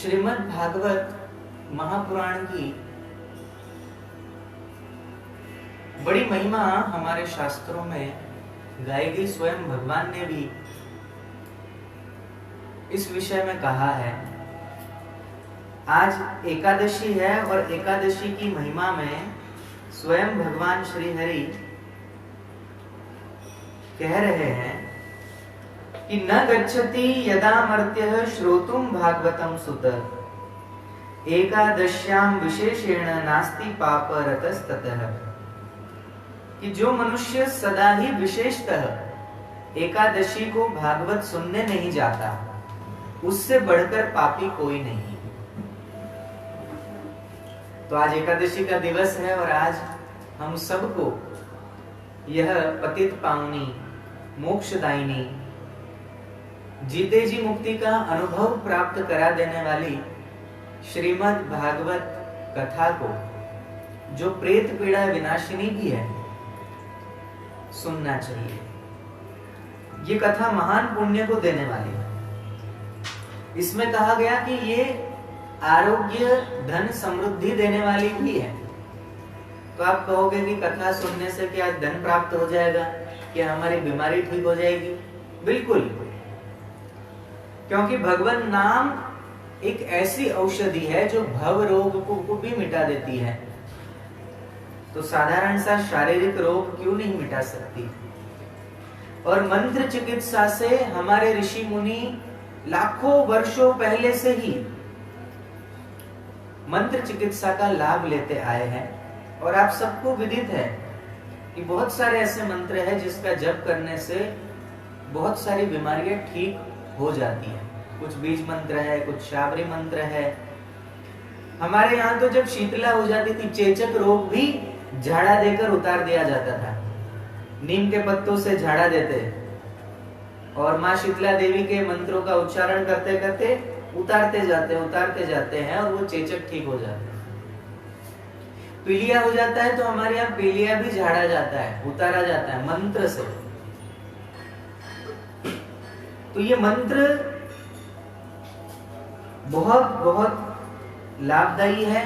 श्रीमद् भागवत महापुराण की बड़ी महिमा हमारे शास्त्रों में गाई गई। स्वयं भगवान ने भी इस विषय में कहा है। आज एकादशी है और एकादशी की महिमा में स्वयं भगवान श्री हरि कह रहे हैं कि न गच्छति यदा मर्त्यः श्रोतुम भागवतम सुत एकादश्यां विशेषेण नास्ति पाप रतस्ततः। कि जो मनुष्य सदा ही विशेषतः एकादशी को भागवत सुनने नहीं जाता, उससे बढ़कर पापी कोई नहीं। तो आज एकादशी का दिवस है और आज हम सबको यह पतित पावनी मोक्षदायिनी जीते जी मुक्ति का अनुभव प्राप्त करा देने वाली श्रीमद् भागवत कथा को, जो प्रेत पीड़ा विनाशिनी भी है, सुनना चाहिए। ये कथा महान पुण्य को देने वाली है। इसमें कहा गया कि ये आरोग्य धन समृद्धि देने वाली भी है। तो आप कहोगे कि कथा सुनने से क्या धन प्राप्त हो जाएगा, क्या हमारी बीमारी ठीक हो जाएगी? बिल्कुल, क्योंकि भगवान नाम एक ऐसी औषधि है जो भव रोग को भी मिटा देती है। तो साधारण सा शारीरिक रोग क्यों नहीं मिटा सकती? और मंत्र चिकित्सा से हमारे ऋषि मुनि लाखों वर्षों पहले से ही मंत्र चिकित्सा का लाभ लेते आए हैं। और आप सबको विदित है कि बहुत सारे ऐसे मंत्र हैं जिसका जप करने से बहुत सारी बीमारियां ठीक हो जाती है। कुछ बीज मंत्र है, कुछ शाबरी मंत्र है। हमारे यहाँ तो जब शीतला हो जाती थी, चेचक रोग भी झाड़ा देकर उतार दिया जाता था। नीम के पत्तों से झाड़ा देते और माँ शीतला देवी के मंत्रों का उच्चारण करते करते उतारते जाते हैं और वो चेचक ठीक हो जाते हैं। पीलिया हो जाता है तो हमारे यहाँ पीलिया भी झाड़ा जाता है, उतारा जाता है मंत्र से। तो ये मंत्र बहुत बहुत लाभदायी है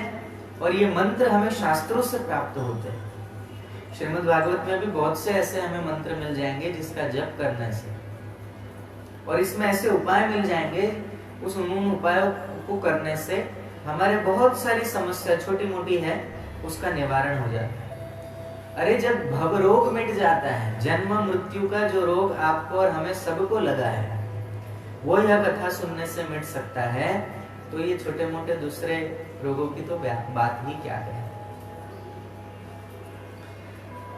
और ये मंत्र हमें शास्त्रों से प्राप्त होते हैं। श्रीमद् भागवत में भी बहुत से ऐसे हमें मंत्र मिल जाएंगे जिसका जप करने से, और इसमें ऐसे उपाय मिल जाएंगे, उस उन उपायों को करने से हमारे बहुत सारी समस्या छोटी मोटी है उसका निवारण हो जाता है। अरे जब भव रोग मिट जाता है, जन्म मृत्यु का जो रोग आपको और हमें सबको लगा है, वो यह कथा सुनने से मिट सकता है, तो ये छोटे मोटे दूसरे रोगों की तो बात ही क्या है।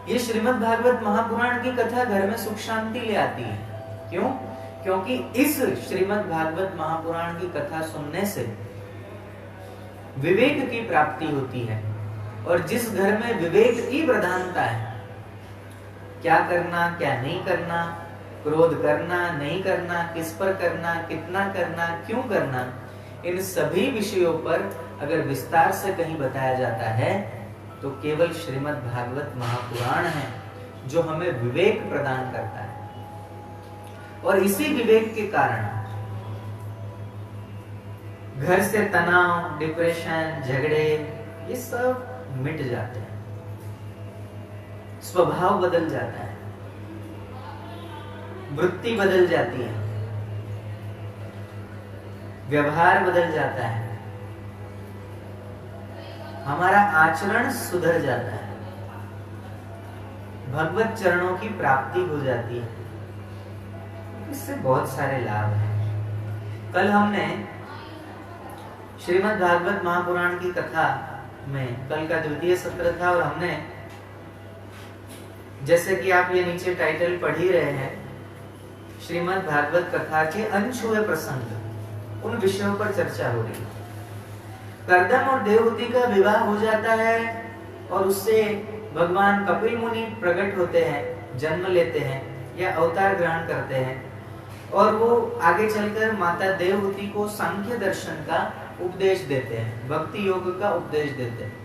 ये श्रीमद् भागवत महापुराण की कथा घर में सुख शांति ले आती है। क्यों? क्योंकि इस श्रीमद् भागवत महापुराण की कथा सुनने से विवेक की प्राप्ति होती है। और जिस घर में विवेक की प्रधानता है, क्या करना क्या नहीं करना, क्रोध करना नहीं करना, किस पर करना, कितना करना, क्यों करना, इन सभी विषयों पर अगर विस्तार से कहीं बताया जाता है तो केवल श्रीमद् भागवत महापुराण है जो हमें विवेक प्रदान करता है। और इसी विवेक के कारण घर से तनाव, डिप्रेशन, झगड़े ये सब मिट जाते हैं, स्वभाव बदल जाता है, वृत्ति बदल जाती है, व्यवहार बदल जाता है, हमारा आचरण सुधर जाता है, भगवत चरणों की प्राप्ति हो जाती है। इससे बहुत सारे लाभ हैं। कल हमने श्रीमद् भागवत महापुराण की कथा में, कल का द्वितीय सत्र था, और हमने, जैसे कि आप ये नीचे टाइटल पढ़ ही रहे हैं, श्रीमद् भागवत कथा के अनछुए प्रसंग, उन विषयों पर चर्चा हो रही है। कर्दम और देवहूति का विवाह हो जाता है और उससे भगवान कपिल मुनि प्रकट होते हैं, जन्म लेते हैं या अवतार ग्रहण करते हैं, और वो आगे चलकर माता देवहूति को सांख्य दर्शन का उपदेश देते हैं, भक्ति योग का उपदेश देते हैं।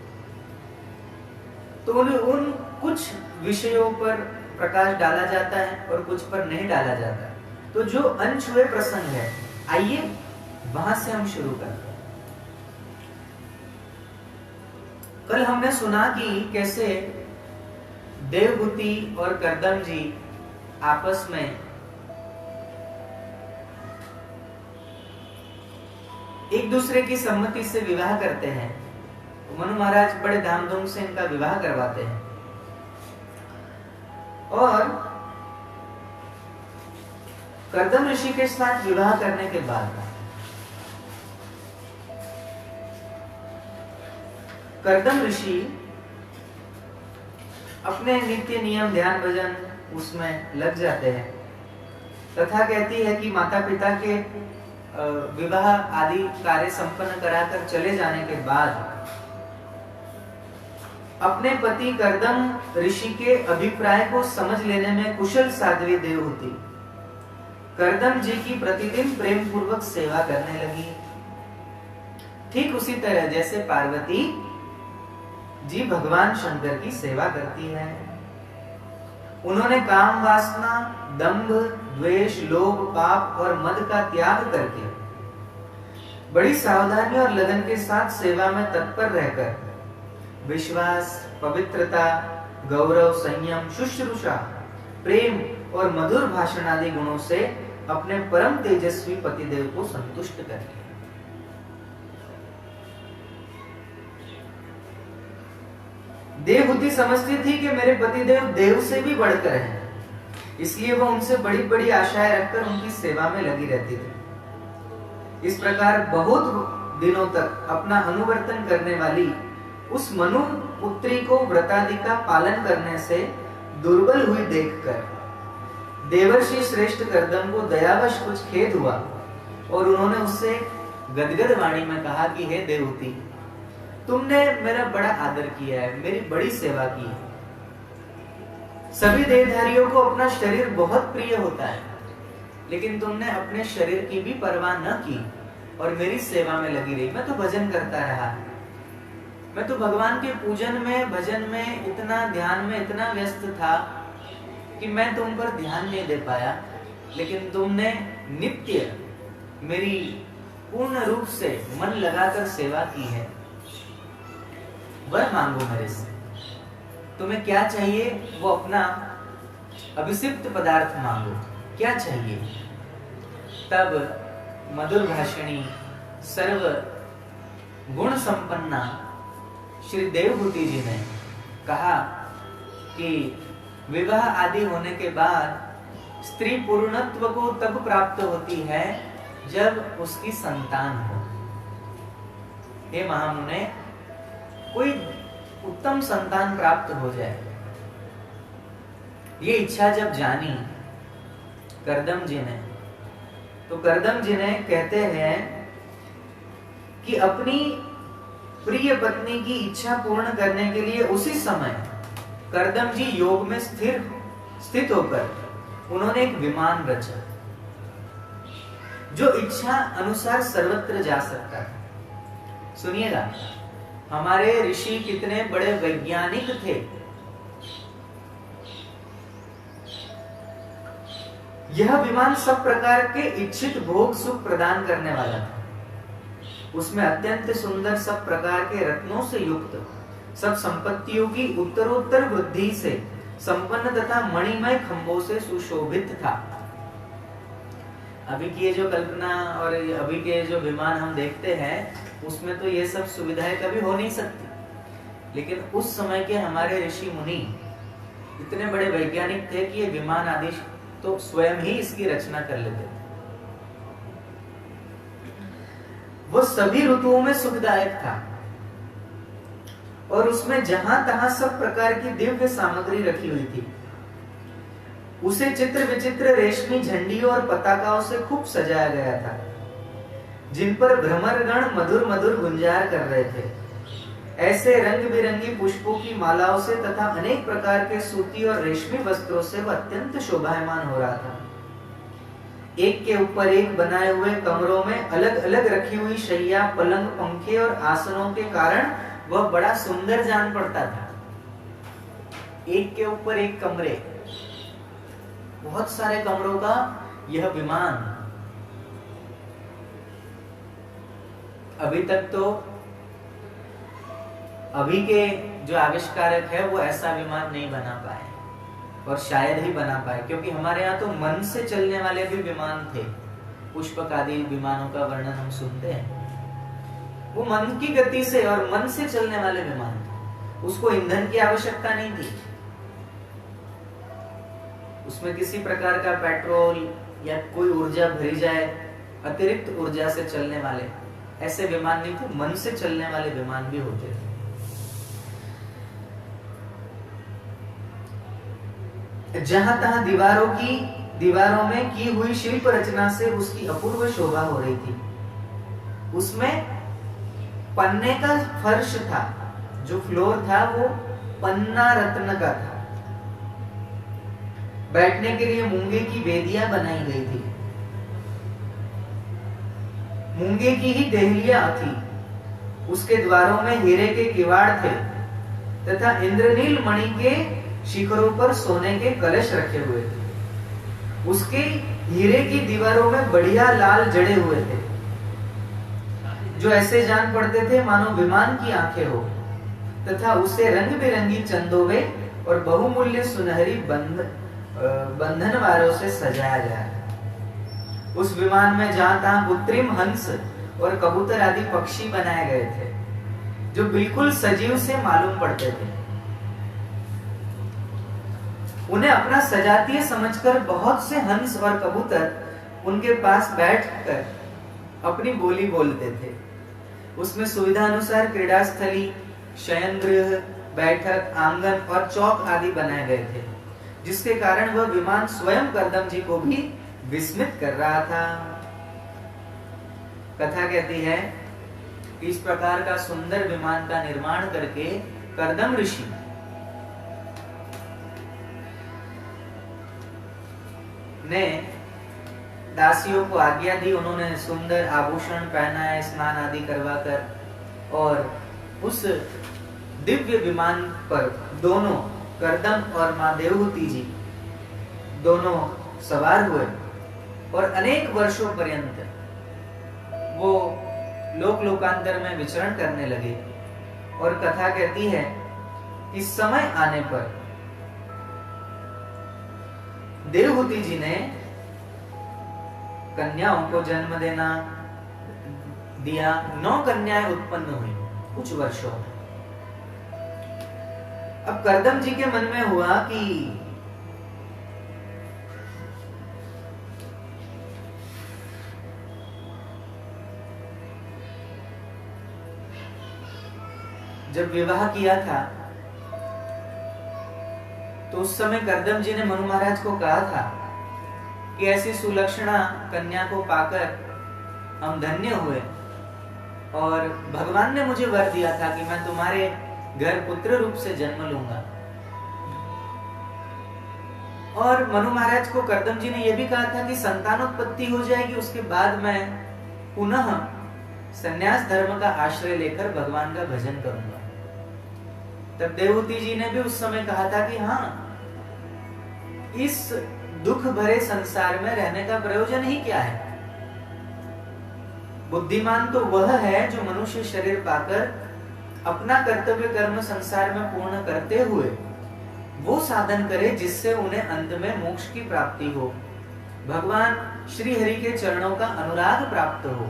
तो उन कुछ विषयों पर प्रकाश डाला जाता है और कुछ पर नहीं डाला जाता। तो जो अनछुए प्रसंग है, आइए वहां से हम शुरू करते हैं। कल हमने सुना कि कैसे देवहूति और कर्दम जी आपस में एक दूसरे की सम्मति से विवाह करते हैं। मनु महाराज बड़े धामधूम से इनका विवाह करवाते हैं और कर्दम ऋषि के साथ विवाह करने के बाद कर्दम ऋषि अपने नित्य नियम ध्यान भजन उसमें लग जाते हैं। कथा कहती है कि माता पिता के विवाह आदि कार्य संपन्न कराकर चले जाने के बाद अपने पति कर्दम ऋषि के अभिप्राय को समझ लेने में कुशल साध्वी देवहूति कर्दम जी की प्रतिदिन प्रेम पूर्वक सेवा करने लगी। ठीक उसी तरह जैसे पार्वती जी भगवान शंकर की सेवा करती है। उन्होंने काम वासना, दंभ, द्वेष, लोभ, पाप और मद का त्याग करके बड़ी सावधानी और लगन के साथ सेवा में तत्पर रहकर विश्वास, पवित्रता, गौरव, संयम, शुश्रूषा, प्रेम और मधुर भाषण आदि गुणों से अपने परम तेजस्वी पतिदेव को संतुष्ट कर लिया। देवहूति समझती थी कि मेरे पतिदेव देव से भी बढ़कर हैं, इसलिए वो उनसे बड़ी बड़ी आशाएं रखकर उनकी सेवा में लगी रहती थी। इस प्रकार बहुत दिनों तक अपना अनुवर्तन करने वाली उस मनु पुत्री को व्रतादि का पालन करने से दुर्बल हुई देखकर देवर्षि श्रेष्ठ कर्दम को दयावश कुछ खेद हुआ और उन्होंने उससे गदगद वाणी में कहा कि हे देवहूति, तुमने मेरा बड़ा आदर किया है, मेरी बड़ी सेवा की है। सभी देहधारियों को अपना शरीर बहुत प्रिय होता है, लेकिन तुमने अपने शरीर की भी परवाह न की और मेरी सेवा में लगी रही। मैं तो भजन करता रहा, मैं तो भगवान के पूजन में, भजन में, इतना ध्यान में इतना व्यस्त था कि मैं तुम पर ध्यान नहीं दे पाया, लेकिन तुमने नित्य मेरी पूर्ण रूप से मन लगाकर सेवा की है। वर मांगो मेरे से, तुम्हें क्या चाहिए वो अपना अभिषिक्त पदार्थ मांगो, क्या चाहिए। तब मधुर भाषणी सर्व गुण संपन्ना श्री देवहूति जी ने कहा कि विवाह आदि होने के बाद स्त्री पूर्णत्व को तब प्राप्त होती है जब उसकी संतान हो। हे महामुने, कोई उत्तम संतान प्राप्त हो जाए, ये इच्छा जब जानी कर्दम जी ने, तो कर्दम जी ने कहते हैं कि अपनी प्रिय पत्नी की इच्छा पूर्ण करने के लिए उसी समय कर्दम जी योग में स्थित होकर उन्होंने एक विमान रचा जो इच्छा अनुसार सर्वत्र जा सकता है। सुनिएगा, हमारे ऋषि कितने बड़े वैज्ञानिक थे। यह विमान सब प्रकार के इच्छित भोग सुख प्रदान करने वाला था। उसमें अत्यंत सुंदर सब प्रकार के रत्नों से युक्त, सब संपत्तियों की उत्तरोत्तर वृद्धि से संपन्न तथा मणिमय खंभों से सुशोभित था। अभी की ये जो कल्पना और अभी के जो विमान हम देखते हैं उसमें तो ये सब सुविधाएं कभी हो नहीं सकती, लेकिन उस समय के हमारे ऋषि मुनि इतने बड़े वैज्ञानिक थे कि ये विमान आदि तो स्वयं ही इसकी रचना कर लेते थे। वो सभी ऋतुओं में सुखदायक था और उसमें जहां तहां सब प्रकार की दिव्य सामग्री रखी हुई थी। उसे चित्र विचित्र रेशमी झंडियों और पताकाओं से खूब सजाया गया था, जिन पर भ्रमरगण मधुर मधुर गुंजार कर रहे थे। ऐसे रंग बिरंगी पुष्पों की मालाओं से तथा अनेक प्रकार के सूती और रेशमी वस्त्रों से वह अत्यंत शोभायमान हो रहा था। एक के ऊपर एक बनाए हुए कमरों में अलग अलग रखी हुई शैया, पलंग, पंखे और आसनों के कारण वह बड़ा सुंदर जान पड़ता था। एक के ऊपर एक कमरे, बहुत सारे कमरों का यह विमान। अभी तक तो अभी के जो आविष्कारक है वो ऐसा विमान नहीं बना पाए और शायद ही बना पाए, क्योंकि हमारे यहाँ तो मन से चलने वाले भी विमान थे। पुष्पक आदि विमानों का वर्णन हम सुनते हैं, वो मन की गति से और मन से चलने वाले विमान थे। उसको ईंधन की आवश्यकता नहीं थी, उसमें किसी प्रकार का पेट्रोल या कोई ऊर्जा भरी जाए, अतिरिक्त ऊर्जा से चलने वाले ऐसे विमान नहीं थे। मन से चलने वाले विमान भी होते थे। जहां तहां दीवारों में की हुई शिल्प रचना से उसकी अपूर्व शोभा हो रही थी। उसमें पन्ने का फर्श था, जो फ्लोर था वो पन्ना रत्न का था। बैठने के लिए मूंगे की वेदियां बनाई गई थी, मूंगे की ही देहलियां थी। उसके द्वारों में हीरे के किवाड़ थे तथा इंद्रनील मणि के शिखरों पर सोने के कलश रखे हुए थे। उसके हीरे की दीवारों में बढ़िया लाल जड़े हुए थे, जो ऐसे जान पड़ते थे मानो विमान की आंखें हो, तथा उसे रंग बिरंगी चंदोवे और बहुमूल्य सुनहरी बंधनवारों से सजाया गया है। उस विमान में जहां तहां कृत्रिम हंस और कबूतर आदि पक्षी बनाए गए थे, जो बिल्कुल सजीव से मालूम पड़ते थे। उन्हें अपना सजातीय समझकर बहुत से हंस और कबूतर उनके पास बैठकर अपनी बोली बोलते थे। उसमें सुविधा अनुसार क्रीड़ा स्थली, शयन गृह, बैठक, आंगन और चौक आदि बनाए गए थे, जिसके कारण वह विमान स्वयं करदम जी को भी विस्मित कर रहा था। कथा कहती है कि इस प्रकार का सुंदर विमान का निर्माण करके करदम ऋषि ने दासियों को आज्ञा दी। उन्होंने सुंदर आभूषण पहनाए, स्नान आदि करवाकर, और उस दिव्य विमान पर दोनों करदम और मां देवहूति जी दोनों सवार हुए और अनेक वर्षों पर्यंत वो लोक लोकांतर में विचरण करने लगे। और कथा कहती है कि समय आने पर देवहूति जी ने कन्याओं को जन्म देना दिया। 9 कन्याएं उत्पन्न हुई कुछ वर्षों में। अब करदम जी के मन में हुआ कि जब विवाह किया था तो उस समय करदम जी ने मनु महाराज को कहा था कि ऐसी सुलक्षणा कन्या को पाकर हम धन्य हुए, और भगवान ने मुझे वर दिया था कि मैं तुम्हारे घर पुत्र रूप से जन्म लूंगा। और मनु महाराज को करदम जी ने यह भी कहा था कि संतानोत्पत्ति हो जाएगी, उसके बाद मैं पुनः संन्यास धर्म का आश्रय लेकर भगवान का भजन करूंगा। तब देवहूति जी ने भी उस समय कहा था कि हाँ, इस दुख भरे संसार में रहने का प्रयोजन ही क्या है। बुद्धिमान तो वह है जो मनुष्य शरीर पाकर अपना कर्तव्य कर्म संसार में पूर्ण करते हुए वो साधन करे जिससे उन्हें अंत में मोक्ष की प्राप्ति हो, भगवान श्री हरि के चरणों का अनुराग प्राप्त हो।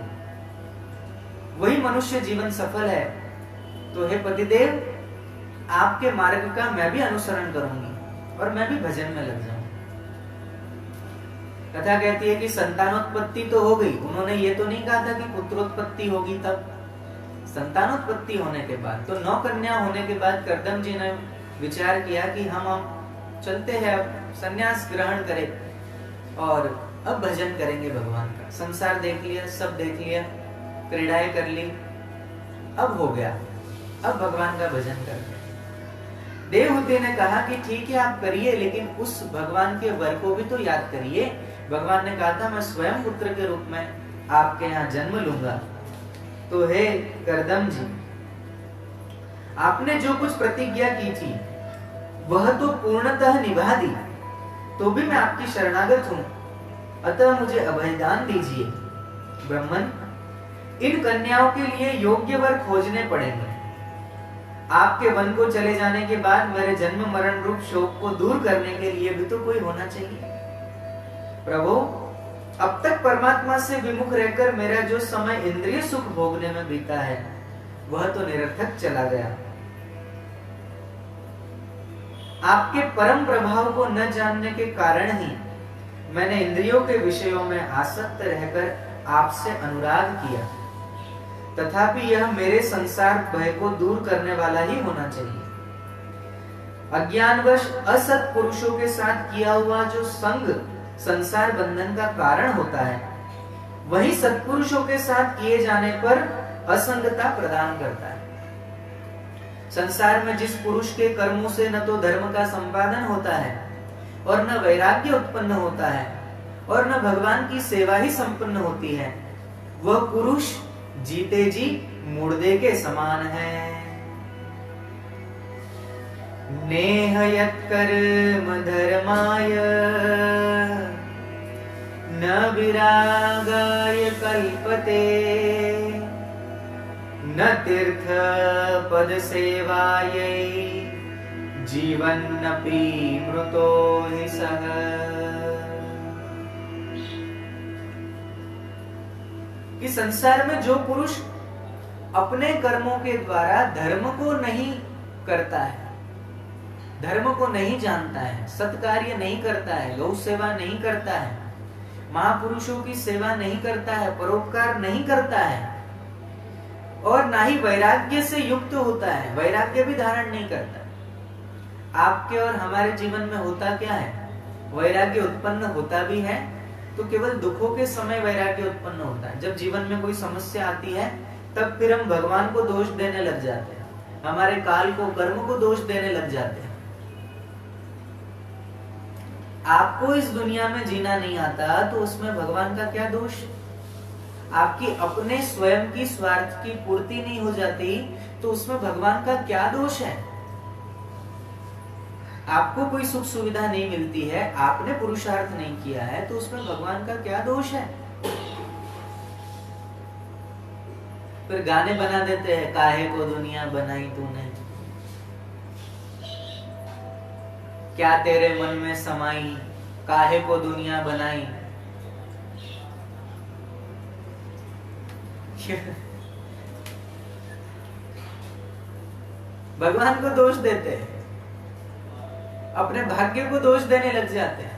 वही मनुष्य जीवन सफल है। तो हे पतिदेव, आपके मार्ग का मैं भी अनुसरण करूंगी और मैं भी भजन में लग जाऊंगी। कथा कहती है कि संतानोत्पत्ति तो हो गई। उन्होंने ये तो नहीं कहा था कि पुत्रोत्पत्ति होगी, तब संतानोत्पत्ति होने के बाद तो 9 कन्या होने के बाद करदम जी ने विचार किया कि हम चलते हैं, अब संन्यास ग्रहण करें और अब भजन करेंगे भगवान का। संसार देख लिया, सब देख लिया, क्रीड़ाएं कर ली, अब हो गया, अब भगवान का भजन करते। देवहूति ने कहा कि ठीक है आप करिए, लेकिन उस भगवान के वर को भी तो याद करिए। भगवान ने कहा था मैं स्वयं पुत्र के रूप में आपके यहाँ जन्म लूंगा। तो हे करदम जी, आपने जो कुछ प्रतिज्ञा की थी वह तो पूर्णतः निभा दी, तो भी मैं आपकी शरणागत हूं, अतः मुझे अभयदान दीजिए। ब्राह्मण, इन कन्याओं के लिए योग्य वर खोजने पड़ेंगे। आपके वन को चले जाने के बाद मेरे जन्म मरण रूप शोक को दूर करने के लिए भी तो कोई होना चाहिए। प्रभु, अब तक परमात्मा से विमुख रहकर मेरा जो समय इंद्रिय सुख भोगने में बीता है वह तो निरर्थक चला गया। आपके परम प्रभाव को न जानने के कारण ही मैंने इंद्रियों के विषयों में आसक्त रहकर आपसे अनुराग किया, तथापि यह मेरे संसार भय को दूर करने वाला ही होना चाहिए। अज्ञानवश असत पुरुषों के साथ किया हुआ जो संग संसार बंधन का कारण होता है, वही सत्पुरुषों के साथ किए जाने पर असंगता प्रदान करता है। संसार में जिस पुरुष के कर्मों से न तो धर्म का संपादन होता है और न वैराग्य उत्पन्न होता है और न भगवान की सेवा ही संपन्न होती है, वह पुरुष जीते जी मुर्दे के समान है। नेह यत्कर्म धर्माय न विरागाय कल्पते, न तीर्थ पद सेवायै जीवन्नपि मृतो हि सः। कि संसार में जो पुरुष अपने कर्मों के द्वारा धर्म को नहीं करता है, धर्म को नहीं जानता है, सत्कार्य नहीं करता है, गौ सेवा नहीं करता है, महापुरुषों की सेवा नहीं करता है, परोपकार नहीं करता है और ना ही वैराग्य से युक्त होता है, वैराग्य भी धारण नहीं करता। आपके और हमारे जीवन में होता क्या है? वैराग्य उत्पन्न होता भी है तो केवल दुखों के समय वैराग्य उत्पन्न होता है। जब जीवन में कोई समस्या आती है तब फिर हम भगवान को दोष देने लग जाते हैं, हमारे काल को, कर्म को दोष देने लग जाते हैं। आपको इस दुनिया में जीना नहीं आता तो उसमें भगवान का क्या दोष? आपकी अपने स्वयं की स्वार्थ की पूर्ति नहीं हो जाती तो उसमें भगवान का क्या दोष है? आपको कोई सुख सुविधा नहीं मिलती है, आपने पुरुषार्थ नहीं किया है तो उसमें भगवान का क्या दोष है? फिर गाने बना देते हैं, काहे को दुनिया बनाई तूने, क्या तेरे मन में समाई, काहे को दुनिया बनाई। भगवान को दोष देते हैं, अपने भाग्य को दोष देने लग जाते हैं,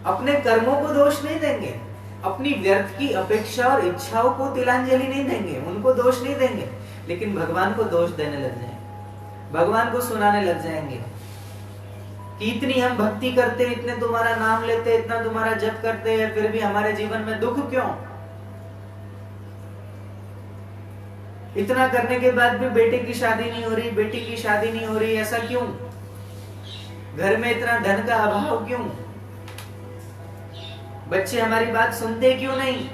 अपने कर्मों को दोष नहीं देंगे, अपनी व्यर्थ की अपेक्षा और इच्छाओं को तिलांजलि नहीं देंगे, उनको दोष नहीं देंगे, लेकिन भगवान को दोष देने लग जाएंगे, भगवान को सुनाने लग जाएंगे कि इतनी हम भक्ति करते, इतने तुम्हारा नाम लेते, इतना तुम्हारा जप करते हैं, फिर भी हमारे जीवन में दुख क्यों? इतना करने के बाद भी बेटे की शादी नहीं हो रही, बेटी की शादी नहीं हो रही, ऐसा क्यों? घर में इतना धन का अभाव क्यों? बच्चे हमारी बात सुनते क्यों नहीं?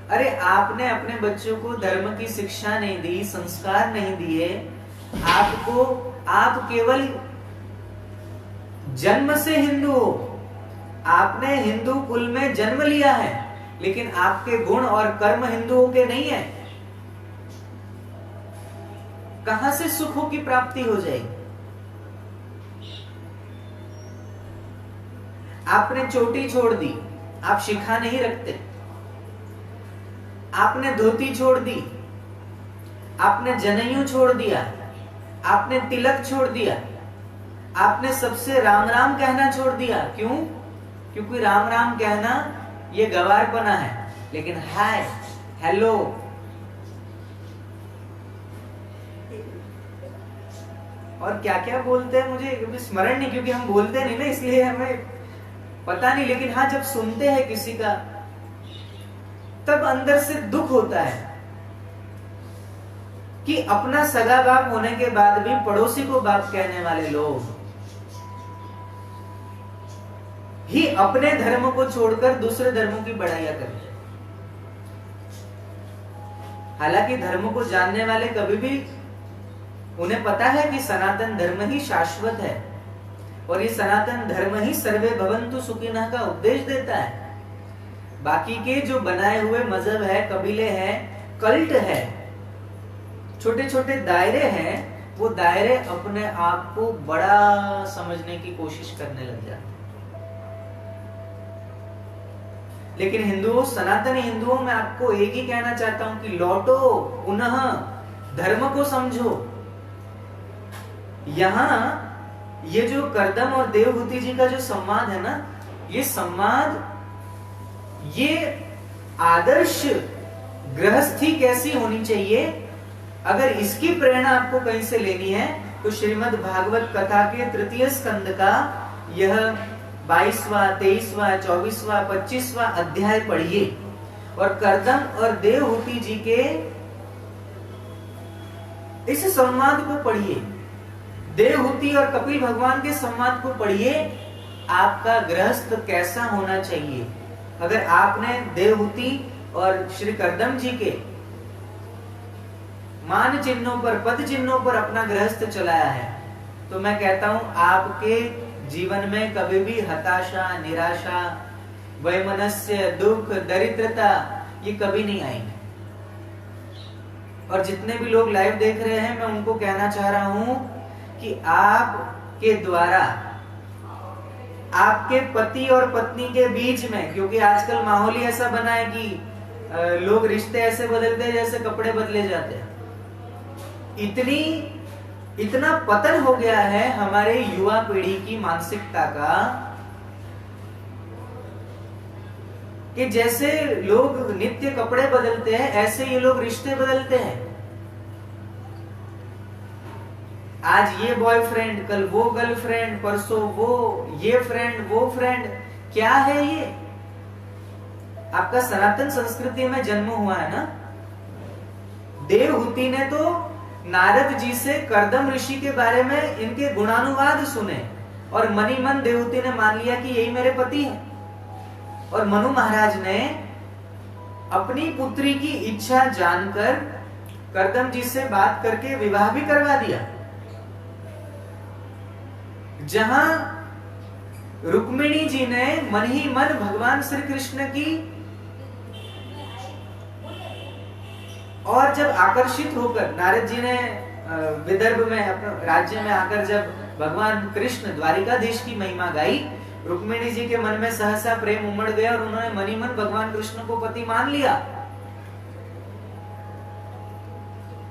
अरे आपने अपने बच्चों को धर्म की शिक्षा नहीं दी, संस्कार नहीं दिए, आप केवल जन्म से हिंदू हो, आपने हिंदू कुल में जन्म लिया है, लेकिन आपके गुण और कर्म हिंदुओं के नहीं है। कहां से सुखों की प्राप्ति हो जाएगी? आपने चोटी छोड़ दी, आप शिखा नहीं रखते, आपने धोती छोड़ दी, आपने जनेऊ छोड़ दिया, आपने तिलक छोड़ दिया, आपने सबसे राम राम कहना छोड़ दिया। क्यों? क्योंकि राम राम कहना ये गवारपना है, लेकिन हाय हेलो और क्या क्या बोलते हैं मुझे स्मरण नहीं, क्योंकि हम बोलते नहीं ना, इसलिए हमें पता नहीं। लेकिन हाँ, जब सुनते हैं किसी का तब अंदर से दुख होता है कि अपना सगा बाप होने के बाद भी पड़ोसी को बाप कहने वाले लोग ही अपने धर्म को छोड़कर दूसरे धर्मों की बढ़ाइयां करते हैं। हालांकि धर्म को जानने वाले कभी भी उन्हें पता है कि सनातन धर्म ही शाश्वत है और ये सनातन धर्म ही सर्वे भवन्तु सुखिनः का उपदेश देता है। बाकी के जो बनाए हुए मजहब है, कबीले हैं, कल्ट है, छोटे छोटे दायरे हैं, वो दायरे अपने आप को बड़ा समझने की कोशिश करने लग जाते हैं। लेकिन हिंदुओं, सनातनी हिंदुओं में आपको एक ही कहना चाहता हूं कि लौटो, पुनः धर्म को समझो। यहां ये जो करदम और देवहूति जी का जो संवाद है ना, ये संवाद, ये आदर्श गृहस्थी कैसी होनी चाहिए, अगर इसकी प्रेरणा आपको कहीं से लेनी है तो श्रीमद् भागवत कथा के तृतीय स्कंद का यह 22वां, 23वां, 24वां, 25वां अध्याय पढ़िए और करदम और देवहूति जी के इस संवाद को पढ़िए, देवहूति और कपिल भगवान के संवाद को पढ़िए। आपका गृहस्थ कैसा होना चाहिए? अगर आपने देवहूति और श्री करदम जी के मान चिन्हों पर, पद चिन्हों पर अपना गृहस्थ चलाया है, तो मैं कहता हूं आपके जीवन में कभी भी हताशा, निराशा, वैमनस्य, दुख, दरिद्रता ये कभी नहीं आएंगे। और जितने भी लोग लाइव देख रहे हैं, मैं उनको कहना चाह रहा हूं कि आपके द्वारा आपके पति और पत्नी के बीच में, क्योंकि आजकल माहौल ही ऐसा बना है कि लोग रिश्ते ऐसे बदलते हैं जैसे कपड़े बदले जाते हैं। इतना पतन हो गया है हमारे युवा पीढ़ी की मानसिकता का कि जैसे लोग नित्य कपड़े बदलते हैं, ऐसे ये लोग रिश्ते बदलते हैं। आज ये बॉयफ्रेंड, कल वो गर्लफ्रेंड, परसों वो ये फ्रेंड, वो फ्रेंड। क्या है ये? आपका सनातन संस्कृति में जन्म हुआ है ना। देवहूति ने तो नारद जी से करदम ऋषि के बारे में इनके गुणानुवाद सुने और मनी मन देवहूति ने मान लिया कि यही मेरे पति हैं। और मनु महाराज ने अपनी पुत्री की इच्छा जानकर करदम जी से बात करके विवाह भी करवा दिया। जहां रुक्मिणी जी ने मन ही मन भगवान श्री कृष्ण की और जब आकर्षित होकर नारद जी ने विदर्भ में अपने राज्य में आकर जब भगवान कृष्ण द्वारिकाधीश की महिमा गाई, रुक्मिणी जी के मन में सहसा प्रेम उमड़ गया और उन्होंने मनी मन भगवान कृष्ण को पति मान लिया।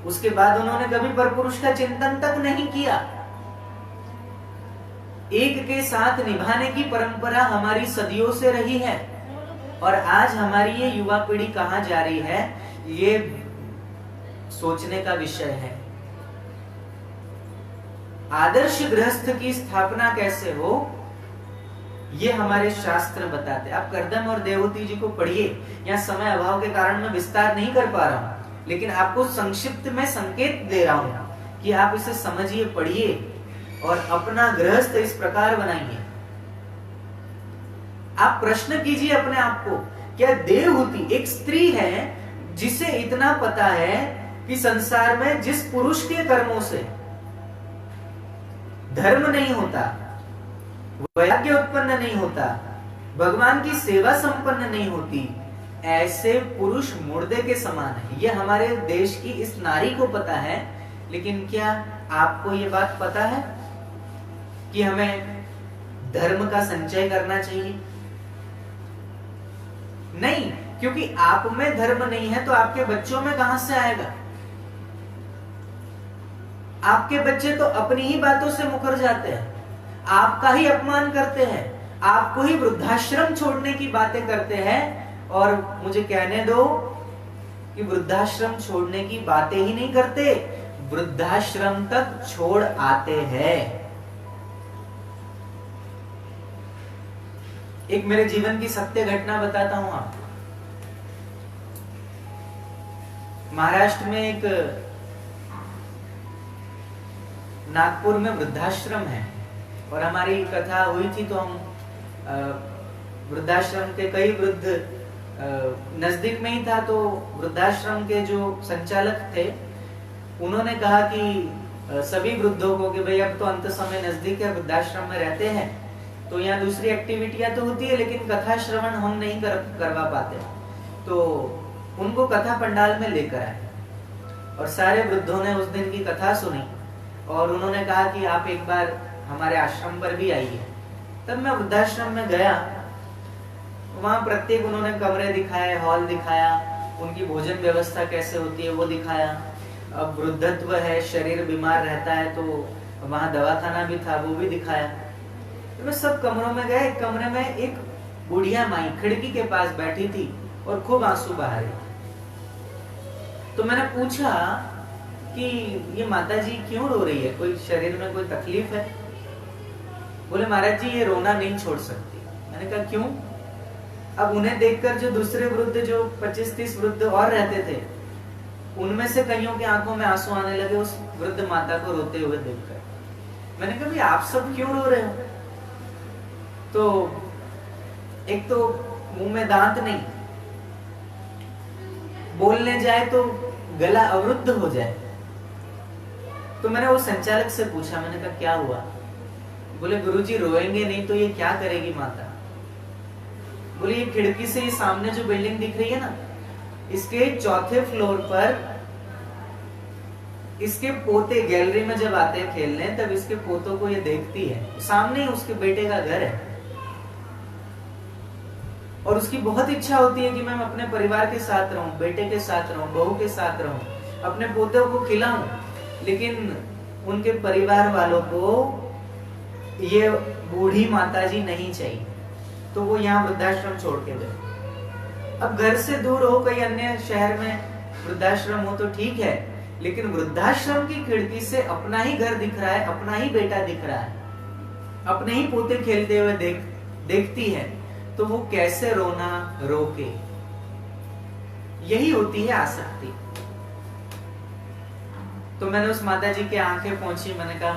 उसके बाद उन्होंने कभी परपुरुष का चिंतन तक नहीं किया। एक के साथ निभाने की परंपरा हमारी सदियों से रही है और आज हमारी ये युवा पीढ़ी कहां जा रही है, ये सोचने का विषय है। आदर्श गृहस्थ की स्थापना कैसे हो, ये हमारे शास्त्र बताते हैं। आप करदम और देवहूति जी को पढ़िए। यहाँ समय अभाव के कारण मैं विस्तार नहीं कर पा रहा हूं, लेकिन आपको संक्षिप्त में संकेत दे रहा हूं कि आप इसे समझिए, पढ़िए और अपना गृहस्थ इस प्रकार बनाइए। आप प्रश्न कीजिए अपने आप को, क्या देवहूति एक स्त्री है जिसे इतना पता है कि संसार में जिस पुरुष के कर्मों से धर्म नहीं होता, वैराग्य उत्पन्न नहीं होता, भगवान की सेवा संपन्न नहीं होती, ऐसे पुरुष मुर्दे के समान है। ये हमारे देश की इस नारी को पता है। लेकिन क्या आपको ये बात पता है कि हमें धर्म का संचय करना चाहिए? नहीं, क्योंकि आप में धर्म नहीं है तो आपके बच्चों में कहां से आएगा? आपके बच्चे तो अपनी ही बातों से मुकर जाते हैं, आपका ही अपमान करते हैं, आपको ही वृद्धाश्रम छोड़ने की बातें करते हैं। और मुझे कहने दो कि वृद्धाश्रम छोड़ने की बातें ही नहीं करते, वृद्धाश्रम तक छोड़ आते हैं। एक मेरे जीवन की सत्य घटना बताता हूं आपको। महाराष्ट्र में एक नागपुर में वृद्धाश्रम है और हमारी कथा हुई थी तो हम वृद्धाश्रम के कई वृद्ध नजदीक में ही था, तो वृद्धाश्रम के जो संचालक थे उन्होंने कहा कि सभी वृद्धों को कि भाई अब तो अंत समय नजदीक है, वृद्धाश्रम में रहते हैं तो यहाँ दूसरी एक्टिविटियां तो होती है लेकिन कथा श्रवण हम नहीं करवा पाते, तो उनको कथा पंडाल में लेकर आए। और सारे वृद्धों ने उस दिन की कथा सुनी और उन्होंने कहा कि आप एक बार हमारे आश्रम पर भी आइए। तब मैं वृद्धाश्रम में गया, वहां प्रत्येक उन्होंने कमरे दिखाए, हॉल दिखाया, उनकी भोजन व्यवस्था कैसे होती है वो दिखाया। अब वृद्धत्व है, शरीर बीमार रहता है, तो वहां दवाखाना भी था, वो भी दिखाया। तो मैं सब कमरों में गया। एक कमरे में एक बुढ़िया माई खिड़की के पास बैठी थी और खूब आंसू बहा रही थी। तो मैंने पूछा कि ये माता जी क्यों रो रही है, कोई शरीर में कोई तकलीफ है? बोले महाराज जी ये रोना नहीं छोड़ सकती। मैंने कहा क्यों? अब उन्हें देखकर जो दूसरे वृद्ध, जो 25-30 वृद्ध और रहते थे, उनमें से कईयों की आंखों में आंसू आने लगे उस वृद्ध माता को रोते हुए देखकर। मैंने कहा भाई आप सब क्यों रो रहे हो? तो एक तो मुंह में दांत नहीं, बोलने जाए तो गला अवरुद्ध हो जाए। तो मैंने वो संचालक से पूछा, मैंने कहा क्या हुआ? बोले गुरुजी रोएंगे नहीं तो ये क्या करेगी माता? बोले ये खिड़की से ये सामने जो बिल्डिंग दिख रही है ना, इसके 4थे फ्लोर पर इसके पोते गैलरी में जब आते हैं खेलने, तब इसके पोतों को ये देखती है। सामने ही उसके बेटे का घर है और उसकी बहुत इच्छा होती है कि मैं अपने परिवार के साथ रहूं, बेटे के साथ रहूं, बहू के साथ रहूं, अपने पोतों को खिलाऊं। लेकिन उनके परिवार वालों को ये बूढ़ी माताजी नहीं चाहिए, तो वो यहाँ वृद्धाश्रम छोड़ के गए। अब घर से दूर हो, कहीं अन्य शहर में वृद्धाश्रम हो तो ठीक है, लेकिन वृद्धाश्रम की खिड़की से अपना ही घर दिख रहा है, अपना ही बेटा दिख रहा है, अपने ही पोते खेलते हुए देखती है, तो वो कैसे रोना रोके? यही होती है आसक्ति। तो मैंने उस माता जी की आंखें पहुंची, मैंने कहा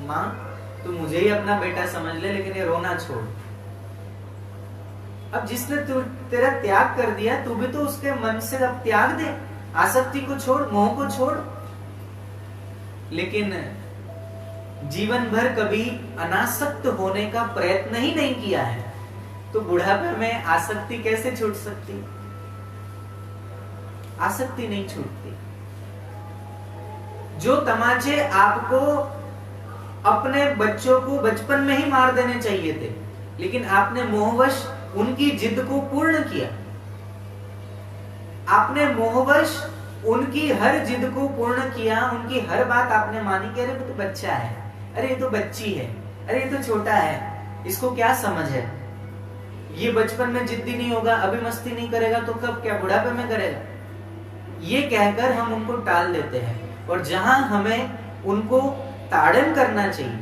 माँ तू मुझे ही अपना बेटा समझ ले, लेकिन ये रोना छोड़। अब जिसने तू तेरा त्याग कर दिया, तू भी तो उसके मन से अब त्याग दे, आसक्ति को छोड़, मोह को छोड़। लेकिन जीवन भर कभी अनासक्त होने का प्रयत्न ही नहीं किया है, तो बुढ़ापे में आसक्ति कैसे छूट सकती? आसक्ति नहीं छूटती। जो तमाचे आपको अपने बच्चों को बचपन में ही मार देने चाहिए थे, लेकिन आपने मोहवश उनकी जिद को पूर्ण किया। आपने मोहवश उनकी हर जिद को पूर्ण किया, उनकी हर बात आपने मानी कि अरे वो तो बच्चा है, अरे ये तो बच्ची है, अरे ये तो छोटा है, इसको क्या समझ है, ये बचपन में जिद्दी नहीं होगा, अभी मस्ती नहीं करेगा तो कब क्या बुढ़ापे में करेगा? ये कहकर हम उनको टाल देते हैं। और जहां हमें उनको ताड़न करना चाहिए,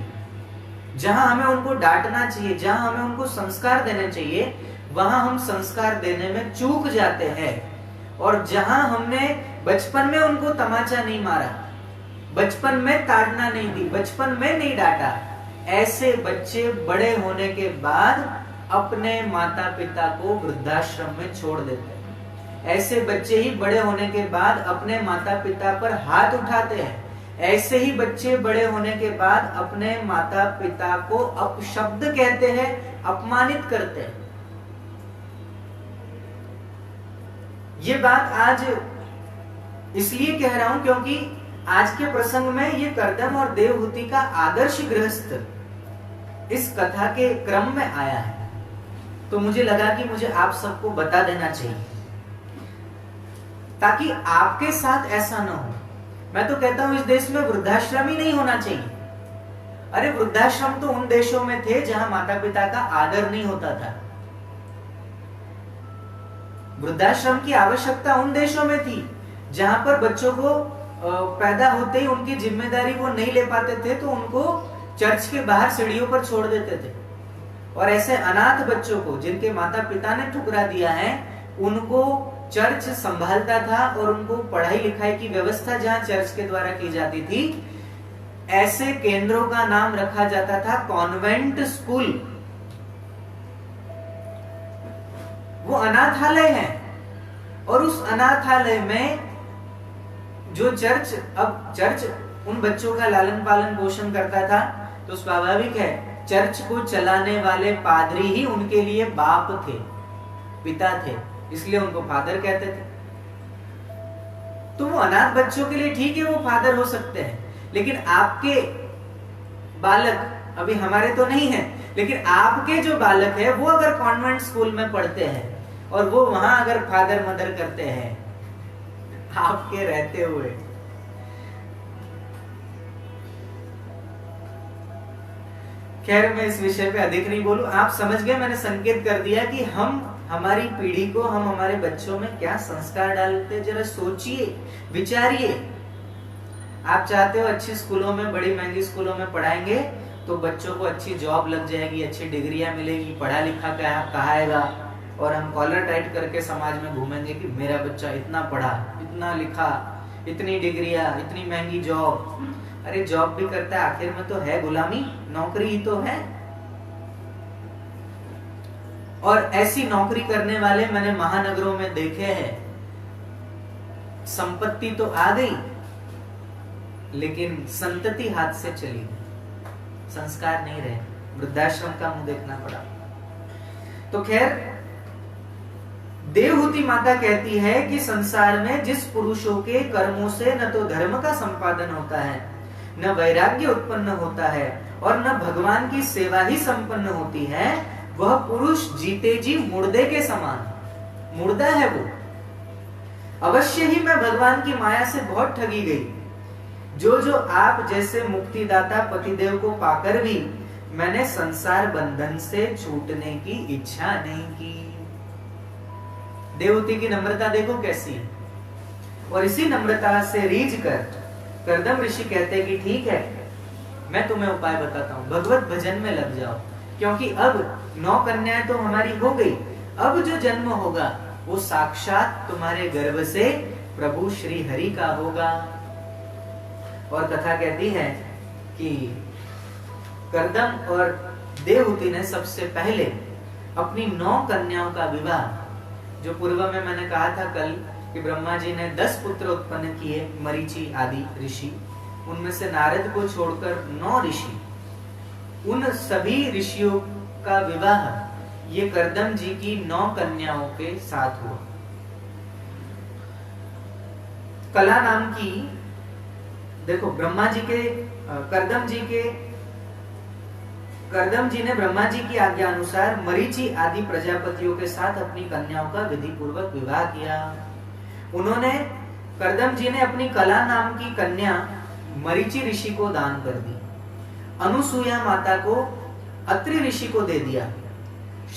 जहां हमें उनको डांटना चाहिए, जहां हमें उनको संस्कार देने चाहिए, वहां हम संस्कार देने में चूक जाते हैं। और जहां हमने बचपन में उनको तमाचा नहीं मारा, बचपन में ताड़ना नहीं दी, बचपन में नहीं डांटा, ऐसे बच्चे बड़े होने के बाद अपने माता पिता को वृद्धाश्रम में छोड़ देते हैं। ऐसे बच्चे ही बड़े होने के बाद अपने माता पिता पर हाथ उठाते हैं। ऐसे ही बच्चे बड़े होने के बाद अपने माता पिता को अपशब्द कहते हैं, अपमानित करते हैं। ये बात आज इसलिए कह रहा हूं क्योंकि आज के प्रसंग में ये कर्दम और देवहूति का आदर्श गृहस्थ इस कथा के क्रम में आया है, तो मुझे लगा कि मुझे आप सबको बता देना चाहिए ताकि आपके साथ ऐसा ना हो। मैं तो कहता हूं इस देश में वृद्धाश्रम ही नहीं होना चाहिए। अरे वृद्धाश्रम तो उन देशों में थे जहां माता पिता का आदर नहीं होता था। वृद्धाश्रम की आवश्यकता उन देशों में थी जहां पर बच्चों को पैदा होते ही उनकी जिम्मेदारी वो नहीं ले पाते थे, तो उनको चर्च के बाहर सीढ़ियों पर छोड़ देते थे। और ऐसे अनाथ बच्चों को जिनके माता पिता ने ठुकरा दिया है, उनको चर्च संभालता था और उनको पढ़ाई लिखाई की व्यवस्था जहां चर्च के द्वारा की जाती थी, ऐसे केंद्रों का नाम रखा जाता था कॉन्वेंट स्कूल। वो अनाथालय है और उस अनाथालय में जो चर्च, अब चर्च उन बच्चों का लालन पालन पोषण करता था, तो स्वाभाविक है चर्च को चलाने वाले पादरी ही उनके लिए बाप थे, पिता थे, इसलिए उनको फादर कहते थे। तो वो अनाथ बच्चों के लिए ठीक है, वो फादर हो सकते हैं, लेकिन आपके बालक, अभी हमारे तो नहीं है, लेकिन आपके जो बालक है वो अगर कॉन्वेंट स्कूल में पढ़ते हैं और वो वहां अगर फादर मदर करते हैं आपके रहते हुए, खैर मैं इस विषय पे अधिक नहीं बोलूं, आप समझ गए, मैंने संकेत कर दिया कि हम हमारी पीढ़ी को, हम हमारे बच्चों में क्या संस्कार डालते, जरा सोचिए, विचारिए। आप चाहते हो अच्छी स्कूलों में, बड़ी महंगी स्कूलों में पढ़ाएंगे तो बच्चों को अच्छी जॉब लग जाएगी, अच्छी डिग्रियां मिलेगी, पढ़ा लिखा कहाएगा, और हम कॉलर टाइट करके समाज में घूमेंगे कि मेरा बच्चा इतना पढ़ा, इतना लिखा, इतनी डिग्रियां, इतनी महंगी जॉब। अरे जॉब भी करता है, आखिर में तो है गुलामी, नौकरी ही तो है। और ऐसी नौकरी करने वाले मैंने महानगरों में देखे हैं, संपत्ति तो आ गई लेकिन संतति हाथ से चली, संस्कार नहीं रहे, वृद्धाश्रम का मुंह देखना पड़ा। तो खैर, देवहूति माता कहती है कि संसार में जिस पुरुषों के कर्मों से न तो धर्म का संपादन होता है, न वैराग्य उत्पन्न होता है, और न भगवान की सेवा ही संपन्न होती है, वह पुरुष जीते जी मुर्दे के समान, मुर्दा है वो। अवश्य ही मैं भगवान की माया से बहुत ठगी गई, जो आप जैसे मुक्तिदाता पतिदेव को पाकर भी मैंने संसार बंधन से छूटने की इच्छा नहीं की। देवहूति की नम्रता देखो कैसी है। और इसी नम्रता से रीझ कर कर्दम ऋषि कहते कि ठीक है, मैं तुम्हें उपाय बताता हूं, भगवत भजन में लग जाओ, क्योंकि अब 9 कन्याएं तो हमारी हो गई, अब जो जन्म होगा वो साक्षात तुम्हारे गर्भ से प्रभु श्री हरि का होगा। और कथा कहती है कि कर्दम और देवहूति ने सबसे पहले अपनी 9 कन्याओं का विवाह, जो पूर्व में मैंने कहा था कल कि ब्रह्मा जी ने 10 पुत्र उत्पन्न किए, मरीचि आदि ऋषि, उनमें से नारद को छोड़कर 9 ऋषि, उन सभी ऋषियों का विवाह ये कर्दम जी की 9 कन्याओं के साथ हुआ। कला नाम की, देखो ब्रह्मा जी के कर्दम जी ने ब्रह्मा जी की आज्ञा अनुसार मरीचि आदि प्रजापतियों के साथ अपनी कन्याओं का विधि पूर्वक विवाह किया। उन्होंने, कर्दम जी ने अपनी कला नाम की कन्या मरीचि ऋषि को दान कर दी, अनुसुया माता को अत्रि ऋषि को दे दिया,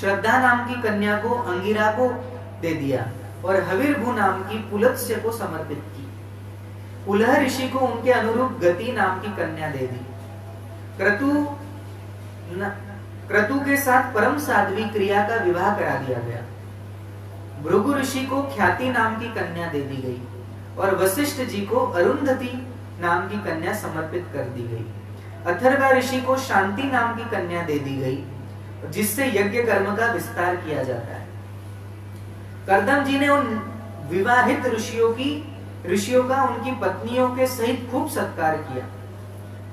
श्रद्धा नाम की कन्या को अंगिरा को दे दिया, और हविर्भु नाम की पुलत्स्य को समर्पित की। पुलह ऋषि को उनके अनुरूप गति नाम की कन्या दे दी। क्रतु के साथ परम साध्वी क्रिया का विवाह करा दिया गया। भृगु ऋषि को ख्याति नाम की कन्या दे दी गई, और वशिष्ठ जी को अरुंधति नाम की कन्या समर्पित कर दी गई। अथर्वा ऋषि को शांति नाम की कन्या दे दी गई, जिससे यज्ञ कर्म का विस्तार किया जाता है। कर्दम जी ने उन विवाहित ऋषियों का उनकी पत्नियों के सहित खूब सत्कार किया।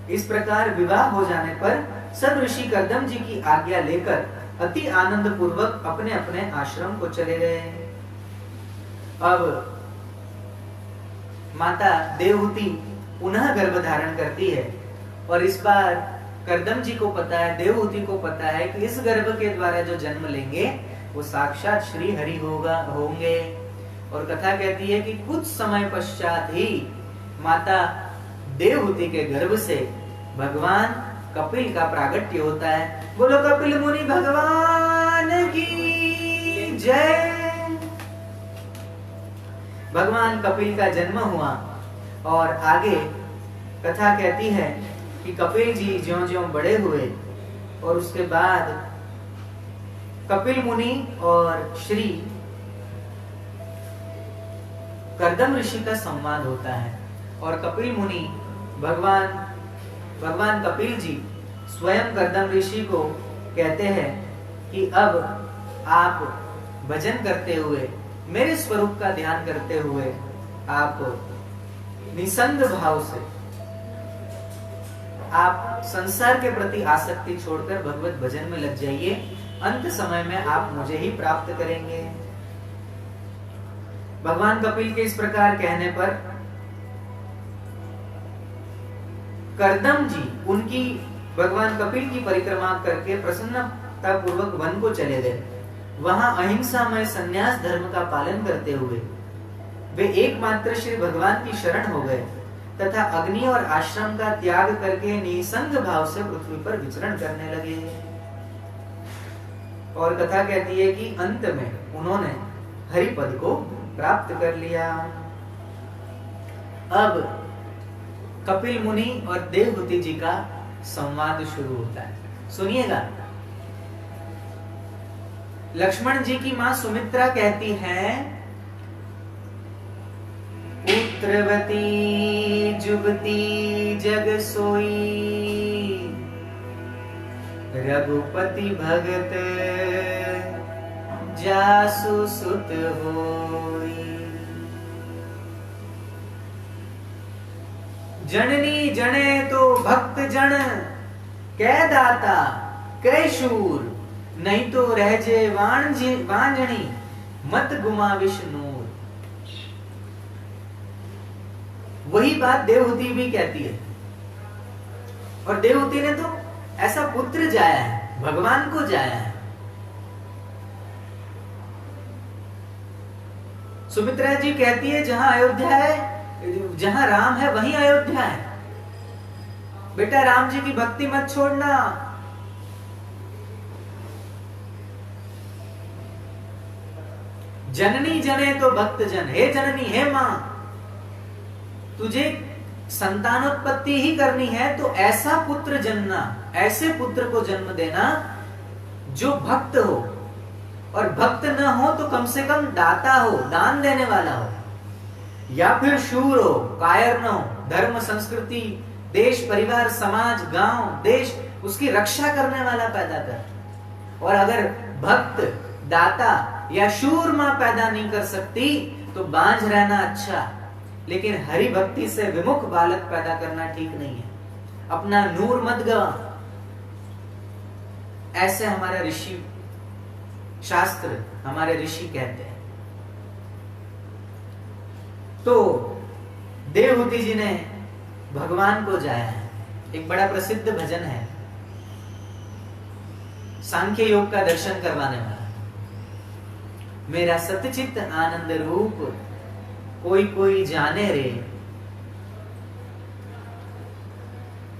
इस प्रकार विवाह हो जाने पर सब ऋषि कर्दम जी की आज्ञा लेकर अति आनंद पूर्वक अपने अपने आश्रम को चले गए। अब माता देवहूति पुनः गर्भ धारण करती है, और इस बार कर्दम जी को पता है, देवहूति को पता है कि इस गर्भ के द्वारा जो जन्म लेंगे वो साक्षात श्री हरि होंगे। और कथा कहती है कि कुछ समय पश्चात ही माता देवहूति के गर्भ से भगवान कपिल का प्रागट्य होता है। बोलो कपिल मुनि भगवान की जय। भगवान कपिल का जन्म हुआ, और आगे कथा कहती है कि कपिल जी ज्यों-ज्यों बड़े हुए, और उसके बाद कपिल मुनि और श्री कर्दम ऋषि का संवाद होता है। और कपिल मुनि भगवान कपिल जी स्वयं कर्दम ऋषि को कहते हैं कि अब आप भजन करते हुए, मेरे स्वरूप का ध्यान करते हुए, आप निसंग भाव से, आप संसार के प्रति आसक्ति छोड़कर भगवत भजन में लग जाइए। अंत समय में आप मुझे ही प्राप्त करेंगे। भगवान कपिल के इस प्रकार कहने पर करदम जी उनकी भगवान कपिल की परिक्रमा करके प्रसन्नता पूर्वक वन को चले गए। वहां अहिंसामय संन्यास धर्म का पालन करते हुए वे एकमात्र श्री भगवान की शरण हो गए तथा अग्नि और आश्रम का त्याग करके निसंग भाव से पृथ्वी पर विचरण करने लगे। और कथा कहती है कि अंत में उन्होंने हरिपद को प्राप्त कर लिया। अब कपिल मुनि और देवहूति जी का संवाद शुरू होता है, सुनिएगा। लक्ष्मण जी की मां सुमित्रा कहती है, पुत्रवती जुगती जग सोई, रघुपति भगत जासु सुत होई। जननी जने तो भक्त जन, कै दाता कै शूर, नहीं तो रहजे वांजनी मत गुमा विष्णु। वही बात देवहूति भी कहती है। और देवहूति ने तो ऐसा पुत्र जाया है, भगवान को जाया है। सुमित्रा जी कहती है जहां अयोध्या है, जहां राम है वहीं अयोध्या है। बेटा राम जी की भक्ति मत छोड़ना। जननी जने तो भक्त जन, हे जननी हे मां, तुझे संतानोत्पत्ति ही करनी है तो ऐसा पुत्र जन्मना, ऐसे पुत्र को जन्म देना जो भक्त हो, और भक्त न हो तो कम से कम दाता हो, दान देने वाला हो, या फिर शूर हो, कायर न हो, धर्म संस्कृति देश परिवार समाज गांव देश उसकी रक्षा करने वाला पैदा कर। और अगर भक्त दाता या शूर मां पैदा नहीं कर सकती तो बांझ रहना अच्छा, लेकिन हरि भक्ति से विमुख बालक पैदा करना ठीक नहीं है। अपना नूर मत गवा, ऐसे हमारा ऋषि शास्त्र, हमारे ऋषि कहते हैं। तो देवहूति जी ने भगवान को जाया है। एक बड़ा प्रसिद्ध भजन है, सांख्य योग का दर्शन करवाने वाला, मेरा सतचित्त आनंद रूप कोई कोई जाने रे।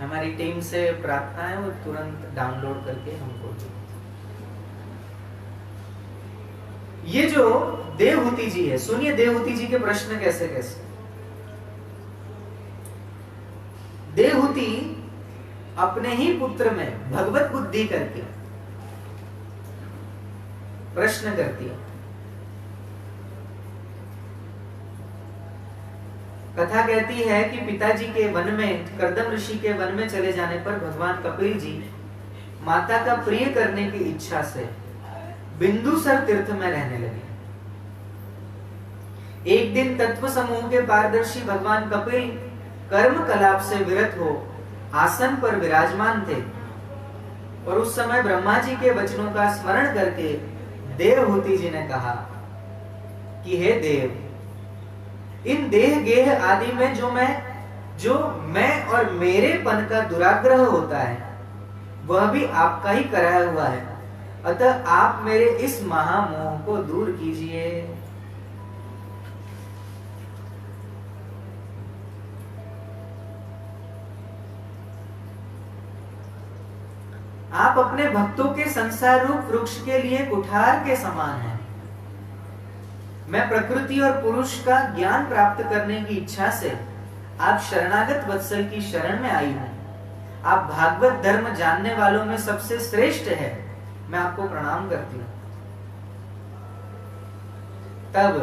हमारी टीम से प्रार्थना है, वो तुरंत डाउनलोड करके हमको। ये जो देवहूति जी है, सुनिए देवहूति जी के प्रश्न कैसे कैसे। देवहूति अपने ही पुत्र में भगवत बुद्धि करके प्रश्न करती है। कथा कहती है कि पिताजी के वन में, कर्दम ऋषि के वन में चले जाने पर भगवान कपिल जी माता का प्रिय करने की इच्छा से बिंदुसर तीर्थ में रहने लगे। एक दिन तत्व समूह के पारदर्शी भगवान कपिल कर्म कलाप से विरत हो आसन पर विराजमान थे, और उस समय ब्रह्मा जी के वचनों का स्मरण करके देवहूति जी ने कहा कि हे देव, इन देह गेह आदि में जो मैं और मेरेपन का दुराग्रह होता है वह भी आपका ही कराया हुआ है, अतः आप मेरे इस महामोह को दूर कीजिए। आप अपने भक्तों के संसार रूप वृक्ष के लिए कुठार के समान हैं। मैं प्रकृति और पुरुष का ज्ञान प्राप्त करने की इच्छा से आप शरणागत वत्सल की शरण में आई हूं। आप भागवत धर्म जानने वालों में सबसे श्रेष्ठ है, मैं आपको प्रणाम करती हूं। तब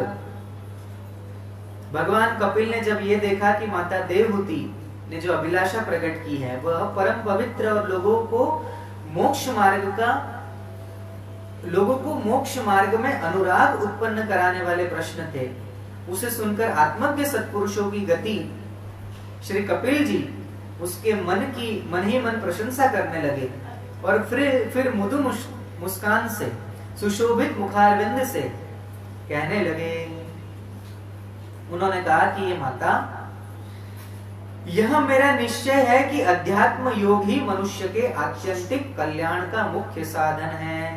भगवान कपिल ने जब ये देखा कि माता देवहूति ने जो अभिलाषा प्रकट की है वह परम पवित्र और लोगों को मोक्ष मार्ग में अनुराग उत्पन्न कराने वाले प्रश्न थे, उसे सुनकर आत्मज्ञ सत्पुरुषों की गति श्री कपिल जी उसके मन ही मन प्रशंसा करने लगे, और फिर मृदु मुस्कान से सुशोभित मुखारविंद से कहने लगे। उन्होंने कहा कि ये माता, यह मेरा निश्चय है कि अध्यात्म योग ही मनुष्य के आत्यंतिक कल्याण का मुख्य साधन है,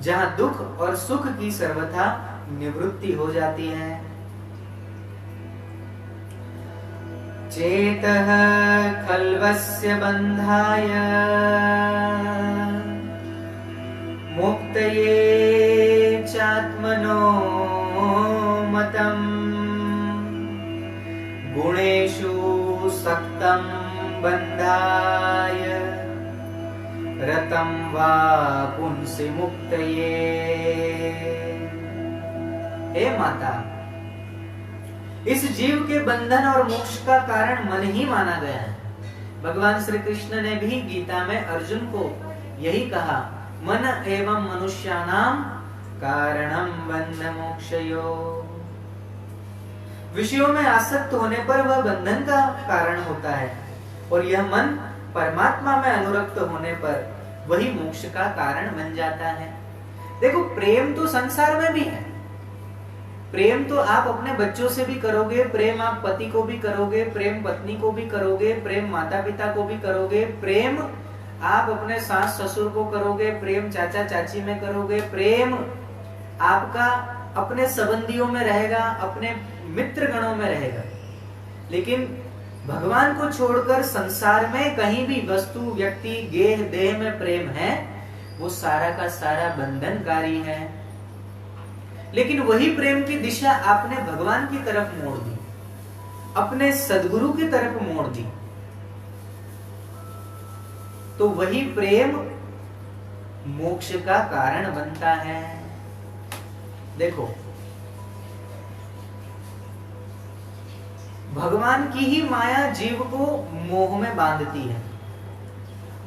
जहां दुख और सुख की सर्वथा निवृत्ति हो जाती है। चेतः खल्वस्य बंधाय मुक्तये चात्मनो मतम् गुणेषु सक्तं बंधाय रतं वा पुंसि मुक्तये। हे माता, इस जीव के बंधन और मोक्ष का कारण मन ही माना गया है। भगवान श्री कृष्ण ने भी गीता में अर्जुन को यही कहा, मन एवं मनुष्याणाम कारणम बंध मोक्षयो। विषयों में आसक्त होने पर वह बंधन का कारण होता है, और यह मन परमात्मा में अनुरक्त होने पर वही मोक्ष का कारण बन जाता है। देखो, प्रेम तो संसार में भी है। प्रेम तो आप अपने बच्चों से भी करोगे, प्रेम आप पति को भी करोगे, प्रेम पत्नी को भी करोगे, प्रेम माता पिता को भी करोगे, प्रेम आप अपने सास ससुर को करोगे, प्रेम चाचा चाची में करोगे, प्रेम आपका अपने संबंधियों में रहेगा, अपने मित्र गणों में रहेगा। लेकिन भगवान को छोड़कर संसार में कहीं भी वस्तु, व्यक्ति, गेह, देह में प्रेम है, वो सारा का सारा बंधनकारी है। लेकिन वही प्रेम की दिशा आपने भगवान की तरफ मोड़ दी, अपने सद्गुरु की तरफ मोड़ दी, तो वही प्रेम मोक्ष का कारण बनता है। देखो, भगवान की ही माया जीव को मोह में बांधती है,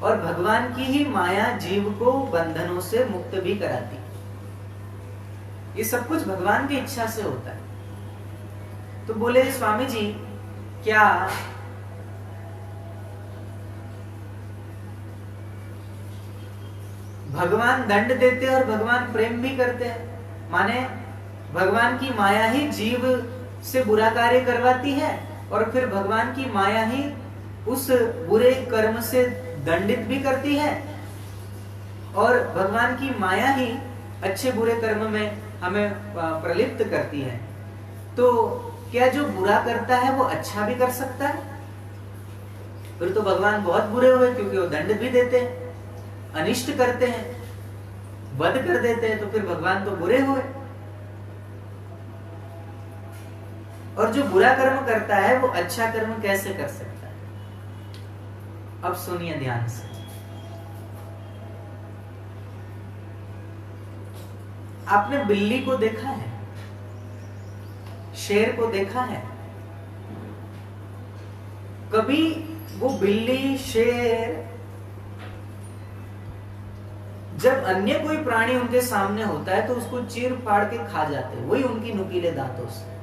और भगवान की ही माया जीव को बंधनों से मुक्त भी कराती है। ये सब कुछ भगवान की इच्छा से होता है। तो बोले स्वामी जी, क्या भगवान दंड देते और भगवान प्रेम भी करते हैं? माने भगवान की माया ही जीव से बुरा कार्य करवाती है, और फिर भगवान की माया ही उस बुरे कर्म से दंडित भी करती है, और भगवान की माया ही अच्छे बुरे कर्म में हमें प्रलिप्त करती है। तो क्या जो बुरा करता है वो अच्छा भी कर सकता है? फिर तो भगवान बहुत बुरे हुए, क्योंकि वो दंड भी देते हैं, अनिष्ट करते हैं, वध कर देते हैं, तो फिर भगवान तो बुरे हुए। और जो बुरा कर्म करता है वो अच्छा कर्म कैसे कर सकता है? अब सुनिए ध्यान से। आपने बिल्ली को देखा है, शेर को देखा है? कभी वो बिल्ली, शेर जब अन्य कोई प्राणी उनके सामने होता है तो उसको चीर फाड़ के खा जाते हैं, वही उनकी नुकीले दांतों से।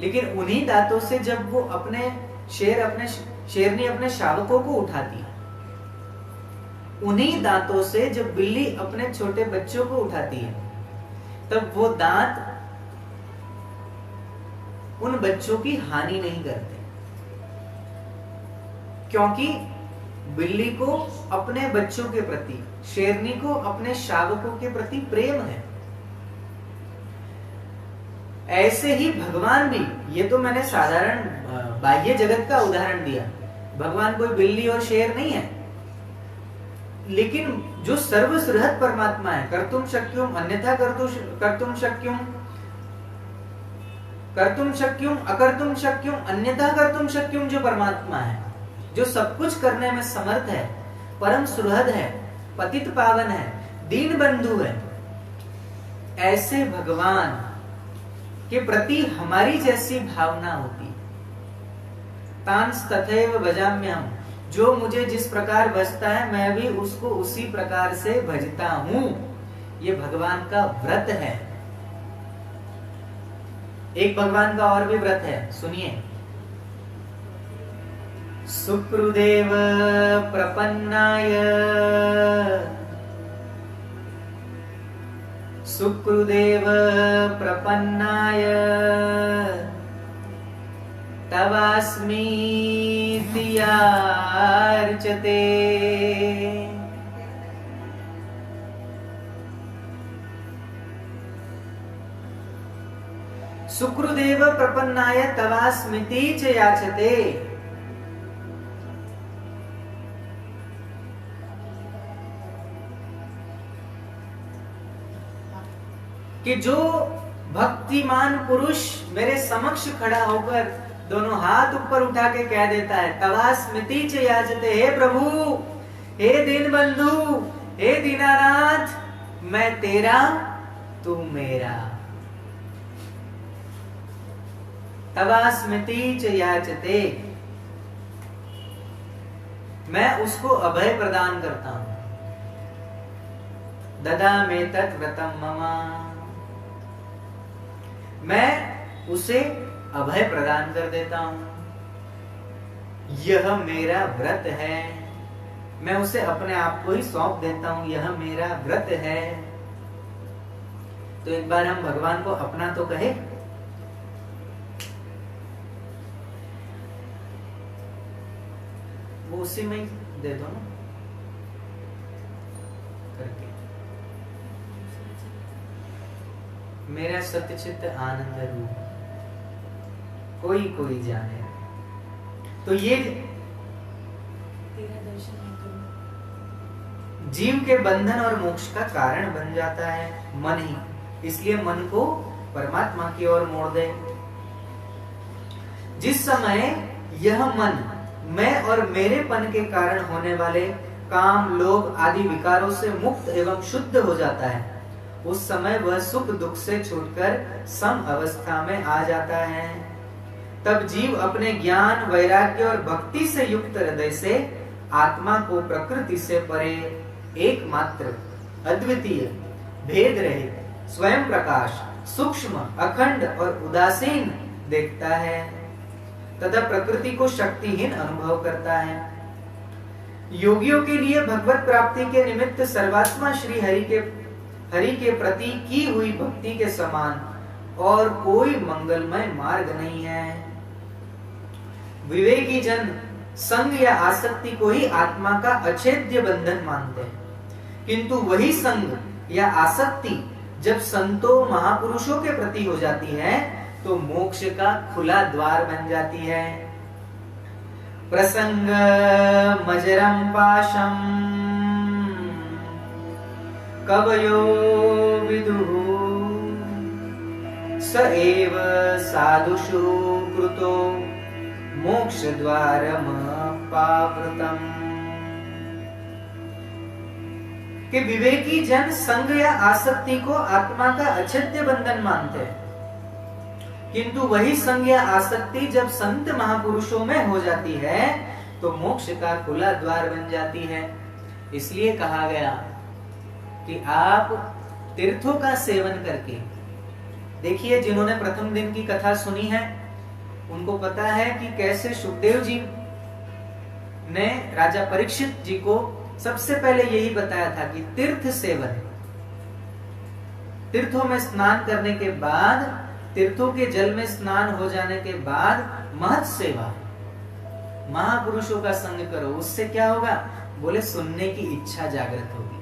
लेकिन उन्हीं दांतों से जब वो अपने शेरनी अपने शावकों को उठाती है, उन्हीं दांतों से जब बिल्ली अपने छोटे बच्चों को उठाती है, तब वो दांत उन बच्चों की हानि नहीं करते, क्योंकि बिल्ली को अपने बच्चों के प्रति, शेरनी को अपने शावकों के प्रति प्रेम है। ऐसे ही भगवान भी, ये तो मैंने साधारण बाह्य जगत का उदाहरण दिया, भगवान कोई बिल्ली और शेर नहीं है, लेकिन जो सर्वसृहत परमात्मा है, कर्तुम शक्युम अन्यथा कर्तुम शक्युम, कर्तुम शक्युम अकर्तुम शक्युम अन्यथा कर्तुम शक्युम, जो परमात्मा है, जो सब कुछ करने में समर्थ है, परम सुहृद है, पतित पावन है, दीन बंधु है, ऐसे भगवान के प्रति हमारी जैसी भावना होती। तांस तथैव भजाम्यहम्, जो मुझे जिस प्रकार भजता है मैं भी उसको उसी प्रकार से भजता हूं। ये भगवान का व्रत है। एक भगवान का और भी व्रत है, सुनिए। सुकृदेव प्रपन्नाय, सुकृदेव प्रपन्नाय तवास्मीति याचते। सुकृदेव प्रपन्नाय तवास्मीति च याचते। कि जो भक्तिमान पुरुष मेरे समक्ष खड़ा होकर दोनों हाथ ऊपर उठा के कह देता है तवास्मीति च याचते, हे प्रभु, हे दीनबंधु, हे दीनानाथ, मैं तेरा तू मेरा। तवास्मीति च याचते, मैं उसको अभय प्रदान करता हूं। ददामि तत् व्रतम मम, मैं उसे अभय प्रदान कर देता हूं। यह मेरा व्रत है, मैं उसे अपने आप को ही सौंप देता हूं। यह मेरा व्रत है। तो एक बार हम भगवान को अपना तो कहे। वो उसी में ही दे दो ना करके। मेरा सत्यचित्त आनंद रूप कोई कोई जाने। तो ये जीव के बंधन और मोक्ष का कारण बन जाता है मन ही। इसलिए मन को परमात्मा की ओर मोड़ दे। जिस समय यह मन मैं और मेरेपन के कारण होने वाले काम, लोभ आदि विकारों से मुक्त एवं शुद्ध हो जाता है, उस समय वह सुख दुख से छूटकर सम अवस्था में आ जाता है। तब जीव अपने ज्ञान, वैराग्य और भक्ति से युक्त हृदय से आत्मा को प्रकृति से परे, एकमात्र, अद्वितीय, भेद रहित, स्वयं प्रकाश, सूक्ष्म, अखंड और उदासीन देखता है तथा प्रकृति को शक्तिहीन अनुभव करता है। योगियों के लिए भगवत प्राप्ति के निमित्त सर्वात्मा श्री हरि के प्रति की हुई भक्ति के समान और कोई मंगलमय मार्ग नहीं है। विवेकी जन संग या आसक्ति को ही आत्मा का अछेद्य बंधन मानते हैं, किंतु वही संग या आसक्ति जब संतों महापुरुषों के प्रति हो जाती है तो मोक्ष का खुला द्वार बन जाती है। प्रसंग मजरम पाशम कवयो विदुः स एव साधुषु कृतो मोक्ष द्वारमपावृतम्। कि विवेकी जन संग या आसक्ति को आत्मा का अछेद्य बंधन मानते हैं, किंतु वही संग या आसक्ति जब संत महापुरुषों में हो जाती है तो मोक्ष का खुला द्वार बन जाती है। इसलिए कहा गया कि आप तीर्थों का सेवन करके देखिए। जिन्होंने प्रथम दिन की कथा सुनी है उनको पता है कि कैसे सुखदेव जी ने राजा परीक्षित जी को सबसे पहले यही बताया था कि तीर्थ सेवन, तीर्थों में स्नान करने के बाद, तीर्थों के जल में स्नान हो जाने के बाद महत सेवा, महापुरुषों का संग करो। उससे क्या होगा? बोले सुनने की इच्छा जागृत होगी।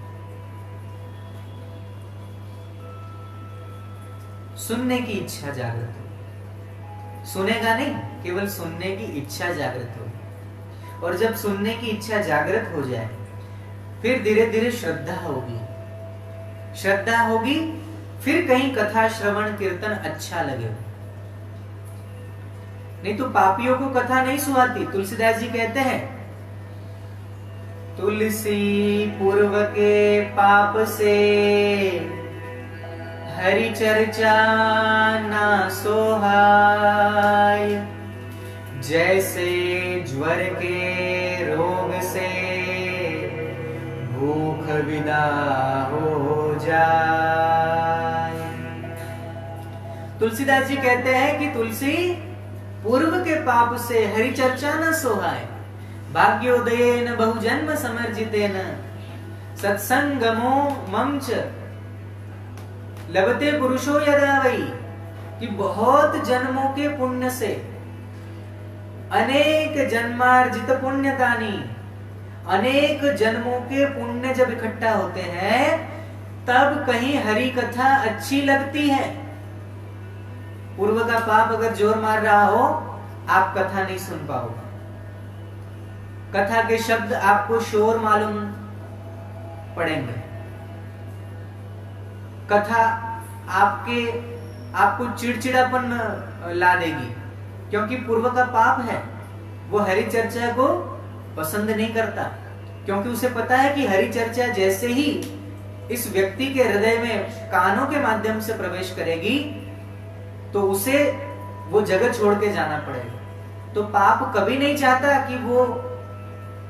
सुनने की इच्छा जागृत होगी। सुनेगा नहीं, केवल सुनने की इच्छा जागृत होगी। और जब सुनने की इच्छा जागृत हो जाए फिर धीरे धीरे श्रद्धा होगी। श्रद्धा होगी फिर कहीं कथा श्रवण कीर्तन अच्छा लगे। नहीं तो पापियों को कथा नहीं सुहाती। तुलसीदास जी कहते हैं तुलसी पूर्व के पाप से हरि चर्चा ना सोहाय, जैसे ज्वर के रोग से भूख विदा हो जाए। तुलसीदास जी कहते हैं कि तुलसी पूर्व के पाप से हरि चर्चा न सोहाय, भाग्योदयेन बहुजन्म समर्जितेन सत्संगमो ममच लभते पुरुषो यदा वै। कि बहुत जन्मों के पुण्य से अनेक जन्मार्जित पुण्यतानी, अनेक जन्मों के पुण्य जब इकट्ठा होते हैं तब कहीं हरि कथा अच्छी लगती है। पूर्व का पाप अगर जोर मार रहा हो, आप कथा नहीं सुन पाओगे। कथा के शब्द आपको शोर मालूम पड़ेंगे। कथा आपको चिड़चिड़ापन ला देगी, क्योंकि पूर्व का पाप है। वो हरि चर्चा को पसंद नहीं करता, क्योंकि उसे पता है कि हरि चर्चा जैसे ही इस व्यक्ति के हृदय में कानों के माध्यम से प्रवेश करेगी तो उसे वो जगह छोड़ के जाना पड़ेगा। तो पाप कभी नहीं चाहता कि वो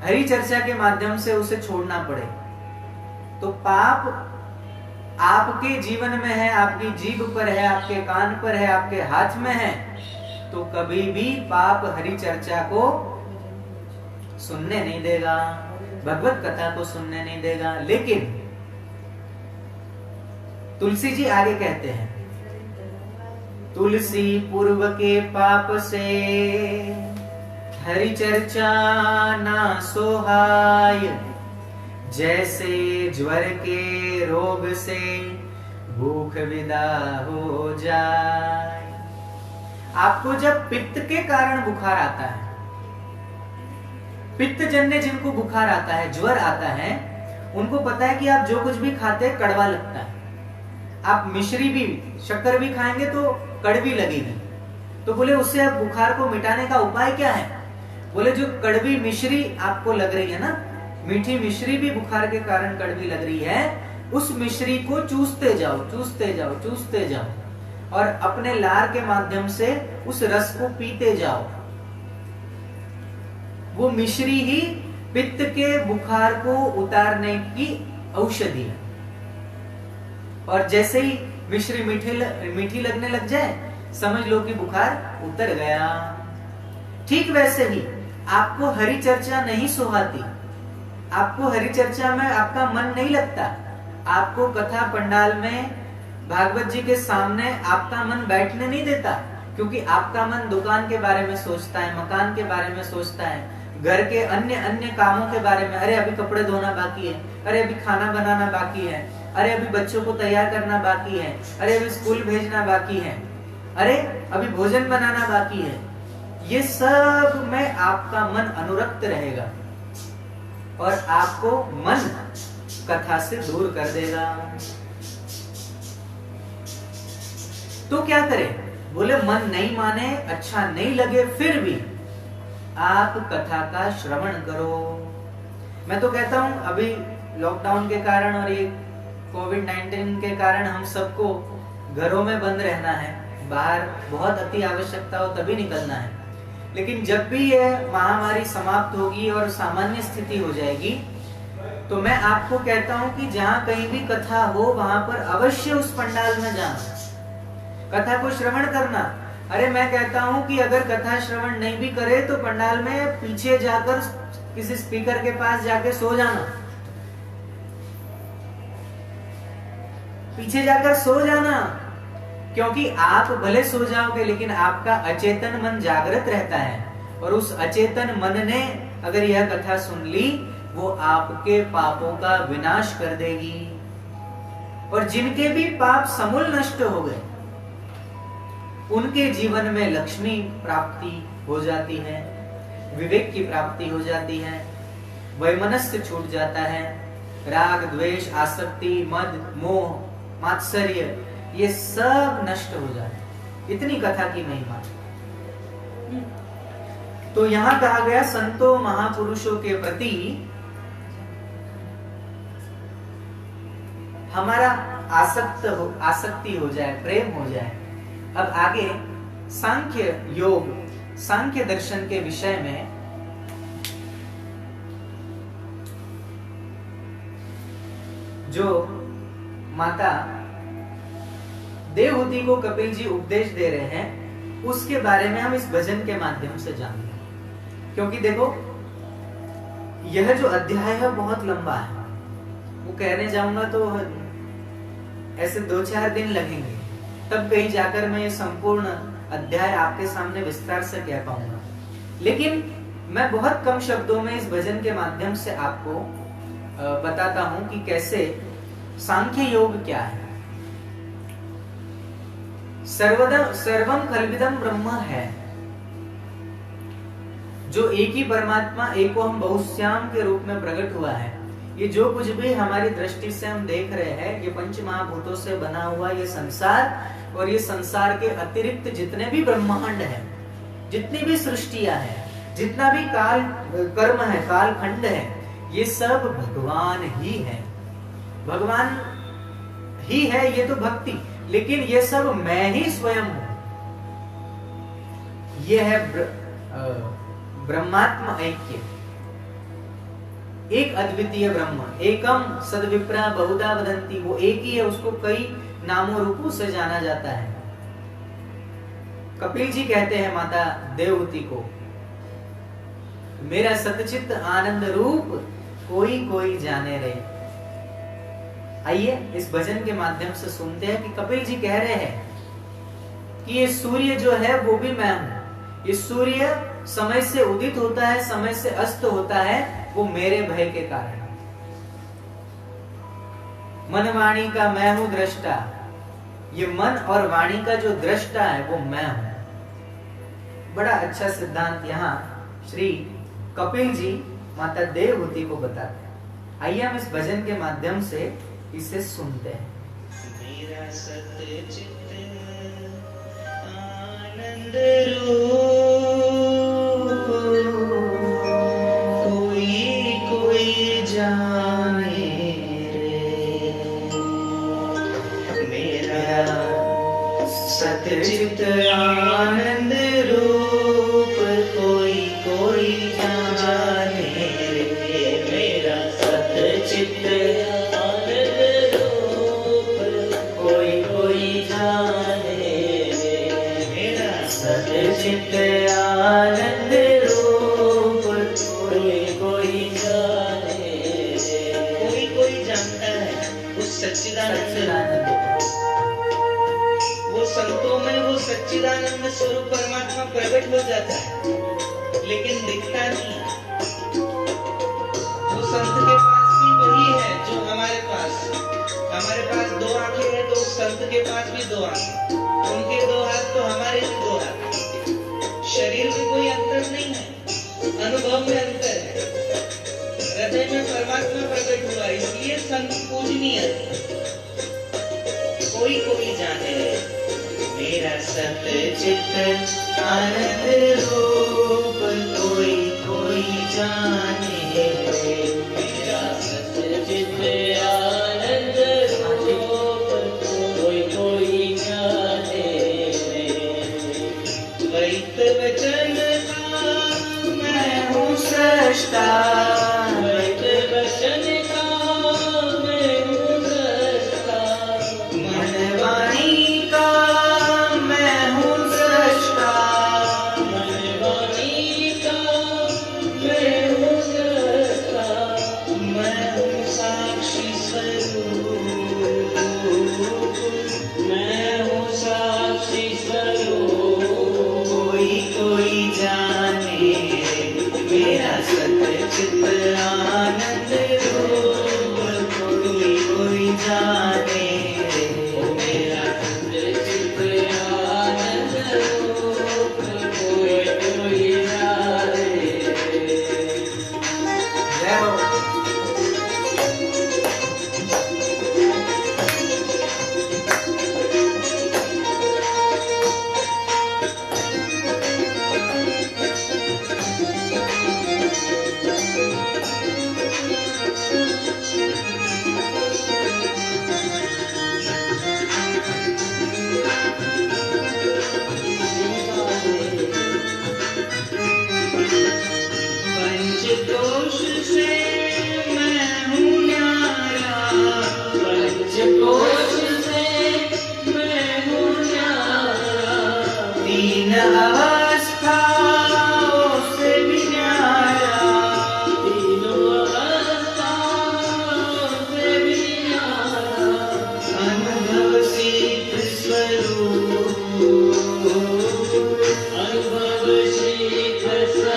हरि चर्चा के माध्यम से उसे छोड़ना पड़े। तो पाप आपके जीवन में है, आपकी जीभ पर है, आपके कान पर है, आपके हाथ में है, तो कभी भी पाप हरि चर्चा को सुनने नहीं देगा, भगवत कथा को सुनने नहीं देगा। लेकिन तुलसी जी आगे कहते हैं, तुलसी पूर्व के पाप से हरि चर्चा ना सोहाय, जैसे ज्वर के रोग से भूख विदा हो जाए। आपको जब पित्त के कारण बुखार आता है, पित्त जन्य जिनको बुखार आता है, ज्वर आता है, उनको पता है कि आप जो कुछ भी खाते हैं कड़वा लगता है। आप मिश्री भी, शक्कर भी खाएंगे तो कड़वी लगेगी। तो बोले उससे आप बुखार को मिटाने का उपाय क्या है? बोले जो कड़वी मिश्री आपको लग रही है ना, मीठी मिश्री भी बुखार के कारण कड़वी लग रही है, उस मिश्री को चूसते जाओ, चूसते जाओ, चूसते जाओ और अपने लार के माध्यम से उस रस को पीते जाओ। वो मिश्री ही पित्त के बुखार को उतारने की औषधि है। और जैसे ही मिश्री मीठी लगने लग जाए, समझ लो कि बुखार उतर गया। ठीक वैसे ही आपको हरि चर्चा नहीं सुहाती, आपको हरि चर्चा में आपका मन नहीं लगता, आपको कथा पंडाल में भागवत जी के सामने आपका मन बैठने नहीं देता, क्योंकि आपका मन दुकान के बारे में सोचता है, मकान के बारे में सोचता है, घर के अन्य अन्य कामों के बारे में। अरे अभी कपड़े धोना बाकी है, अरे अभी खाना बनाना बाकी है, अरे अभी बच्चों को तैयार करना बाकी है, अरे अभी स्कूल भेजना बाकी है, अरे अभी भोजन बनाना बाकी है। ये सब में आपका मन अनुरक्त रहेगा और आपको मन कथा से दूर कर देगा। तो क्या करें? बोले मन नहीं माने, अच्छा नहीं लगे, फिर भी आप कथा का श्रवण करो। मैं तो कहता हूं अभी लॉकडाउन के कारण और ये कोविड-19 के कारण हम सबको घरों में बंद रहना है, बाहर बहुत अति आवश्यकता हो तभी निकलना है। लेकिन जब भी यह महामारी समाप्त होगी और सामान्य स्थिति हो जाएगी, तो मैं आपको कहता हूं कि जहां कहीं भी कथा हो वहां पर अवश्य उस पंडाल में जाना, कथा को श्रवण करना। अरे मैं कहता हूं कि अगर कथा श्रवण नहीं भी करे तो पंडाल में पीछे जाकर किसी स्पीकर के पास जाके सो जाना, पीछे जाकर सो जाना, क्योंकि आप भले सो जाओगे लेकिन आपका अचेतन मन जागृत रहता है, और उस अचेतन मन ने अगर यह कथा सुन ली, वो आपके पापों का विनाश कर देगी। और जिनके भी पाप समूल नष्ट हो गए, उनके जीवन में लक्ष्मी प्राप्ति हो जाती है, विवेक की प्राप्ति हो जाती है, वैमनस्य छूट जाता है, राग द्वेष आसक्ति मद मोह मात्सर्य ये सब नष्ट हो जाते। इतनी कथा की महिमा। तो यहां कहा गया संतों महापुरुषों के प्रति हमारा आसक्ति हो जाए, प्रेम हो जाए। अब आगे सांख्य योग, सांख्य दर्शन के विषय में जो माता देवहूति को कपिल जी उपदेश दे रहे हैं, उसके बारे में हम इस भजन के माध्यम से जानते हैं। क्योंकि देखो यह जो अध्याय है बहुत लंबा है, वो कहने जाऊंगा तो ऐसे 2-4 दिन लगेंगे, तब कहीं जाकर मैं ये संपूर्ण अध्याय आपके सामने विस्तार से कह पाऊंगा। लेकिन मैं बहुत कम शब्दों में इस भजन के माध्यम से आपको बताता हूं कि कैसे सांख्य योग क्या है। सर्वम खल्विदम ब्रह्म है, जो एक ही परमात्मा एको हम बहुश्याम के रूप में प्रकट हुआ है। ये जो कुछ भी हमारी दृष्टि से हम देख रहे हैं, ये पंच महाभूतों से बना हुआ ये संसार, और ये संसार के अतिरिक्त जितने भी ब्रह्मांड है, जितनी भी सृष्टियां हैं, जितना भी काल कर्म है, काल खंड है, ये सब भगवान ही है। भगवान ही है, ये तो भक्ति, लेकिन ये सब मैं ही स्वयं हूं। ये है ब्रह्मात्म ऐक्य, एक अद्वितीय ब्रह्म। एकम सद्विप्रा बहुधा वदंती, वो एक ही है, उसको कई नामों रूपों से जाना जाता है। कपिल जी कहते हैं माता देवहूति को, मेरा सतचित्त आनंद रूप कोई कोई जाने रे। आइए इस भजन के माध्यम से सुनते हैं कि कपिल जी कह रहे हैं कि ये सूर्य जो है वो भी मैं हूं। ये सूर्य समय से उदित होता है, समय से अस्त होता है, वो मेरे भय के कारण। मन वाणी का मैं हूं दृष्टा, ये मन और वाणी का जो दृष्टा है वो मैं हूं। बड़ा अच्छा सिद्धांत यहाँ श्री कपिल जी माता देवहूति को बताते हैं। आइए हम इस भजन के माध्यम से इसे सुनते हैं। मेरा सतचित्त आनंद रूप कोई कोई जाने रे। मेरा सतचित्त आनंद रूप कोई कोई जाने रे। मेरा सतचित्त आनंद रूप कोई कोई जाने रे। मेरा सतचित्त आनंद रूप कोई कोई जाने रे। कोई कोई जानता है उस सच्चिदानंद, वो संतों में वो सच्चिदानंद स्वरूप परमात्मा प्रकट हो जाता है, लेकिन दिखता नहीं। वो संत के पास भी वही है जो हमारे पास दो आंखें हैं, तो उस संत के पास भी दो आंखें, उनके दो हाथ तो हमारे भी दो हाथ। शरीर में कोई अंतर नहीं है, अनुभव में अंतर है। हृदय में परमात्मा प्रकट हुआ, इसलिए संत पूजनीय है। कोई कोई जाने मेरा सतचित्त आनंद रूप कोई कोई जाने। मेरा सतचित्त आनंद रूप कोई कोई जाने। द्वैत वचन का मैं हूँ सृष्टा, द्वैत वचन का मैं हूँ सृष्टा। मन वाणी का मैं हूँ सृष्टा, मन वाणी का मैं हूँ सृष्टा। मैं हूँ साक्षी स्वरूप, मैं हूँ साक्षी स्वरूप कोई कोई जाने। मेरा सतचित्त आनंद रूप कोई कोई जाने। मेरा सतचित्त आनंद रूप कोई कोई जाने। जय हो। पंचकोश से मैं हूँ न्यारा, पंचकोश से मैं हूँ न्यारा। तीन अवस्थाओं से भी न्यारा, तीनों अवस्थाओं से भी न्यारा। अनुभव सिद्ध स्वरूप, अनुभव सिद्ध स्वरूप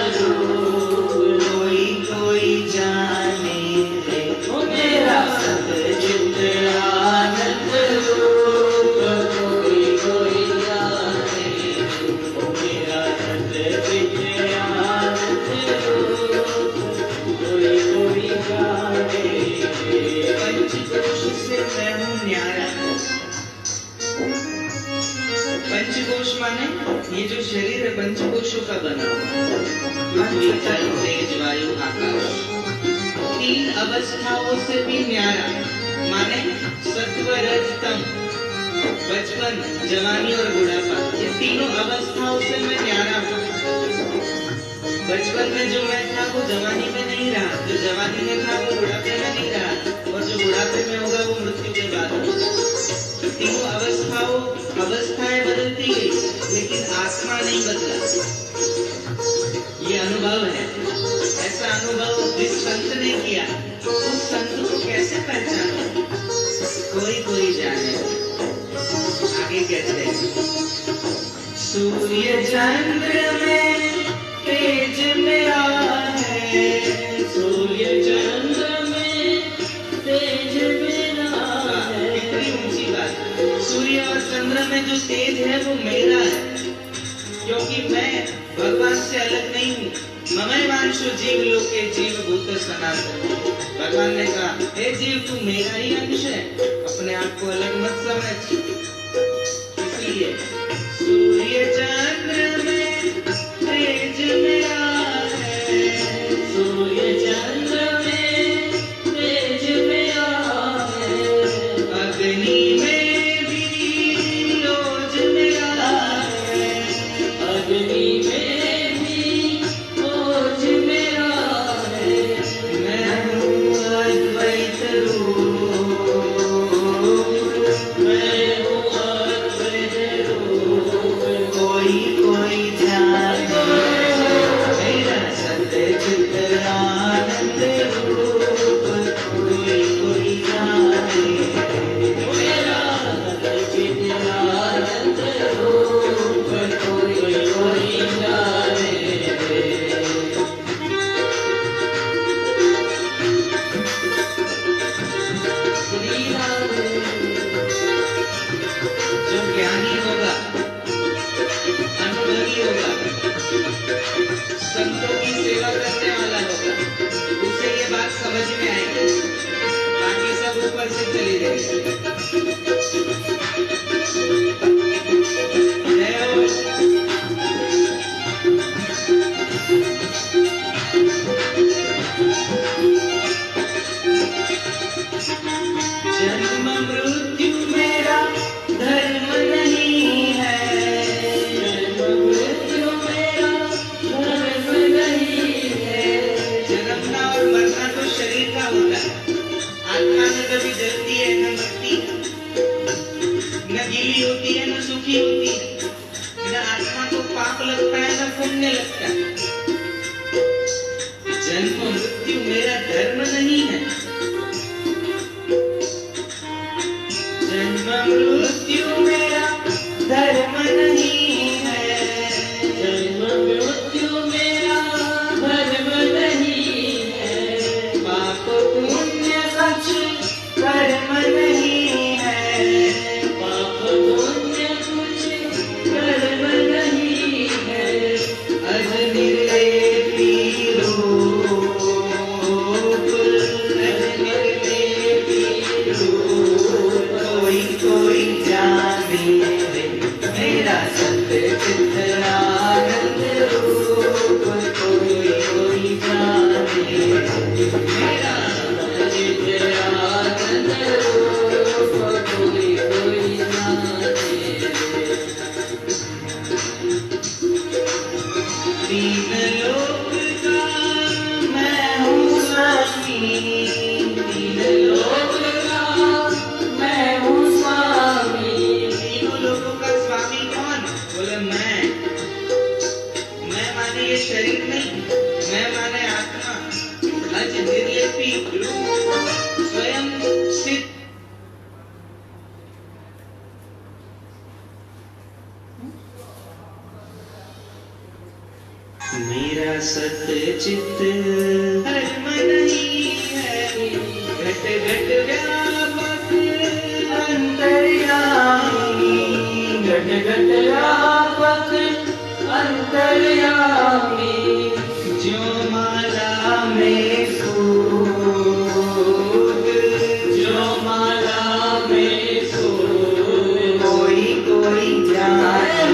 माने ये जो शरीर है पंचकोशों का बना हुआ, पृथ्वी जल तेज वायु आकाश, 3 अवस्थाओं से भी न्यारा, माने सत्व रज तम, बचपन जवानी और बुढ़ापा, ये तीनों अवस्थाओं से मैं न्यारा हूँ। बचपन में जो मैं था वो जवानी में नहीं रहा, जो जवानी में था वो बुढ़ापे में नहीं रहा, और जो बुढ़ापे में होगा वो मृत्यु के बाद होगा। तीनों अवस्थाएं बदलती गई, लेकिन आत्मा नहीं बदला। ये अनुभव है, ऐसा अनुभव जिस संत ने किया उस संत को कैसे पहचानो? कोई जाने। आगे कहते हैं, सूर्य चंद्र में तेज मेरा है, सूर्य चंद्र में तेज मेरा है। कितनी ऊंची बात। सूर्य और चंद्र में जो तेज है वो मेरा है, क्योंकि मैं भगवान से अलग नहीं हूँ। ममैवांशो जीव लोके जीव भूत सनातन। भगवान ने कहा, हे जीव तू मेरा ही अंश है, अपने आप को अलग मत समझ। इसलिए सूर्य चंद्र में तेज मेरा है, सूर्य चंद्र में तेज मेरा है, अग्नि में भी ओज मेरा है, अग्नि में भी ओज मेरा है। मैं हूँ अद्वैत रूप, मैं हूँ अद्वैत रूप, कोई जाने मेरा सच्चित आनंद रूप, कोई जाने मेरा सच्चित आनंद रूप, कोई जाने। जो ज्ञानी होगा, अनुभवी होगा, संतों की सेवा करने वाला होगा, उसे ये बात समझ में आएगी, बाकी सब ऊपर से चली जाएगी। जन्म मृत्यु मेरा धर्म नहीं है, जन्म मृत्यु मेरा धर्म नहीं है। जन्मना और मरना तो शरीर का होता है, आत्मा न कभी जलती है न मरती है, न गीली होती है न सूखी होती है, न आत्मा को पाप लगता है न पुण्य लगता है। जन्म मृत्यु मेरा धर्म नहीं है, जन्म मृत्यु मेरा धर्म नहीं है, जन्म मृत्यु मेरा धर्म नहीं है। पाप पुण्य कुछ कर्म नहीं है, पाप पुण्य कुछ कर्म नहीं है। अज निर्लेपी रूप, अज निर्लेपी रूप, कोई जाने मेरा सच्चित आनंद रूप, कोई जाने मेरा सच्चित आनंद रूप, कोई जाने। तीन लोक का मैं हूँ स्वामी, तीन लोक का मैं हूँ स्वामी। तीनों लोगों का स्वामी कौन? बोले मैं माने ये शरीर नहीं, मैं माने आत्मा। अज निर्लेपी रूप, स्वयं सिद्ध। मेरा सच्चित धर्म नहीं है, घट घट व्यापक अंतर्यामी, घट घट व्यापक अंतर्यामी। जो माला में सूद, जो माला में सूद, कोई जाने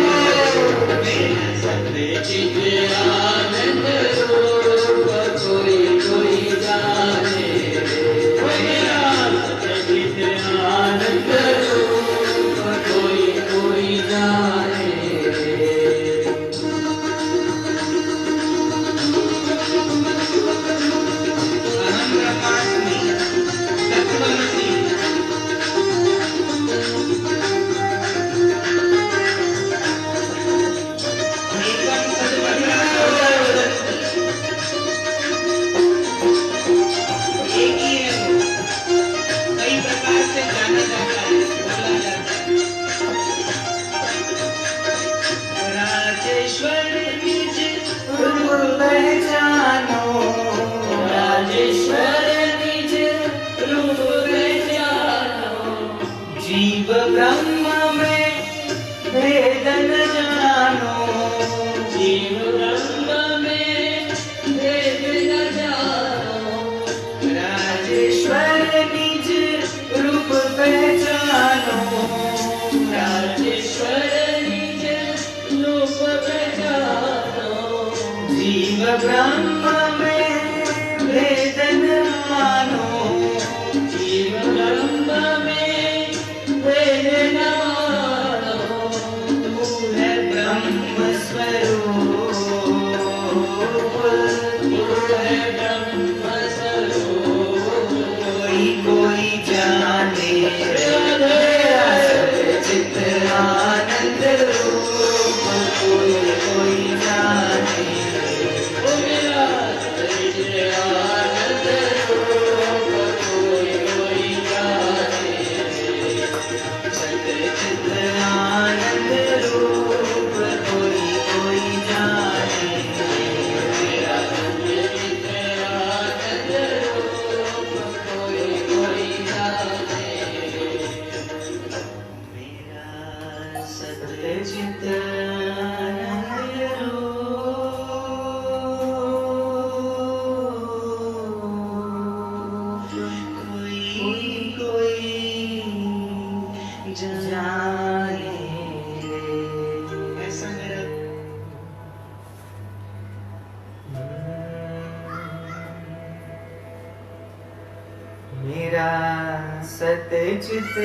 सतचित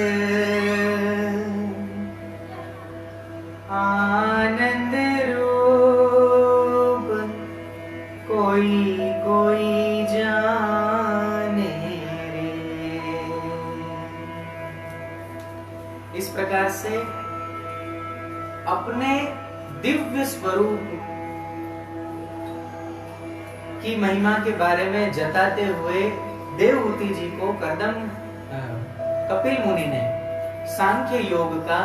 आनंद रूप कोई कोई जाने रे। इस प्रकार से अपने दिव्य स्वरूप की महिमा के बारे में जताते हुए देवहूति जी को कपिल मुनि ने सांख्य योग का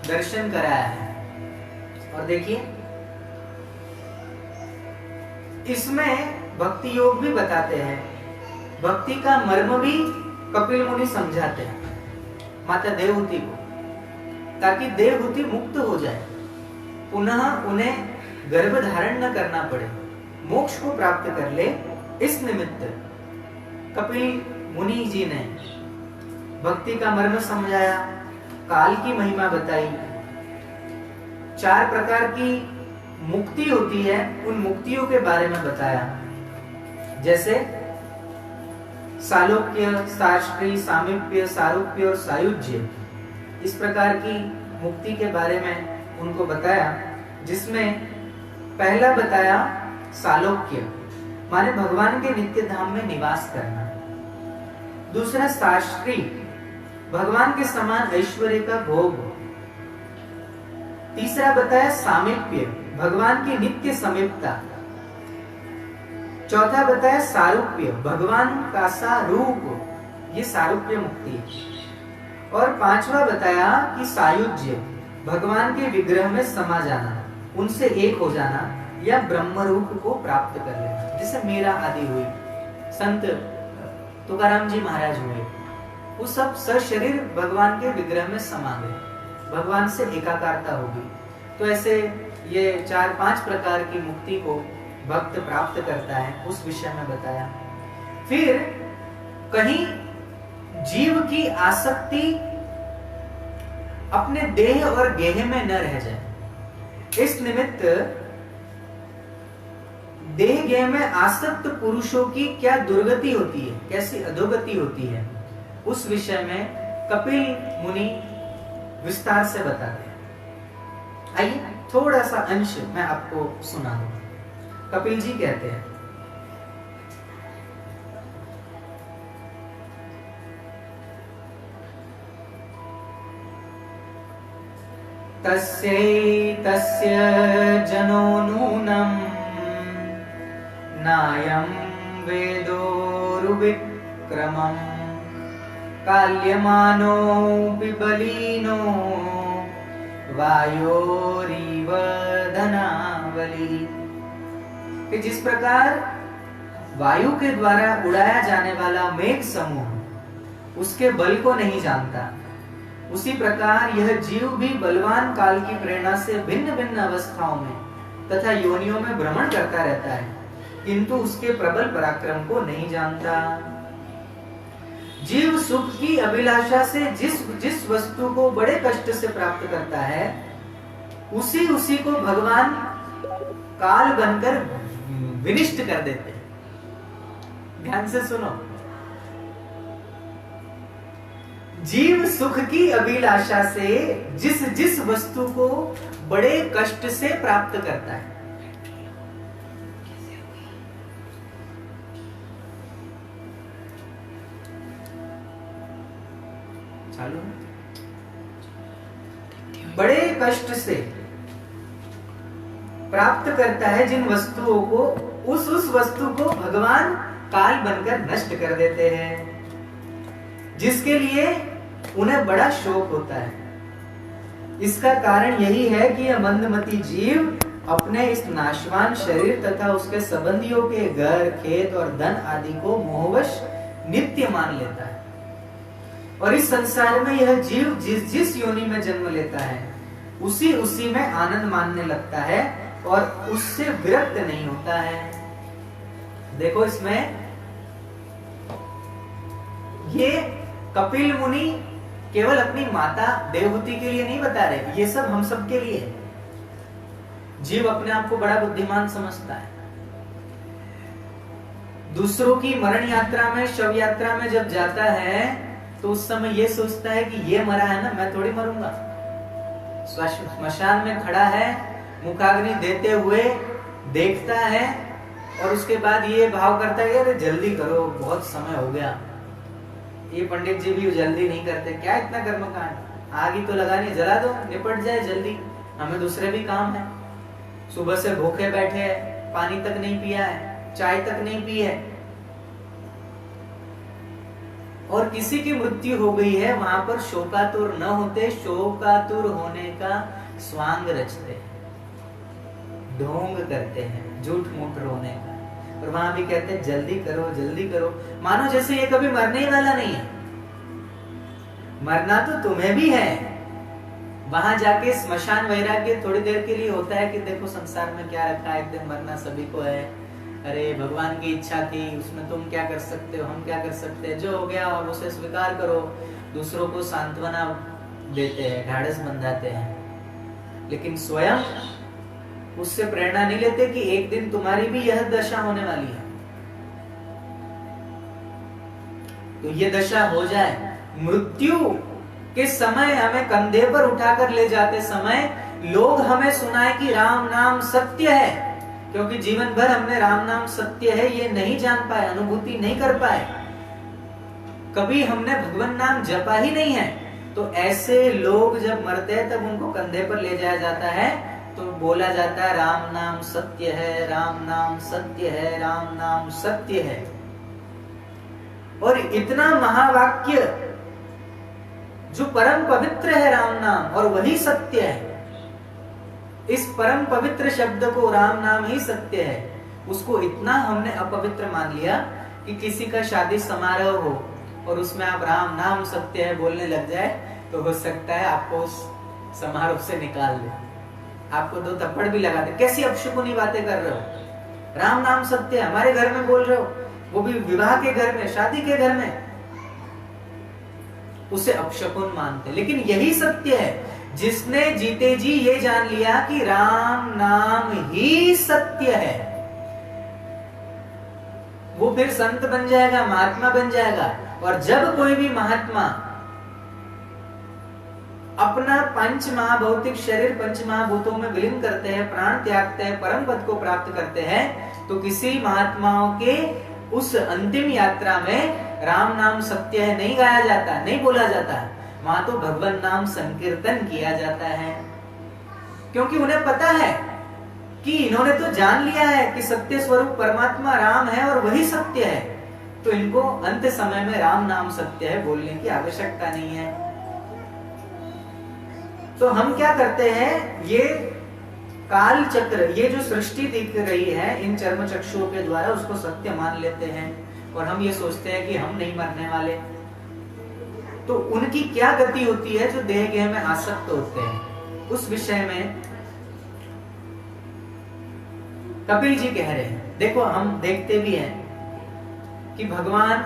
दर्शन कराया है। और देखिए इसमें भक्ति योग भी बताते हैं, भक्ति का मर्म भी कपिल मुनि समझाते हैं माता देवहूति को, ताकि देवहूति मुक्त हो जाए, पुनः उन्हें गर्भ धारण न करना पड़े, मोक्ष को प्राप्त कर ले। इस निमित्त कपिल मुनि जी ने भक्ति का मर्म समझाया, काल की महिमा बताई, 4 प्रकार की मुक्ति होती है उन मुक्तियों के बारे में बताया, जैसे सालोक्य, साष्टी, सामीप्य, सारूप्य और सायुज्य। इस प्रकार की मुक्ति के बारे में उनको बताया, जिसमें पहला बताया सालोक्य माने भगवान के नित्य धाम में निवास करना। दूसरा साष्टी, भगवान के समान ऐश्वर्य का भोग। तीसरा बताया सामीप्य, भगवान की नित्य समीपता। चौथा बताया सारूप्य, भगवान का सा रूप, ये सारूप्य मुक्ति। और 5वां बताया कि सायुज्य, भगवान के विग्रह में समा जाना, उनसे एक हो जाना या ब्रह्म रूप को प्राप्त कर लेना, जैसे मीरा आदि हुई, संत तुकाराम जी महाराज हुए, वो सब सशरीर भगवान के विग्रह में समा गए, भगवान से एकाकारता होगी। तो ऐसे ये 4-5 प्रकार की मुक्ति को भक्त प्राप्त करता है, उस विषय में बताया। फिर कहीं जीव की आसक्ति अपने देह और गेह में न रह जाए, इस निमित्त देह गेह में आसक्त पुरुषों की क्या दुर्गति होती है, कैसी अधोगति होती है, उस विषय में कपिल मुनि विस्तार से बताते हैं। आइए थोड़ा सा अंश मैं आपको सुना दूं। कपिल जी कहते हैं, तस्य जनो नूनं नायं वेदोरुविक्रमं काल्यमानो विबलीनो वायोरिव धनावली। कि जिस प्रकार वायु के द्वारा उड़ाया जाने वाला मेघ समूह उसके बल को नहीं जानता, उसी प्रकार यह जीव भी बलवान काल की प्रेरणा से भिन्न भिन्न अवस्थाओं में तथा योनियों में भ्रमण करता रहता है, किंतु उसके प्रबल पराक्रम को नहीं जानता। जीव सुख की अभिलाषा से जिस वस्तु को बड़े कष्ट से प्राप्त करता है, उसी को भगवान काल बनकर विनिष्ट कर देते हैं। ध्यान से सुनो, जीव सुख की अभिलाषा से जिस वस्तु को बड़े कष्ट से प्राप्त करता है, चालू बड़े कष्ट से प्राप्त करता है, जिन वस्तुओं को उस वस्तु को भगवान काल बनकर नष्ट कर देते हैं, जिसके लिए उन्हें बड़ा शोक होता है। इसका कारण यही है कि यह मंदमती जीव अपने इस नाशवान शरीर तथा उसके संबंधियों के घर, खेत और धन आदि को मोहवश नित्य मान लेता है, और इस संसार में यह जीव जिस योनि में जन्म लेता है उसी में आनंद मानने लगता है और उससे विरक्त नहीं होता है। देखो, इसमें ये कपिल मुनि केवल अपनी माता देवहूति के लिए नहीं बता रहे, ये सब हम सब के लिए है। जीव अपने आप को बड़ा बुद्धिमान समझता है, दूसरों की मरण यात्रा में, शव यात्रा में जब जाता है तो उस समय ये सोचता है कि ये मरा है ना, मैं थोड़ी मरूंगा। श्मशान में खड़ा है, मुखाग्नि देते हुए देखता है और उसके बाद ये भाव करता है, अरे जल्दी करो, बहुत समय हो गया। ये पंडित जी भी जल्दी नहीं करते, क्या इतना कर्मकांड, आग ही तो लगानी, जला दो, निपट जाए जल्दी, हमें दूसरे भी काम है। सुबह से भूखे बैठे हैं, पानी तक नहीं पिया है, चाय तक नहीं पी है, और किसी की मृत्यु हो गई है, वहां पर शोकातुर न होते, शोकातुर होने का स्वांग रचते, ढोंग करते हैं, झूठ मूठ रोने का, और वहां भी कहते हैं जल्दी करो जल्दी करो, मानो जैसे ये कभी मरने ही वाला नहीं है। मरना तो तुम्हें भी है। वहां जाके स्मशान वैराग्य थोड़ी देर के लिए होता है कि देखो संसार में क्या रखा है, एक दिन मरना सभी को है, अरे भगवान की इच्छा थी, उसमें तुम क्या कर सकते हो, हम क्या कर सकते हैं, जो हो गया और उसे स्वीकार करो। दूसरों को सांत्वना देते हैं, ढाढ़स बंधाते हैं, लेकिन स्वयं उससे प्रेरणा नहीं लेते कि एक दिन तुम्हारी भी यह दशा होने वाली है। तो ये दशा हो जाए, मृत्यु के समय हमें कंधे पर उठाकर ले जाते समय लोग हमें सुनाए कि राम नाम सत्य है, क्योंकि जीवन भर हमने राम नाम सत्य है ये नहीं जान पाए, अनुभूति नहीं कर पाए, कभी हमने भगवान नाम जपा ही नहीं है। तो ऐसे लोग जब मरते हैं तब उनको कंधे पर ले जाया जाता है, तो बोला जाता है राम नाम सत्य है, राम नाम सत्य है, राम नाम सत्य है। और इतना महावाक्य जो परम पवित्र है राम नाम, और वही सत्य है, इस परम पवित्र शब्द को राम नाम ही सत्य है, उसको इतना हमने अपवित्र मान लिया कि किसी का शादी समारोह हो और उसमें आप राम नाम सत्य है बोलने लग जाए तो हो सकता है आपको उस समारोह से निकाल दे, आपको 2 थप्पड़ भी लगा दे। कैसी अपशकुनी बातें कर रहे हो, राम नाम सत्य है, हमारे घर में बोल रहे हो, वो भी विवाह के घर में, शादी के घर में, उसे अपशकुन मानते। लेकिन यही सत्य है, जिसने जीते जी ये जान लिया कि राम नाम ही सत्य है, वो फिर संत बन जाएगा, महात्मा बन जाएगा। और जब कोई भी महात्मा अपना पंच महाभौतिक शरीर पंच महाभूतों में विलीन करते हैं, प्राण त्यागते हैं, परम पद को प्राप्त करते हैं, तो किसी महात्माओं के उस अंतिम यात्रा में राम नाम सत्य है नहीं गाया जाता, नहीं बोला जाता, वहां तो भगवान नाम संकीर्तन किया जाता है। क्योंकि उन्हें पता है कि इन्होंने तो जान लिया है कि सत्य स्वरूप परमात्मा राम है और वही सत्य है, तो इनको अंत समय में राम नाम सत्य है बोलने की आवश्यकता नहीं है। तो हम क्या करते हैं, ये काल चक्र, ये जो सृष्टि दिख रही है इन चर्म चक्षुओं के द्वारा, उसको सत्य मान लेते हैं और हम ये सोचते हैं कि हम नहीं मरने वाले। तो उनकी क्या गति होती है जो देह गेह में आसक्त होते हैं, उस विषय में कपिल जी कह रहे हैं। देखो हम देखते भी हैं कि भगवान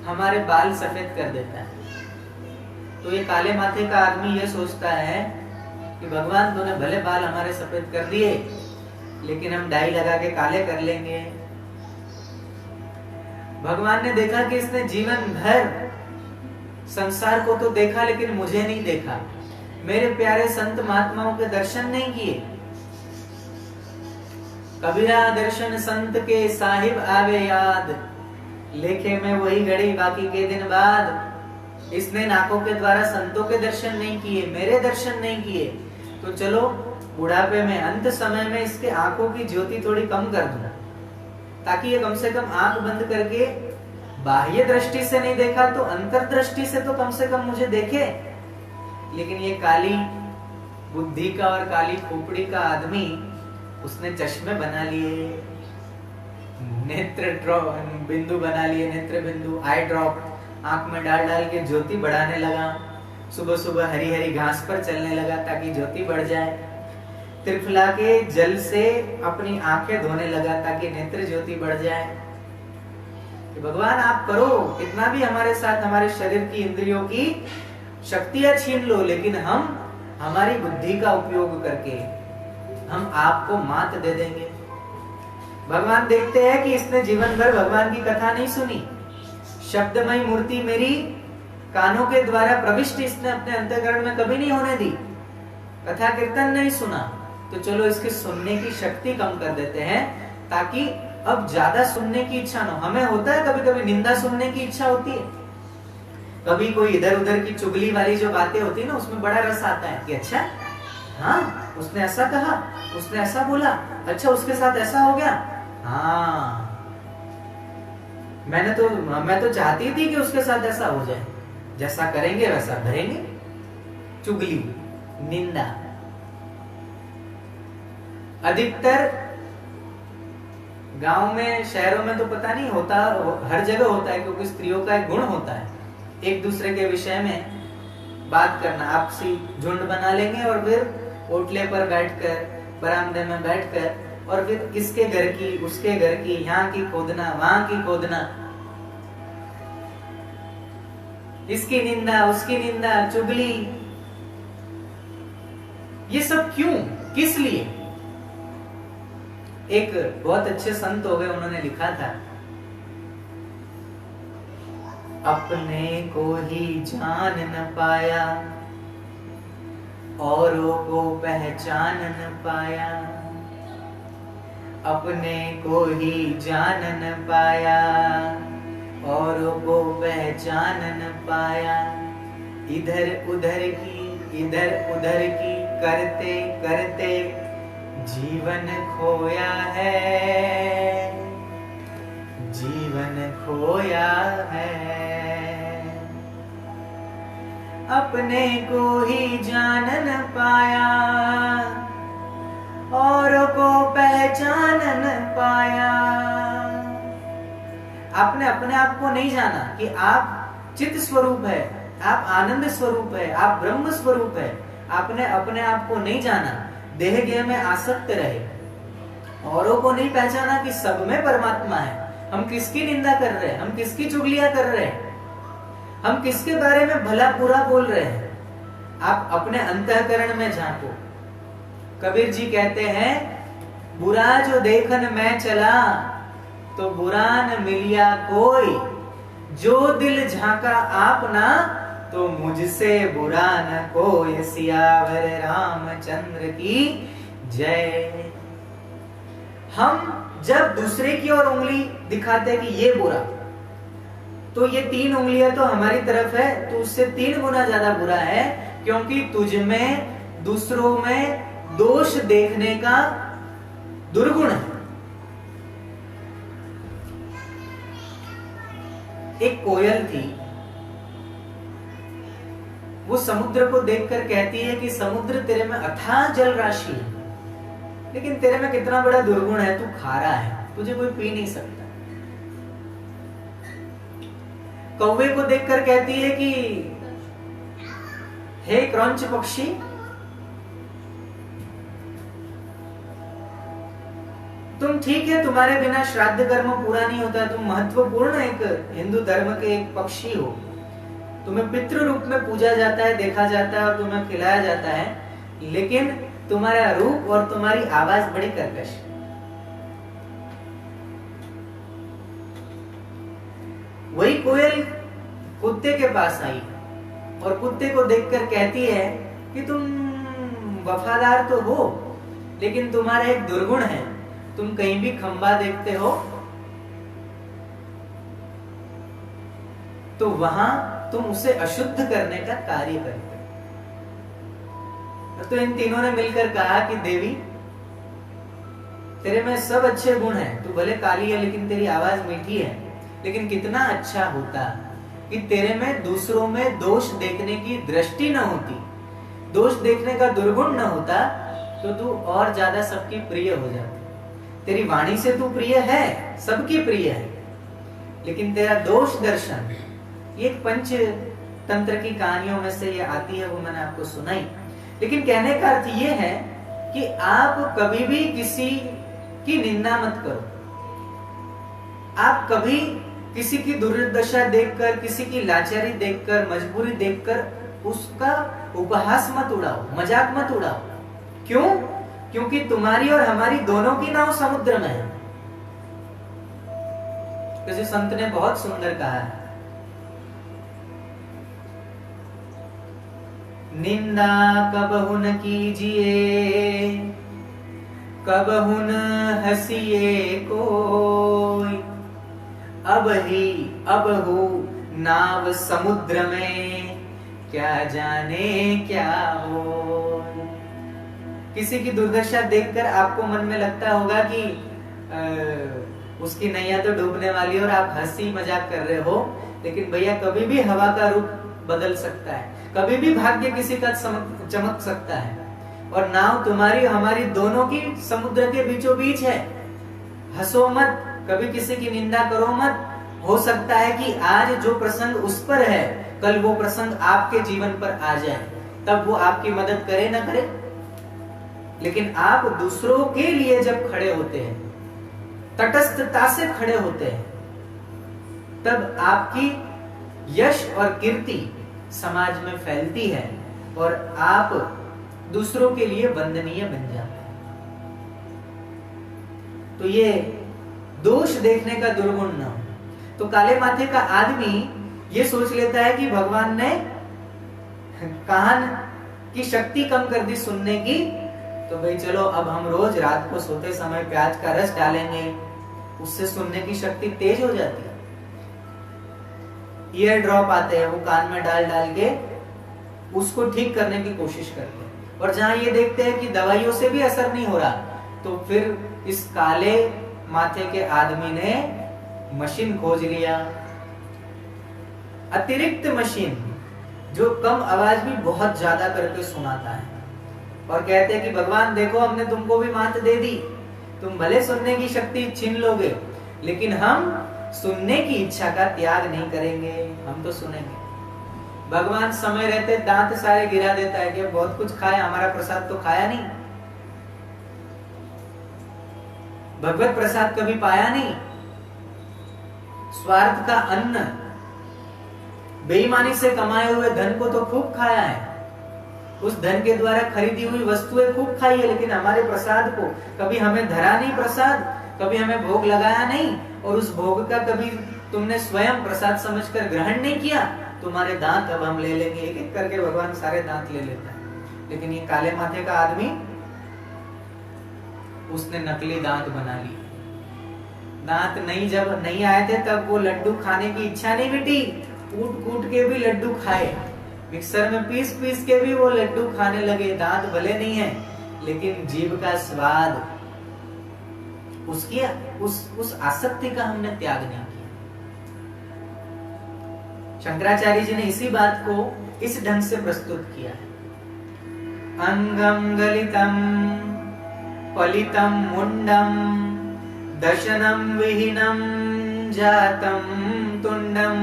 हमारे बाल सफेद कर देता है, तो ये काले माथे का आदमी ये सोचता है कि भगवान तूने भले बाल हमारे सफेद कर दिए, लेकिन हम डाई लगा के काले कर लेंगे। भगवान ने देखा कि इसने जीवन भर संसार को तो देखा लेकिन मुझे नहीं देखा, मेरे प्यारे संत महात्माओं के दर्शन नहीं किए। कबीरा दर्शन संत के साहिब आवे याद, लेखे में वही घड़ी बाकी के दिन बाद। इसने नाकों के द्वारा संतों के दर्शन नहीं किए, मेरे दर्शन नहीं किए, तो चलो बुढ़ापे में अंत समय में इसके आंखों की ज्योति थोड़ी कम कर दूं, ताकि ये कम से कम आंख बंद करके बाह्य दृष्टि से नहीं देखा तो अंतर्दृष्टि से तो कम से कम मुझे देखे। लेकिन ये काली बुद्धि का और काली खोपड़ी का आदमी, उसने चश्मे बना लिए, नेत्र बिंदु बना लिए, नेत्र बिंदु, आई ड्रॉप आंख में डाल डाल के ज्योति बढ़ाने लगा। सुबह सुबह हरी हरी घास पर चलने लगा ताकि ज्योति बढ़ जाए। त्रिफला के जल से अपनी आंखें धोने लगा ताकि नेत्र ज्योति बढ़ जाए। कि भगवान आप करो, कितना भी हमारे साथ हमारे शरीर की इंद्रियों की शक्तियां छीन लो, लेकिन हम हमारी बुद्धि का उपयोग करके हम आपको मात दे देंगे। भगवान देखते हैं कि इसने जीवन भर भगवान की कथा नहीं सुनी, शब्दमयी मूर्ति मेरी कानों के द्वारा प्रविष्ट इसने अपने अंतःकरण में कभी नहीं होने दी, कथा कीर्तन नहीं सुना, तो चलो इसकी सुनने की शक्ति कम कर देते हैं ताकि अब ज्यादा सुनने की इच्छा न हो। हमें होता है कभी कभी निंदा सुनने की इच्छा होती है, कभी कोई इधर उधर की चुगली वाली जो बातें होती है ना, उसमें बड़ा रस आता है कि अच्छा हाँ उसने ऐसा कहा, उसने ऐसा बोला, अच्छा उसके साथ ऐसा हो गया, हाँ मैं तो चाहती थी कि उसके साथ ऐसा हो जाए, जैसा करेंगे वैसा भरेंगे। चुगली, निंदा अधिकतर गांव में, शहरों में तो पता नहीं होता, हर जगह होता है, क्योंकि स्त्रियों का एक गुण होता है एक दूसरे के विषय में बात करना। आपसी झुंड बना लेंगे और फिर ओटले पर बैठकर, बरामदे में बैठकर, और फिर किसके घर की, उसके घर की, यहाँ की खोदना, वहां की खोदना, इसकी निंदा, उसकी निंदा, चुगली। ये सब क्यों, किस लिए? एक बहुत अच्छे संत हो गए, उन्होंने लिखा था, अपने को ही जान न पाया, औरों को पहचान न पाया। अपने को ही जान न पाया, औरों को पहचान न पाया। इधर उधर की करते करते जीवन खोया है, जीवन खोया है। अपने को ही जान न पाया, औरों को पहचान न पाया। आपने अपने आप को नहीं जाना कि आप चित्त स्वरूप है, आप आनंद स्वरूप है, आप ब्रह्म स्वरूप है। आपने अपने आप को नहीं जाना, देह गेह में आसक्त रहे, औरों को नहीं पहचाना कि सब में परमात्मा है। हम किसकी निंदा कर रहे हैं, हम किसकी चुगलियां कर रहे हैं, हम किसके बारे में भला बुरा बोल रहे हैं? आप अपने अंतःकरण में झांको। कबीर जी कहते हैं, बुरा जो देखन मैं चला, तो बुरा न मिलिया कोई, जो दिल झांका आपना, तो मुझसे बुरा न कोई। सियावर रामचंद्र की जय। हम जब दूसरे की ओर उंगली दिखाते हैं कि ये बुरा, तो ये 3 उंगलियां तो हमारी तरफ है, तो उससे 3 गुना ज्यादा बुरा है, क्योंकि तुझ में दूसरों में दोष देखने का दुर्गुण है। एक कोयल थी, वो समुद्र को देखकर कहती है कि समुद्र तेरे में अथाह जल राशि है, लेकिन तेरे में कितना बड़ा दुर्गुण है, तू खारा है, तुझे कोई पी नहीं सकता। कौवे को देखकर कहती है कि हे क्रौंच पक्षी, तुम ठीक है, तुम्हारे बिना श्राद्ध कर्म पूरा नहीं होता, तुम महत्वपूर्ण एक हिंदू धर्म के एक पक्षी हो, तुम्हें पितृ रूप में पूजा जाता है, देखा जाता है और तुम्हें खिलाया जाता है, लेकिन तुम्हारा रूप और तुम्हारी आवाज बड़ी कर्कश है। वही कोयल कुत्ते के पास आई और कुत्ते को देखकर कहती है कि तुम वफादार तो हो, लेकिन तुम्हारा एक दुर्गुण है, तुम कहीं भी खंबा देखते हो तो वहां तुम उसे अशुद्ध करने का कार्य करते हो। तो इन तीनों ने मिलकर कहा कि देवी, तेरे में सब अच्छे गुण हैं, तू भले काली है लेकिन तेरी आवाज मीठी है, लेकिन कितना अच्छा होता कि तेरे में दूसरों में दोष देखने की दृष्टि न होती, दोष देखने का दुर्गुण न होता, तो तू और ज्यादा सबकी प्रिय हो जाती। तेरी वाणी से तू प्रिय है, सबकी प्रिय है, लेकिन तेरा दोष दर्शन, ये एक पंच तंत्र की कहानियों में से ये आती है, वो मैंने आपको सुनाई। लेकिन कहने का अर्थ ये है कि आप कभी भी किसी की निंदा मत करो, आप कभी किसी की दुर्दशा देखकर, किसी की लाचारी देखकर, मजबूरी देखकर उसका उपहास मत उड़ाओ, मजाक मत उड़ाओ। क्यों? क्योंकि तुम्हारी और हमारी दोनों की नाव समुद्र में है। किसी संत ने बहुत सुंदर कहा है, निंदा कबहु न कीजिए, कबहु न हंसिए कोई, अब हो नाव समुद्र में, क्या जाने क्या हो। किसी की दुर्दशा देखकर आपको मन में लगता होगा कि उसकी नैया तो डूबने वाली है और आप हंसी मजाक कर रहे हो, लेकिन भैया कभी भी हवा का रुख बदल सकता है, कभी भी भाग्य किसी का चमक सकता है, और नाव तुम्हारी हमारी दोनों की समुद्र के बीचों बीच है। हंसो मत, कभी किसी की निंदा करो मत। हो सकता है कि आज जो प्रसंग उस पर है, कल वो प्रसंग आपके जीवन पर आ जाए, तब वो आपकी मदद करे ना करे, लेकिन आप दूसरों के लिए जब खड़े होते हैं, तटस्थता से खड़े होते हैं, तब आपकी यश और कीर्ति समाज में फैलती है और आप दूसरों के लिए वंदनीय बन जाते हैं। तो ये दोष देखने का दुर्गुण न हो। तो काले माथे का आदमी ये सोच लेता है कि भगवान ने कान की शक्ति कम कर दी सुनने की, तो भाई चलो अब हम रोज रात को सोते समय प्याज का रस डालेंगे, उससे सुनने की शक्ति तेज हो जाती है। ईयर ड्रॉप आते हैं, वो कान में डाल डाल के उसको ठीक करने की कोशिश करते हैं, और जहां ये देखते हैं कि दवाइयों से भी असर नहीं हो रहा, तो फिर इस काले माथे के आदमी ने मशीन खोज लिया, अतिरिक्त मशीन जो कम आवाज भी बहुत ज्यादा करके सुनाता है, और कहते हैं कि भगवान देखो हमने तुमको भी मात दे दी, तुम भले सुनने की शक्ति छीन लोगे, लेकिन हम सुनने की इच्छा का त्याग नहीं करेंगे, हम तो सुनेंगे। भगवान समय रहते दांत सारे गिरा देता है कि बहुत कुछ खाया, हमारा प्रसाद तो खाया नहीं, भगवत प्रसाद कभी पाया नहीं, स्वार्थ का अन्न, बेईमानी से कमाए हुए धन को तो खूब खाया है, उस धन के द्वारा खरीदी हुई वस्तुएं खूब खाई है, लेकिन हमारे प्रसाद को कभी हमें धरा नहीं प्रसाद, कभी हमें भोग लगाया नहीं, और उस भोग का कभी तुमने स्वयं प्रसाद समझकर ग्रहण नहीं किया। तुम्हारे दांत अब हम ले लेंगे, एक एक करके भगवान सारे दांत ले लेता है। लेकिन ये काले माथे का आदमी, उसने नकली दांत बना लिए। दांत नहीं जब नहीं आए थे तब वो लड्डू खाने की इच्छा नहीं मिटी, कूट कूट के भी लड्डू खाए, मिक्सर में पीस पीस के भी वो लड्डू खाने लगे। दांत भले नहीं है, लेकिन जीभ का स्वाद, उसकी उस आसक्ति का हमने त्याग नहीं किया। शंकराचार्य जी ने इसी बात को इस ढंग से प्रस्तुत किया है। अंगम गलितम पलितम मुंडम दशनम विहीनम जातम तुंडम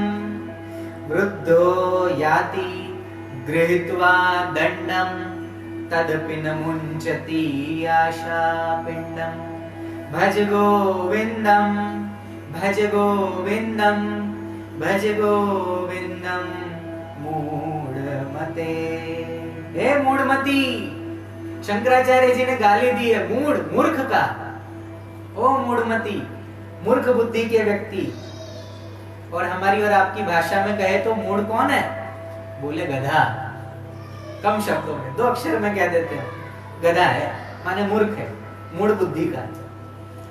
वृद्धो याति गृहीत्वा दंडम तदपि न मुंचति आशा पिंडम भज गोविंदम भज गोविंदम भज गोविंदम मूढ़मते। हे मूढ़मती, शंकराचार्य जी ने गाली दी है मूढ़, मूर्ख का। ओ मूढ़मती, मूर्ख बुद्धि के व्यक्ति। और हमारी और आपकी भाषा में कहे तो मूढ़ कौन है? बोले गधा। कम शब्दों में 2 अक्षर में कह देते हैं गधा है, माने मूर्ख है, मूढ़ बुद्धि का।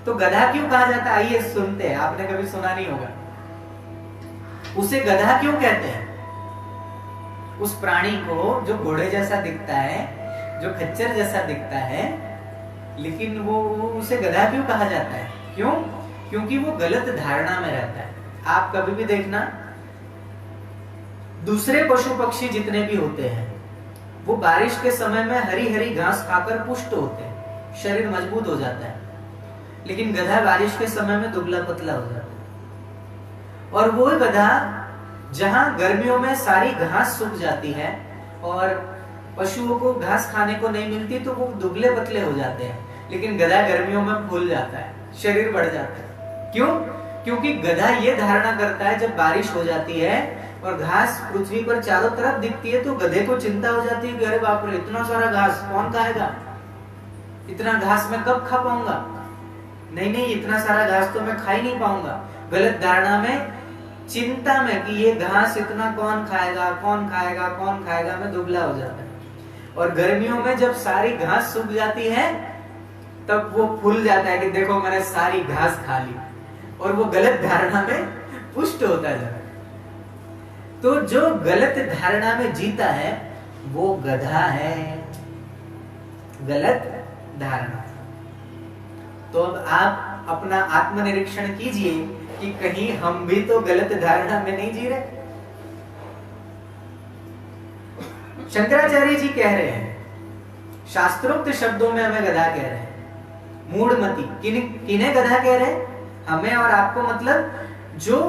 तो गधा क्यों कहा जाता है? आइए सुनते हैं, आपने कभी सुना नहीं होगा। उसे गधा क्यों कहते हैं? उस प्राणी को जो घोड़े जैसा दिखता है, जो खच्चर जैसा दिखता है, लेकिन वो उसे गधा क्यों कहा जाता है? क्यों? क्योंकि वो गलत धारणा में रहता है। आप कभी भी देखना, दूसरे पशु पक्षी जितने भी होते हैं वो बारिश के समय में हरी हरी घास खाकर पुष्ट होते हैं, शरीर मजबूत हो जाता है। लेकिन गधा बारिश के समय में दुबला पतला हो जाता है। और वो गधा जहां गर्मियों में सारी घास सूख जाती है और पशुओं को घास खाने को नहीं मिलती, तो वो दुबले पतले हो जाते हैं। लेकिन गधा गर्मियों में फूल जाता है, शरीर बढ़ जाता है। क्यों? क्योंकि गधा ये धारणा करता है जब बारिश हो जाती है और घास पृथ्वी पर चारों तरफ दिखती है, तो गधे को चिंता हो जाती है कि अरे बाप रे, इतना सारा घास कौन खाएगा, इतना घास मैं कब खा पाऊंगा, नहीं नहीं इतना सारा घास तो मैं खा ही नहीं पाऊंगा। गलत धारणा में, चिंता में कि ये घास इतना कौन खाएगा कौन खाएगा कौन खाएगा, में दुबला हो जाता है। और गर्मियों में जब सारी घास सूख जाती है तब वो फूल जाता है कि देखो मैंने सारी घास खा ली, और वो गलत धारणा में पुष्ट होता जाता है। तो जो गलत धारणा में जीता है वो गधा है, गलत धारणा। तो अब आप अपना आत्मनिरीक्षण कीजिए कि कहीं हम भी तो गलत धारणा में नहीं जी रहे। शंकराचार्य जी कह रहे हैं, शास्त्रोक्त शब्दों में हमें गधा कह रहे हैं, मूढ़मती। किन्हें गधा कह रहे हैं? हमें और आपको, मतलब जो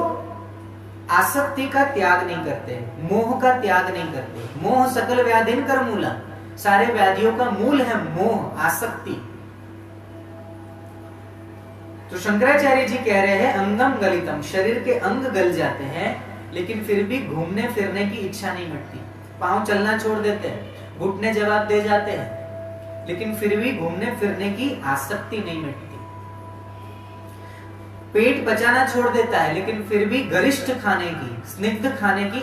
आसक्ति का त्याग नहीं करते, मोह का त्याग नहीं करते। मोह सकल व्याधिन कर मूला, सारे व्याधियों का मूल है मोह, आसक्ति। तो शंकराचार्य जी कह रहे हैं अंगम गलितम, शरीर के अंग गल जाते हैं लेकिन फिर भी घूमने फिरने की इच्छा नहीं मिटती। पांव चलना छोड़ देते हैं, घुटने जवाब दे जाते हैं, लेकिन फिर भी घूमने फिरने की आसक्ति नहीं मिटती। पेट पचाना छोड़ देता है लेकिन फिर भी गरिष्ठ खाने की, स्निग्ध खाने की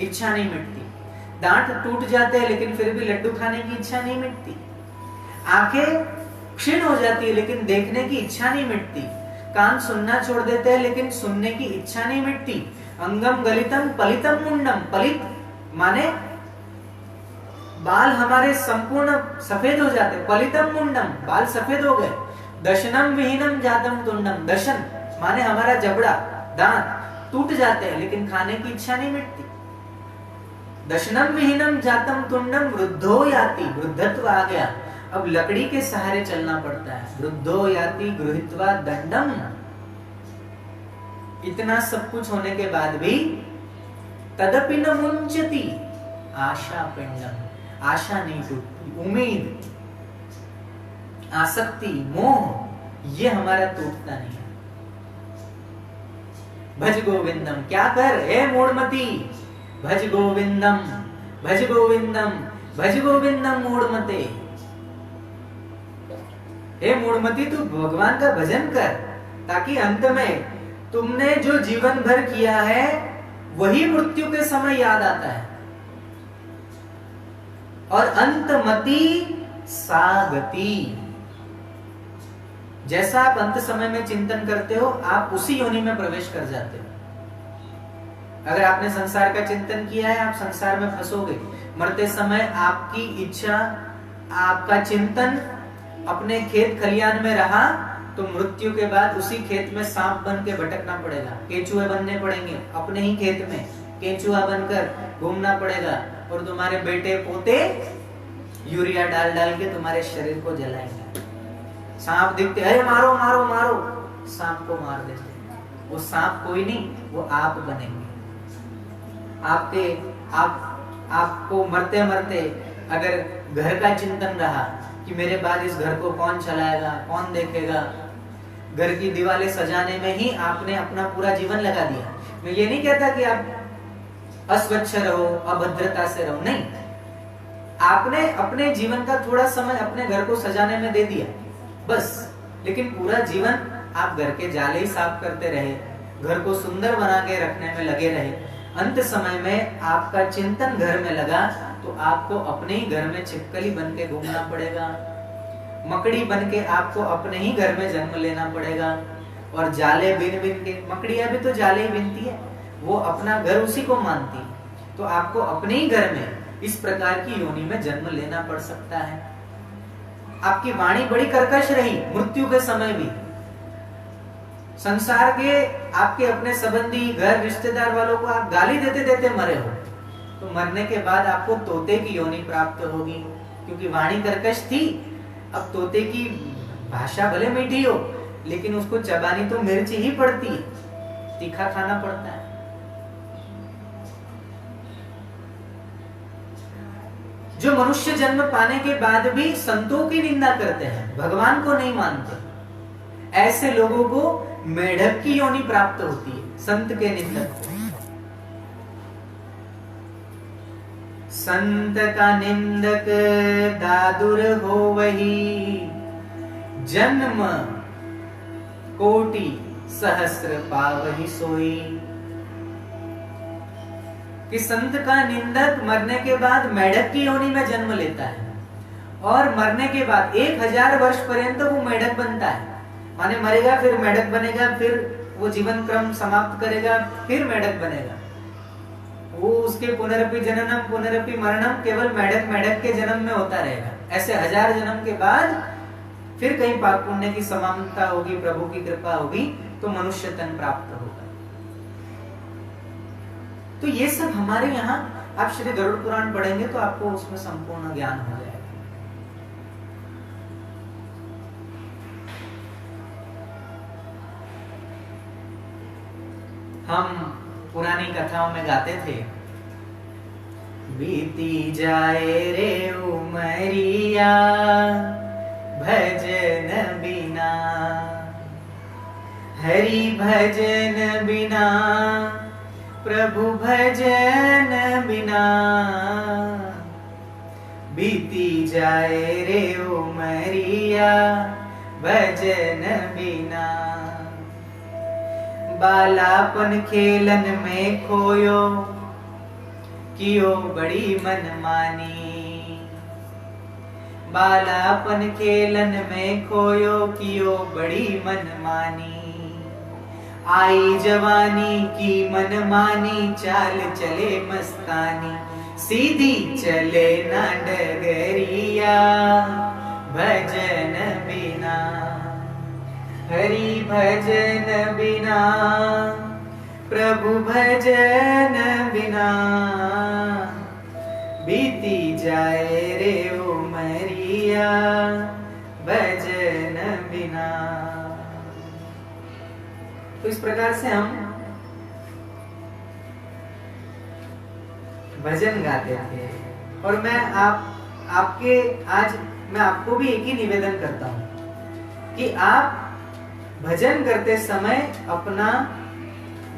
इच्छा नहीं मिटती। दांत टूट जाते हैं लेकिन फिर भी लड्डू खाने की इच्छा नहीं मिटती। आंखें क्षीण हो जाती है लेकिन देखने की इच्छा नहीं मिटती। कान सुनना छोड़ देते हैं लेकिन सुनने की इच्छा नहीं मिटती। अंगम गलितम पलितम मुंडम, पलित माने बाल हमारे संपूर्ण सफेद हो जाते, पलितम मुंडम, बाल सफेद हो गए। दशनम विहीनम जातम तुंडम, दशन माने हमारा जबड़ा, दांत टूट जाते हैं लेकिन खाने की इच्छा नहीं मिटती। दशनम विहीनम जातम तुंडम वृद्धो याति, वृद्धत्व आ गया, अब लकड़ी के सहारे चलना पड़ता है। वृद्धो याति गृहीत्वा दंडम, इतना सब कुछ होने के बाद भी तदपि न मुंचति आशा पिंडम, आशा नहीं टूटती, उम्मीद, आसक्ति, मोह, ये हमारा टूटता नहीं है। भज गोविंदम, क्या कर हे मूढ़मती, भज गोविंदम, भज गोविंदम, भज गोविंदम मूढ़मते, हे मूढ़मती तू भगवान का भजन कर, ताकि अंत में तुमने जो जीवन भर किया है वही मृत्यु के समय याद आता है। और अंतमति सागति, जैसा आप अंत समय में चिंतन करते हो आप उसी योनि में प्रवेश कर जाते हो। अगर आपने संसार का चिंतन किया है आप संसार में फंसोगे। मरते समय आपकी इच्छा, आपका चिंतन अपने खेत खलियान में रहा तो मृत्यु के बाद उसी खेत में सांप बन के भटकना पड़ेगा, केंचुए बनने पड़ेंगे, अपने ही खेत में केंचुआ बनकर घूमना पड़ेगा, और तुम्हारे बेटे पोते यूरिया डाल डाल के तुम्हारे शरीर को जलाएंगे। सांप दिखते अरे मारो मारो मारो, सांप को मार देते। वो सांप कोई नहीं, वो आप बनेंगे। आपको मरते मरते अगर घर का चिंतन रहा कि मेरे बाद इस घर को कौन चलाएगा, कौन देखेगा, घर की दीवारें सजाने में ही आपने अपना पूरा जीवन लगा दिया। मैं ये नहीं कहता कि आप अस्वच्छ रहो, अभद्रता से रहो, नहीं, आपने अपने जीवन का थोड़ा समय अपने घर को सजाने में दे दिया बस, लेकिन पूरा जीवन आप घर के जाले ही साफ करते रहे, घर को सुंदर बना के रखने में लगे रहे। अंत समय में आपका चिंतन घर में लगा तो आपको अपने ही घर में छिपकली बन के घूमना पड़ेगा, मकड़ी बन के आपको अपने ही घर में जन्म लेना पड़ेगा। और जाले बिन बिन के, मकड़ियां भी तो जाले ही बिनती है, वो अपना घर उसी को मानती, तो आपको अपने ही घर में इस प्रकार की योनि में जन्म लेना पड़ सकता है। आपकी वाणी बड़ी कर्कश रही मृत्यु के समय भी, संसार के आपके अपने संबंधी, घर, रिश्तेदार वालों को आप गाली देते देते मरे हो, तो मरने के बाद आपको तोते की योनि प्राप्त होगी, क्योंकि वाणी कर्कश थी। अब तोते की भाषा भले मीठी हो, लेकिन उसको चबानी तो मिर्च ही पड़ती है, तीखा खाना पड़ता है। जो मनुष्य जन्म पाने के बाद भी संतों की निंदा करते हैं, भगवान को नहीं मानते, ऐसे लोगों को मेढक की योनि प्राप्त होती है, संत के निंदक को। संत का निंदक दादुर हो वही, जन्म कोटि सहस्र पावहि सोई। कि संत का निंदक मरने के बाद मेढक की योनि में जन्म लेता है, और मरने के बाद 1000 वर्ष पर्यंत वो मेढक बनता है, माने मरेगा फिर मेढक बनेगा, फिर वो जीवन क्रम समाप्त करेगा, फिर मेढक बनेगा। वो उसके पुनरपि जननम पुनरपि मरणम केवल मेढक के जन्म में होता रहेगा। ऐसे 1000 जन्म के बाद फिर कहीं पाप पुण्य की समानता होगी, प्रभु की कृपा होगी, तो मनुष्य तन प्राप्त होगा। तो ये सब हमारे यहाँ, आप श्री गरुड़ पुराण पढ़ेंगे तो आपको उसमें संपूर्ण ज्ञान हो जाएगा। हम पुरानी कथाओं में गाते थे, बीती जाए रे उमरिया भजन बिना, हरि भजन बिना, प्रभु भजन बिना, बीती जाए रे उमरिया भजन बिना। बालापन खेलन में खोयो, कियो बड़ी मनमानी। बालापन खेलन में खोयो, कियो बड़ी मनमानी। आई जवानी की मनमानी, चाल चले मस्तानी, सीधी चले ना डगरिया भजन बिना। हरि भजन बिना, प्रभु भजन बिना, बीती जाए रे उमरिया भजन बिना। तो इस प्रकार से हम भजन गाते थे। और मैं आज मैं आपको भी एक ही निवेदन करता हूं कि आप भजन करते समय अपना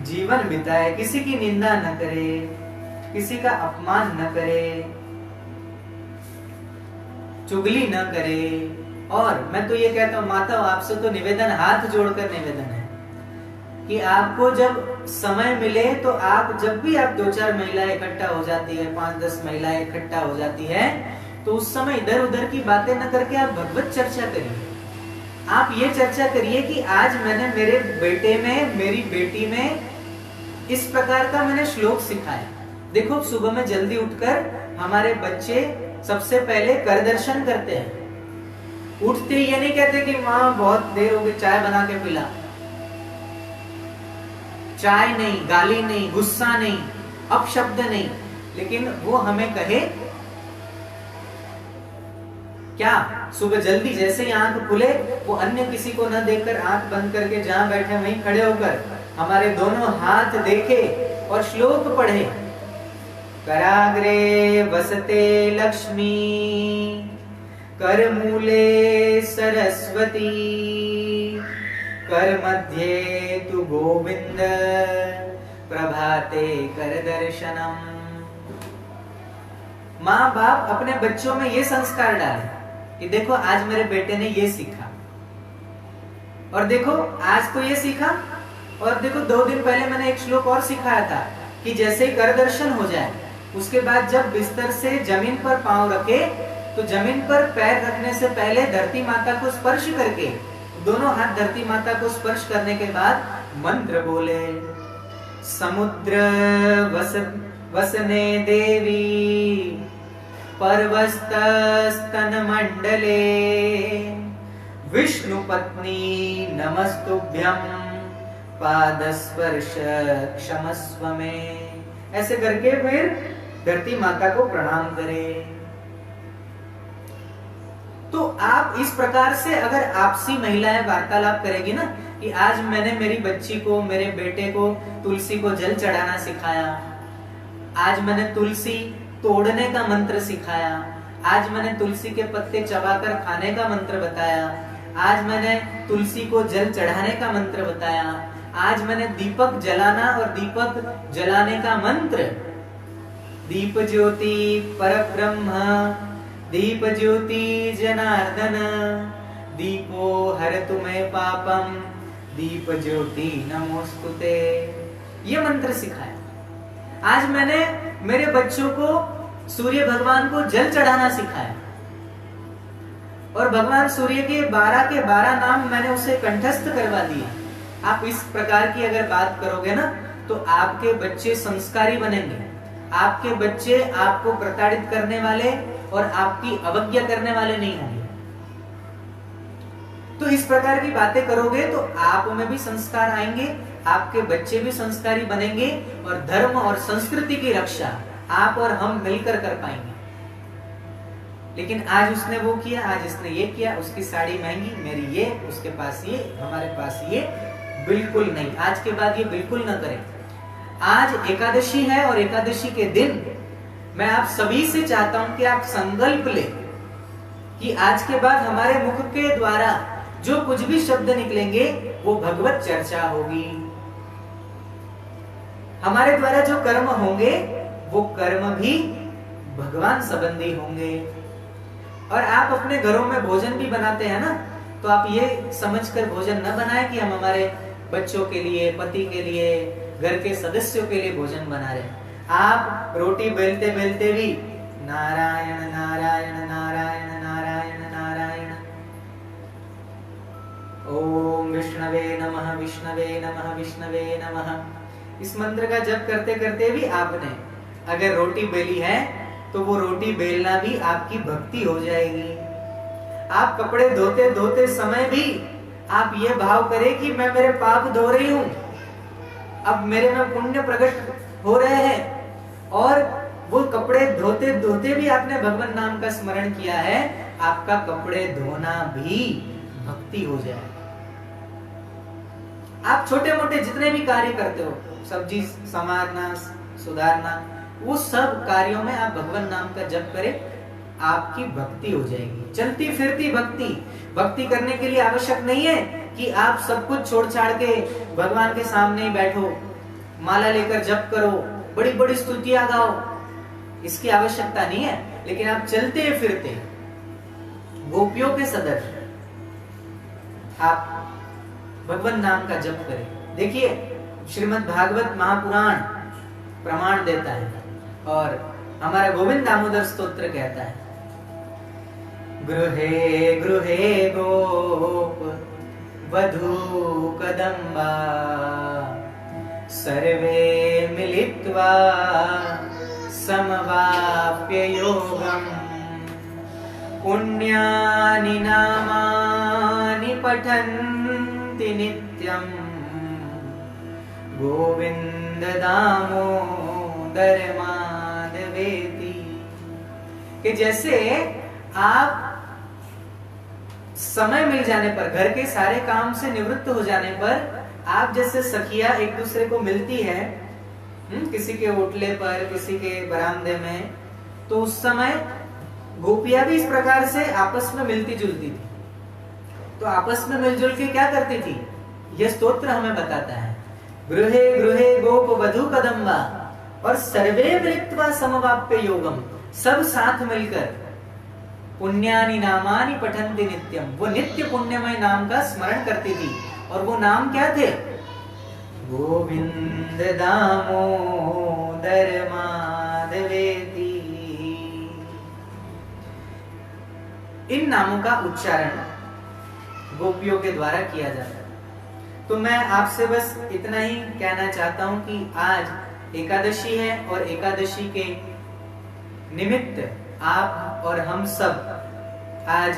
जीवन बिताए, किसी की निंदा न करे, किसी का अपमान न करे, चुगली न करे। और मैं तो ये कहता हूँ माता आपसे तो निवेदन, हाथ जोड़कर निवेदन है कि आपको जब समय मिले तो आप जब भी आप 2-4 महिलाएं इकट्ठा हो जाती है, 5-10 महिलाएं इकट्ठा हो जाती है, तो उस समय इधर उधर की बातें न करके आप भगवत चर्चा करिए। आप ये चर्चा करिए कि आज मैंने मेरे बेटे में, मेरी बेटी में इस प्रकार का मैंने श्लोक सिखाया। देखो सुबह में जल्दी उठकर हमारे बच्चे सबसे पहले कर दर्शन करते हैं। उठते ये नहीं कहते कि माँ बहुत देर हो गई, चाय बना के पिला। चाय नहीं, गाली नहीं, गुस्सा नहीं, अपशब्द नहीं, लेकिन वो हमें कहे क्या, सुबह जल्दी जैसे ही आंख खुले वो अन्य किसी को न देखकर आंख बंद करके जहां बैठे वहीं खड़े होकर हमारे दोनों हाथ देखे और श्लोक पढ़े। कराग्रे वसते लक्ष्मी, कर मूले सरस्वती, कर मध्ये तु गोविंद, प्रभाते कर दर्शनम। माँ बाप अपने बच्चों में ये संस्कार डाले कि देखो आज मेरे बेटे ने ये सीखा, और देखो आज तो ये सीखा, और देखो 2 दिन पहले मैंने एक श्लोक और सिखाया था कि जैसे ही कर दर्शन हो जाए उसके बाद जब बिस्तर से जमीन पर पांव रखे तो जमीन पर पैर रखने से पहले धरती माता को स्पर्श करके, दोनों हाथ धरती माता को स्पर्श करने के बाद मंत्र बोले। समुद्र वसने देवी, पर्वतस्तन मंडले, विष्णु पत्नी नमस्तुभ्यं, पादस्पर्श क्षमस्व में। ऐसे करके फिर धरती माता को प्रणाम करें। तो आप इस प्रकार से अगर आपसी महिलाएं वार्तालाप करेगी ना कि आज मैंने मेरी बच्ची को, मेरे बेटे को तुलसी को जल चढ़ाना सिखाया, आज मैंने तुलसी तोड़ने का मंत्र सिखाया, आज मैंने तुलसी के पत्ते चबाकर खाने का मंत्र बताया, आज मैंने तुलसी को जल चढ़ाने का मंत्र बताया, आज मैंने दीपक जलाना और दीपक जलाने का मंत्र, दीप ज्योति परब्रह्म, दीप ज्योति जनार्दन, दीपो हरतु मे पापम, दीप ज्योति नमोस्तुते, ये मंत्र सिखाया। आज मैंने मेरे बच्चों को सूर्य भगवान को जल चढ़ाना सिखाया, और भगवान सूर्य के 12 के 12 नाम मैंने उसे कंठस्थ करवा दिए। आप इस प्रकार की अगर बात करोगे ना तो आपके बच्चे संस्कारी बनेंगे, आपके बच्चे आपको प्रताड़ित करने वाले और आपकी अवज्ञा करने वाले नहीं होंगे। तो इस प्रकार की बातें करोगे तो आप में भी संस्कार आएंगे, आपके बच्चे भी संस्कारी बनेंगे, और धर्म और संस्कृति की रक्षा आप और हम मिलकर कर पाएंगे। लेकिन आज उसने वो किया, आज इसने ये किया, उसकी साड़ी महंगी, मेरी ये, उसके पास ये, हमारे पास ये, बिल्कुल नहीं। आज के बाद ये बिल्कुल न करें। आज एकादशी है और एकादशी के दिन मैं आप सभी से चाहता हूं कि आप संकल्प ले कि आज के बाद हमारे मुख के द्वारा जो कुछ भी शब्द निकलेंगे वो भगवत चर्चा होगी। हमारे द्वारा जो कर्म होंगे वो कर्म भी भगवान संबंधी होंगे। और आप अपने घरों में भोजन भी बनाते हैं ना, तो आप ये समझकर भोजन न बनाएं कि हम हमारे बच्चों के लिए, पति के लिए, घर के सदस्यों के लिए भोजन बना रहे हैं। आप रोटी बेलते बेलते भी नारायण नारायण नारायण नारायण नारायण, ओम विष्णवे नमः विष्णवे नमः विष्णवे नमः, इस मंत्र का जप करते करते भी आपने अगर रोटी बेली है तो वो रोटी बेलना भी आपकी भक्ति हो जाएगी। आप कपड़े धोते धोते समय भी आप ये भाव करें कि मैं मेरे पाप धो रही हूं, अब मेरे में पुण्य प्रकट हो रहे हैं, और वो कपड़े धोते धोते भी आपने भगवान नाम का स्मरण किया है, आपका कपड़े धोना भी भक्ति हो जाए। आप छोटे मोटे जितने भी कार्य करते हो, सब्जी संवारना, सुधारना, वो सब कार्यों में आप भगवान नाम का जप करें, आपकी भक्ति हो जाएगी। चलती फिरती भक्ति। भक्ति करने के लिए आवश्यक नहीं है कि आप सब कुछ छोड़ छाड़ के भगवान के सामने ही बैठो, माला लेकर जप करो, बड़ी बड़ी स्तुतियां गाओ, इसकी आवश्यकता नहीं है। लेकिन आप चलते फिरते गोपियों के सदृश आप भगवान नाम का जप करें। देखिए श्रीमद् भागवत महापुराण प्रमाण देता है और हमारा गोविंद दामोदर स्तोत्र कहता है, गृहे गृहे गोप वधू कदम्बा सर्वे मिलित्वा समवाप्य योगम् पुण्यानि नामानि पठन्ति नित्यम् गोविंद दामोदर माधवेति। कि जैसे आप समय मिल जाने पर, घर के सारे काम से निवृत्त हो जाने पर, आप जैसे सखिया एक दूसरे को मिलती है, किसी के ओटले पर, किसी के बरामदे में, तो उस समय गोपियां भी इस प्रकार से आपस में मिलती जुलती थी। तो आपस में मिलजुल के क्या करती थी, यह स्तोत्र हमें बताता है। गृहे गृहे गोप वधू कदम्बा और सर्वे मिलित्वा समवाप्य योगम, सब साथ मिलकर पुण्यानि नामानि पठन्ति नित्यम, वो नित्य पुण्यमय नाम का स्मरण करती थी। और वो नाम क्या थे, गोविंद दामोदर माधवेति। इन नामों का उच्चारण गोपियों के द्वारा किया जाता है। तो मैं आपसे बस इतना ही कहना चाहता हूं कि आज एकादशी है और एकादशी के निमित्त आप और हम सब आज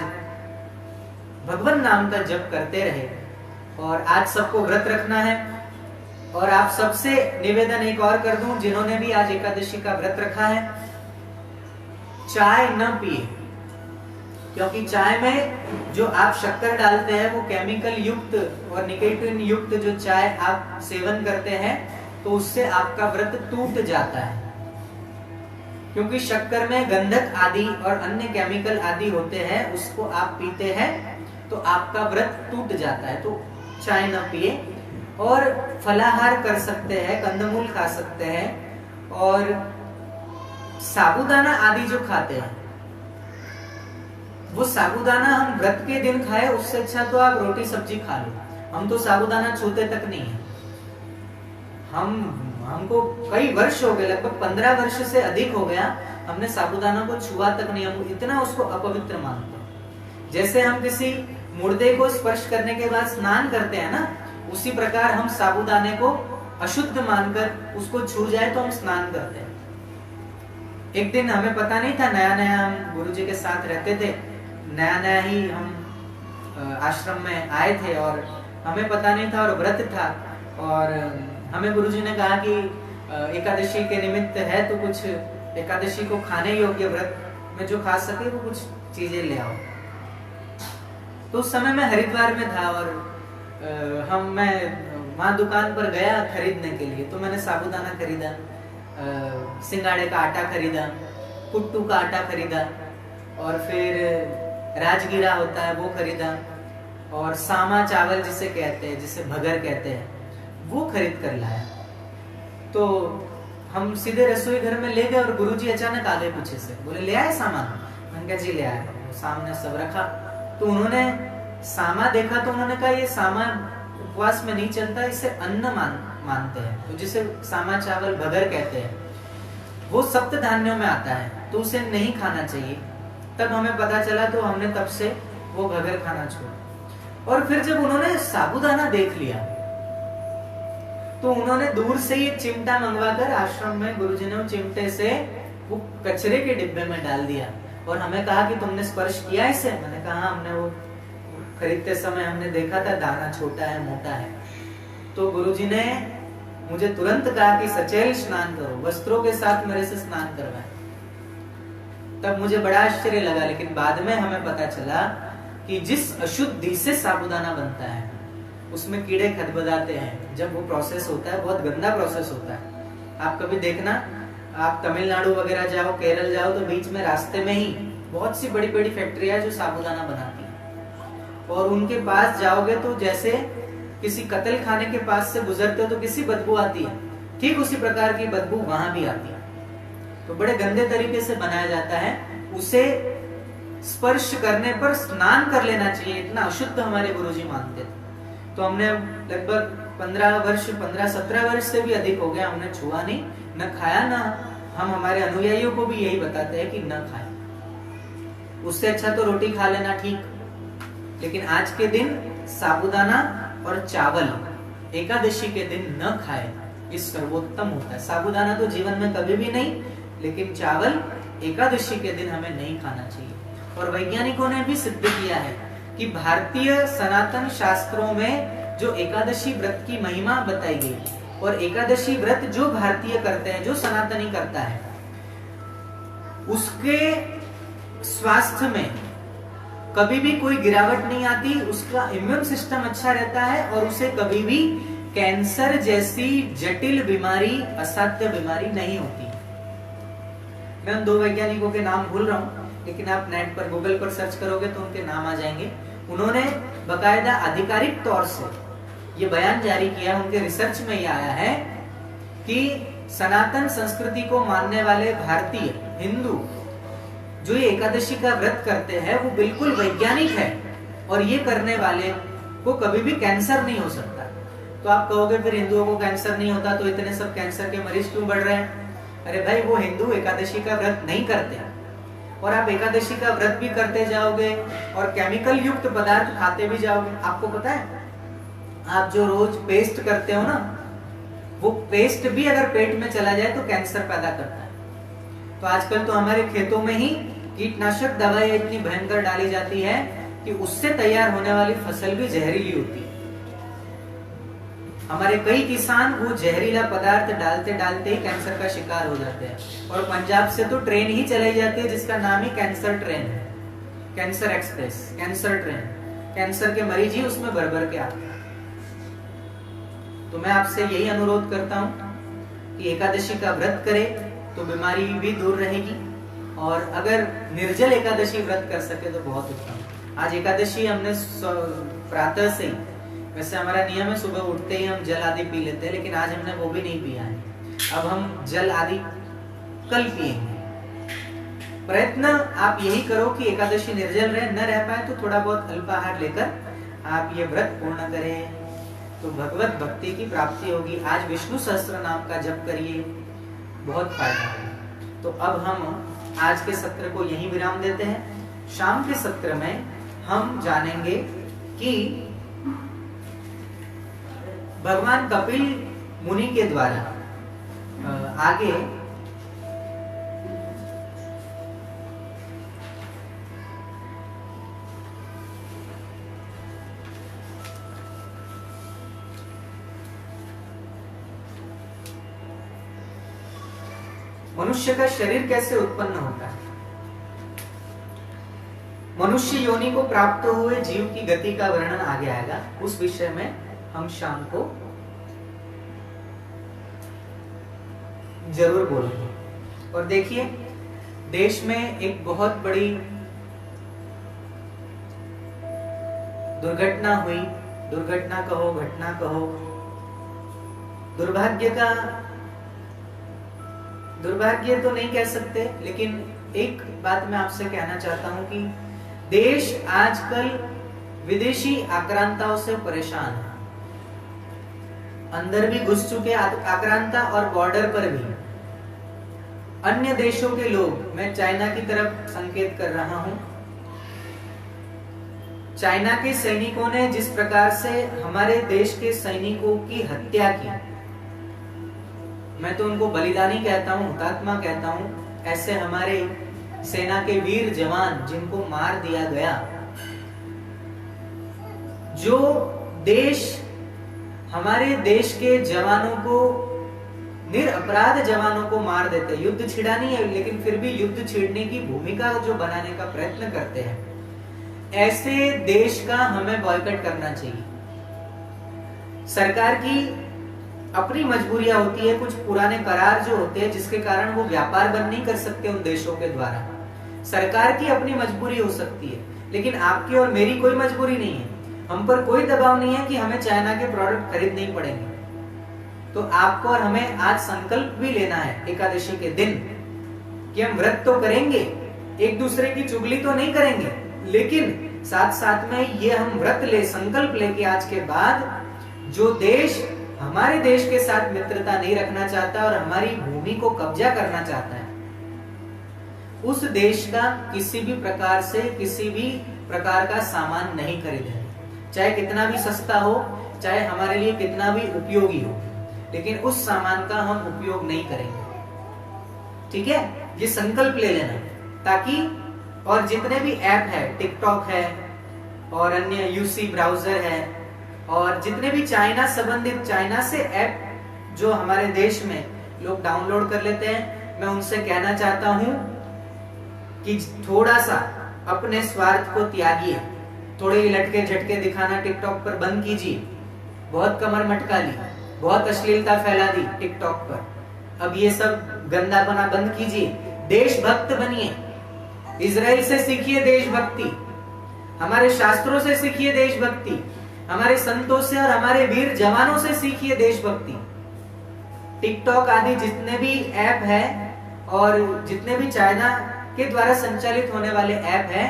भगवान नाम का जप करते रहे। और आज सबको व्रत रखना है। और आप सबसे निवेदन एक और कर दूं, जिन्होंने भी आज एकादशी का व्रत रखा है, चाय न पिए, क्योंकि चाय में जो आप शक्कर डालते हैं वो केमिकल युक्त और निकोटीन युक्त जो चाय आप सेवन करते हैं, तो उससे आपका व्रत टूट जाता है। क्योंकि शक्कर में गंधक आदि और अन्य केमिकल आदि होते हैं, उसको आप पीते हैं तो आपका व्रत टूट जाता है। तो चाय न पिए और फलाहार कर सकते हैं, कंदमूल खा सकते हैं और साबूदाना आदि जो खाते हैं, वो साबूदाना हम व्रत के दिन खाए, उससे अच्छा तो आप रोटी सब्जी खा लो। हम तो साबूदाना छूते तक नहीं है। हमको कई वर्ष हो गए, लगभग 15 वर्ष से अधिक हो गया, हमने साबूदाना को छुआ तक नहीं। हम इतना उसको अपवित्र मानते हैं। जैसे हम किसी मुर्दे को स्पर्श करने के बाद स्नान करते हैं ना, उसी प्रकार हम साबूदाने को अशुद्ध मानकर उसको छू जाए तो हम स्नान करते हैं। एक दिन हमें पता नहीं था, नया नया हम गुरुजी के साथ रहते थे, नया नया ही हम आश्रम में आए थे और हमें पता नहीं था और व्रत था। और हमें गुरुजी ने कहा कि एकादशी के निमित्त है तो कुछ एकादशी को खाने योग्य व्रत में जो खा सके वो कुछ चीजें ले आओ। तो उस समय मैं हरिद्वार में था और मैं वहां दुकान पर गया खरीदने के लिए। तो मैंने साबूदाना खरीदा, सिंगाड़े का आटा खरीदा, कुट्टू का आटा खरीदा और फिर राजगीरा होता है वो खरीदा और सामा चावल जिसे कहते हैं, जिसे भगर कहते हैं, वो खरीद कर लाया। तो हम सीधे रसोई घर में ले गए और गुरुजी अचानक आ गए पीछे से, बोले ले आए सामान? मैंने कहा जी ले आए। सामने सब रखा तो उन्होंने सामा देखा तो उन्होंने कहा ये सामा उपवास में नहीं चलता, इसे अन्न मानते हैं। तो जिसे सामा चावल भगर कहते हैं, वो सप्त धान्यों में आता है, तो उसे नहीं खाना चाहिए। तब हमें पता चला तो हमने तब से वो भगर खाना छोड़ा। और फिर जब उन्होंने साबूदाना देख लिया तो उन्होंने दूर से ही एक चिमटा मंगवाकर आश्रम में गुरुजी ने चिमटे से वो कचरे के डिब्बे में डाल दिया और हमें कहा कि तुमने स्पर्श किया इसे? मैंने कहा हमने वो खरीदते समय हमने देखा था, दाना छोटा है मोटा है। तो गुरुजी ने मुझे तुरंत कहा कि सचेल स्नान करो, वस्त्रों के साथ मेरे से स्नान करवाए। तब मुझे बड़ा आश्चर्य लगा, लेकिन बाद में हमें पता चला कि जिस अशुद्धि से साबूदाना बनता है उसमें कीड़े खदबदाते हैं। जब वो प्रोसेस होता है, बहुत गंदा प्रोसेस होता है। आप कभी देखना, आप तमिलनाडु वगैरह जाओ, केरल जाओ, तो बीच में रास्ते में ही बहुत सी बड़ी बड़ी फैक्ट्रियां जो साबूदाना बनाती हैं और उनके पास जाओगे तो जैसे किसी कत्ल खाने के पास से गुजरते हो तो किसी बदबू आती है, ठीक उसी प्रकार की बदबू वहां भी आती है। तो बड़े गंदे तरीके से बनाया जाता है। उसे स्पर्श करने पर स्नान कर लेना चाहिए, इतना अशुद्ध हमारे गुरुजी मानते थे। तो हमने लगभग 15-17 वर्ष से भी अधिक हो गया, हमने छुआ नहीं, न खाया, न हम हमारे अनुयायियों को भी यही बताते हैं कि न खाएं। उससे अच्छा तो रोटी खा लेना ठीक। लेकिन आज के दिन साबूदाना और चावल एकादशी के दिन न खाए, ये सर्वोत्तम होता है। साबूदाना तो जीवन में कभी भी नहीं, लेकिन चावल एकादशी के दिन हमें नहीं खाना चाहिए। और वैज्ञानिकों ने भी सिद्ध किया है कि भारतीय सनातन शास्त्रों में जो एकादशी व्रत की महिमा बताई गई, और एकादशी व्रत जो भारतीय करते हैं, जो सनातनी करता है, उसके स्वास्थ्य में कभी भी कोई गिरावट नहीं आती, उसका इम्यून सिस्टम अच्छा रहता है, और उसे कभी भी कैंसर जैसी जटिल बीमारी, असाध्य बीमारी नहीं होती। मैं उन 2 वैज्ञानिकों के नाम भूल रहा हूं, लेकिन आप नेट पर गूगल पर सर्च करोगे तो उनके नाम आ जाएंगे। उन्होंने बकायदा आधिकारिक तौर से ये बयान जारी किया, उनके रिसर्च में ये आया है कि सनातन संस्कृति को मानने वाले भारतीय हिंदू जो ये एकादशी का व्रत करते हैं वो बिल्कुल वैज्ञानिक है, और ये करने वाले को कभी भी कैंसर नहीं हो सकता। तो आप कहोगे फिर हिंदुओं को कैंसर नहीं होता तो इतने सब कैंसर के मरीज क्यों बढ़ रहे हैं? अरे भाई, वो हिंदू एकादशी का व्रत नहीं करते, और आप एकादशी का व्रत भी करते जाओगे और केमिकल युक्त पदार्थ खाते भी जाओगे। आपको पता है, आप जो रोज पेस्ट करते हो ना, वो पेस्ट भी अगर पेट में चला जाए तो कैंसर पैदा करता है। तो आजकल तो हमारे खेतों में ही कीटनाशक दवाएं इतनी भयंकर डाली जाती है कि उससे तैयार होने वाली फसल भी जहरीली होती है। हमारे कई किसान वो जहरीला पदार्थ डालते डालते ही कैंसर का शिकार हो जाते हैं। और पंजाब से तो ट्रेन ही चलाई जाती है जिसका नाम ही कैंसर ट्रेन है, cancer express, cancer train. Cancer के मरीज ही उसमें भर भर के आते हैं। तो मैं आपसे यही अनुरोध करता हूं कि एकादशी का व्रत करें तो बीमारी भी दूर रहेगी, और अगर निर्जल एकादशी व्रत कर सके तो बहुत उत्तम। आज एकादशी हमने प्रातः से ही, वैसे हमारा नियम है सुबह उठते ही हम जल आदि पी लेते हैं, लेकिन आज हमने वो भी नहीं पिया है। अब हम जल आदि कल पिएंगे। प्रयत्न आप यही करो कि एकादशी निर्जल रहे, न रह पाए तो थोड़ा बहुत अल्पाहार लेकर आप ये व्रत पूर्ण करें, तो भगवत भक्ति की प्राप्ति होगी। आज विष्णु सहस्त्र नाम का जप करिए, बहुत फायदा है। तो अब हम आज के सत्र को यहीं विराम देते हैं। शाम के सत्र में हम जानेंगे कि भगवान कपिल मुनि के द्वारा आगे मनुष्य का शरीर कैसे उत्पन्न होता है, मनुष्य योनि को प्राप्त हुए जीव की गति का वर्णन आगे आएगा। उस विषय में हम शाम को जरूर बोलेंगे। और देखिए, देश में एक बहुत बड़ी दुर्घटना हुई, दुर्घटना कहो, घटना कहो, दुर्भाग्य तो नहीं कह सकते, लेकिन एक बात मैं आपसे कहना चाहता हूं कि देश आजकल विदेशी आक्रांताओं से परेशान है। अंदर भी घुस चुके आक्रांता, और बॉर्डर पर भी अन्य देशों के लोग, मैं चाइना की तरफ संकेत कर रहा हूं, चाइना के सैनिकों ने जिस प्रकार से हमारे देश के सैनिकों की हत्या की, मैं तो उनको बलिदानी कहता हूं, हुतात्मा कहता हूं। ऐसे हमारे सेना के वीर जवान जिनको मार दिया गया, जो देश हमारे देश के जवानों को, निरपराध जवानों को मार देते, युद्ध छिड़ा नहीं है लेकिन फिर भी युद्ध छिड़ने की भूमिका जो बनाने का प्रयत्न करते हैं, ऐसे देश का हमें बॉयकॉट करना चाहिए। सरकार की अपनी मजबूरियां होती है, कुछ पुराने करार जो होते हैं जिसके कारण वो व्यापार बंद नहीं कर सकते उन देशों के द्वारा। सरकार की अपनी मजबूरी हो सकती है, लेकिन आपकी और मेरी कोई मजबूरी नहीं है। हम पर कोई दबाव नहीं है कि हमें चाइना के प्रोडक्ट खरीदने ही पड़ेंगे। तो आपको और हमें आज संकल्प भी लेना है एकादशी के दिन कि हम व्रत तो करेंगे, एक दूसरे की चुगली तो नहीं करेंगे, लेकिन साथ साथ में ये हम व्रत ले, संकल्प ले कि आज के बाद जो देश हमारे देश के साथ मित्रता नहीं रखना चाहता और हमारी भूमि को कब्जा करना चाहता है, उस देश का किसी भी प्रकार से किसी भी प्रकार का सामान नहीं खरीदेंगे, चाहे कितना भी सस्ता हो, चाहे हमारे लिए कितना भी उपयोगी हो, लेकिन उस सामान का हम उपयोग नहीं करेंगे। ठीक है, ये संकल्प ले लेना, ताकि और जितने भी ऐप है, टिकटॉक है और अन्य यूसी ब्राउजर है और जितने भी चाइना संबंधित, चाइना से ऐप जो हमारे देश में लोग डाउनलोड कर लेते हैं, मैं उनसे कहना चाहता हूं कि थोड़ा सा अपने स्वार्थ को त्यागिए, थोड़े लटके झटके दिखाना टिकटॉक पर बंद कीजिए। बहुत कमर मटका ली, बहुत अश्लीलता फैला दी टिकटॉक पर, अब ये सब गंदापना बंद कीजिए, देशभक्त बनिए, इजराइल से सीखिए देशभक्ति, हमारे शास्त्रों से सीखिए देशभक्ति, हमारे संतों से और हमारे वीर जवानों से सीखिए देशभक्ति। टिकटॉक आदि जितने भी ऐप है और जितने भी चाइना के द्वारा संचालित होने वाले ऐप हैं,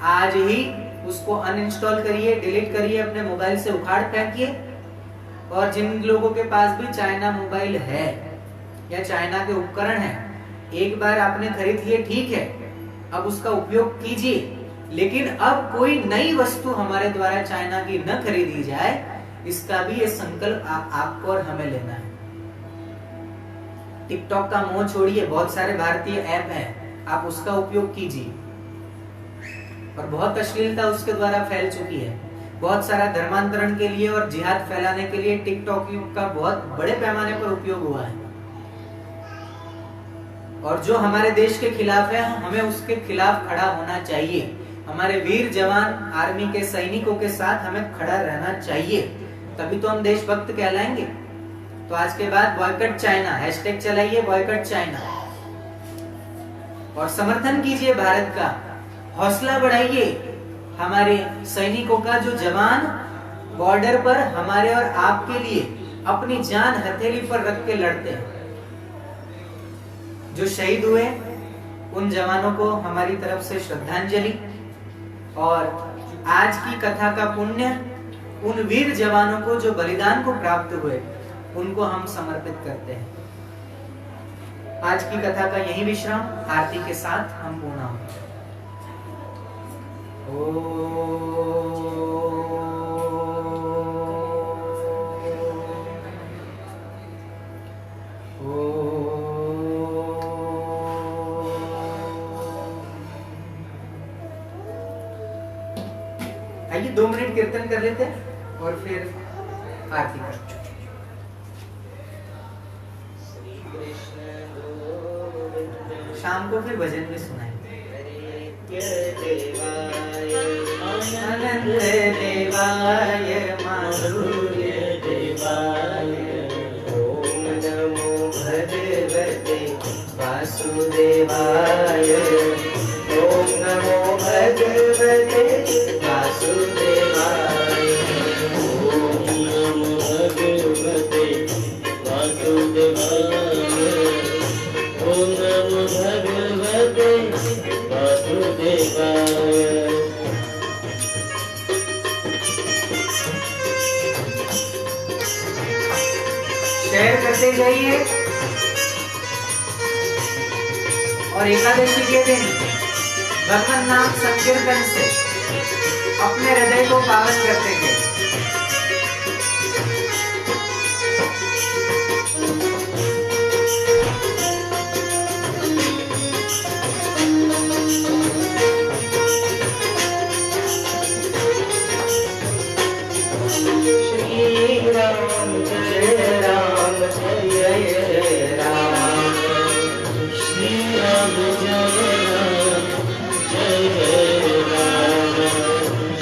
आज ही उसको अनइंस्टॉल करिए, डिलीट करिए, अपने मोबाइल से उखाड़ फेंकिए। और जिन लोगों के पास भी चाइना मोबाइल है या चाइना के उपकरण है, एक बार आपने खरीद लिए, ठीक है, अब उसका उपयोग कीजिए, लेकिन अब कोई नई वस्तु हमारे द्वारा चाइना की न खरीदी जाए, इसका भी ये संकल्प आपको और हमें लेना है। टिकटॉक का मोह छोड़िए, बहुत सारे भारतीय ऐप हैं, आप उसका उपयोग कीजिए। और बहुत अश्लीलता उसके द्वारा फैल चुकी है, बहुत सारा धर्मांतरण के लिए और जिहाद फैलाने के लिए टिकटॉक का बहुत बड़े पैमाने पर उपयोग हुआ है। और जो हमारे देश के खिलाफ है, हमें उसके खिलाफ खड़ा होना चाहिए। हमारे वीर जवान, आर्मी के सैनिकों के साथ हमें खड़ा रहना चाहिए, तभी तो हम देशभक्त कहलाएंगे। तो आज के बाद बॉयकॉट चाइना, हैशटैग चलाइए बॉयकॉट चाइना, और समर्थन कीजिए भारत का, हौसला बढ़ाइए हमारे सैनिकों का, जो जवान बॉर्डर पर हमारे और आपके लिए अपनी जान हथेली पर रख के लड़ते हैं। जो शहीद हुए उन जवानों को हमारी तरफ से श्रद्धांजलि, और आज की कथा का पुण्य उन वीर जवानों को जो बलिदान को प्राप्त हुए, उनको हम समर्पित करते हैं। आज की कथा का यही विश्राम, आरती के साथ हम पूर्ण होंगे। आइए 2 मिनट कीर्तन कर लेते हैं और फिर आरती करते हैं। शाम को फिर भजन भी सुनाएंगे। आनंद देवाय माधुर्य देवाय, ओम नमो भगवते वासुदेवाय, ओम नमो भगवते वासुदेवाय, ओम नमो भगवते वासुदेवाय, ओम नमो भगवते वासुदेवाय। शेयर करते जाइए, और एकादशी के दिन भगवान नाम संकीर्तन से अपने हृदय को पावन करते गए। श्री राम जय राम जय राम, श्री राम जय राम जय राम,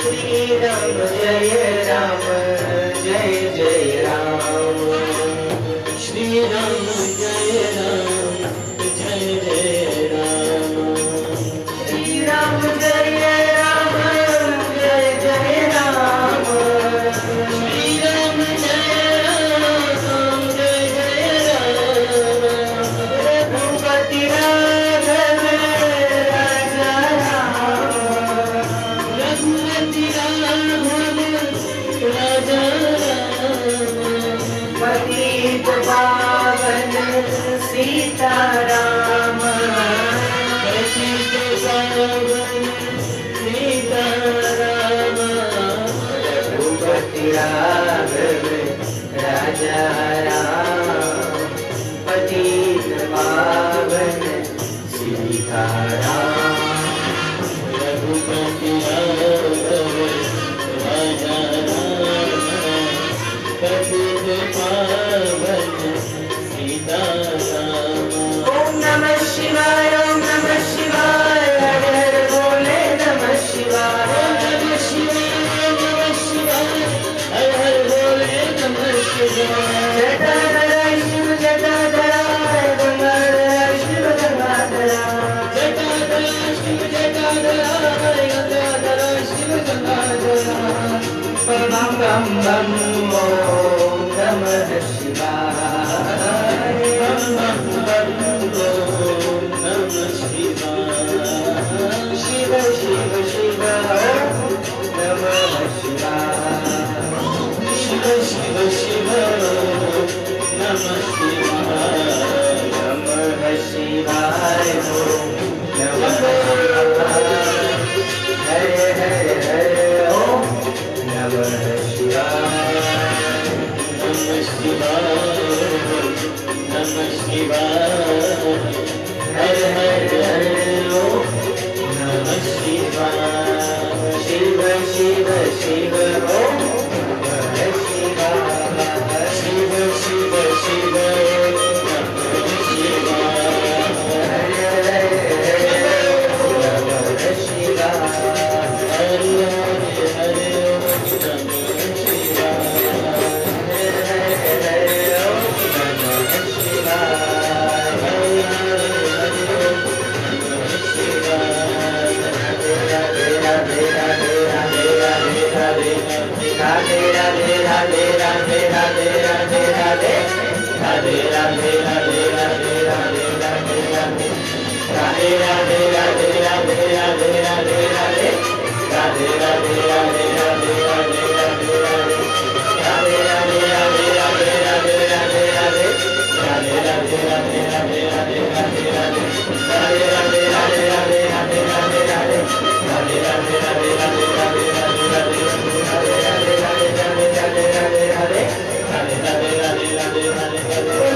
श्री राम जय पतित पावन सीताराम, पतित पावन सीताराम, रघुपति राघव राजा राम, पतित पावन सीताराम, रघुपति राघव राजा राम, पतित पावन सीताराम। ओम नमः शिवाय, ओम नमः शिवाय, हर हर बोले नमः शिवाय, नमः शिवाय, नमः शिवाय, हर हर बोले नमः शिवाय। जटाधरा शिव जटाधरा, गंगाधरा शिव गंगाधरा, जटाधरा शिव जटाधरा, गंगाधरा शिव गंगाधरा। बम बम बम ओम नमः शिवाय, बम बम बम ओम नमः शिवाय। शिव शिव शिव नमः शिवाय, शिव शिव शिव नमः शिवाय। नमः शिवाय ओम नमः शिवाय, हरे हरे हरे ओम नमः शिवाय, नमः शिवाय, नमः शिवाय, हर हर हर ओम नमः शिवाय, शिव शिव शिव ओम नमः शिवाय, शिव शिव शिव नमः शिवाय। हरे हरे हरे ओम नमः शिवाय, हरे हरे हरे नमः शिवाय। हरे हरे हरे ओम नमः शिवाय, हरे हरे हरे नमः शिवाय। राधे राधे राधे राधे राधे राधे, राधे राधे राधे राधे राधे राधे राधे, राधे राधे राधे राधे राधे राधे राधे, राधे राधे राधे राधे राधे राधे राधे, राधे राधे राधे राधे राधे राधे राधे, राधे राधे राधे राधे राधे राधे राधे, राधे राधे राधे राधे राधे राधे राधे, राधे राधे राधे राधे राधे राधे राधे, राधे राधे राधे राधे राधे राधे राधे, राधे राधे राधे राधे राधे राधे राधे, राधे राधे राधे राधे राधे राधे।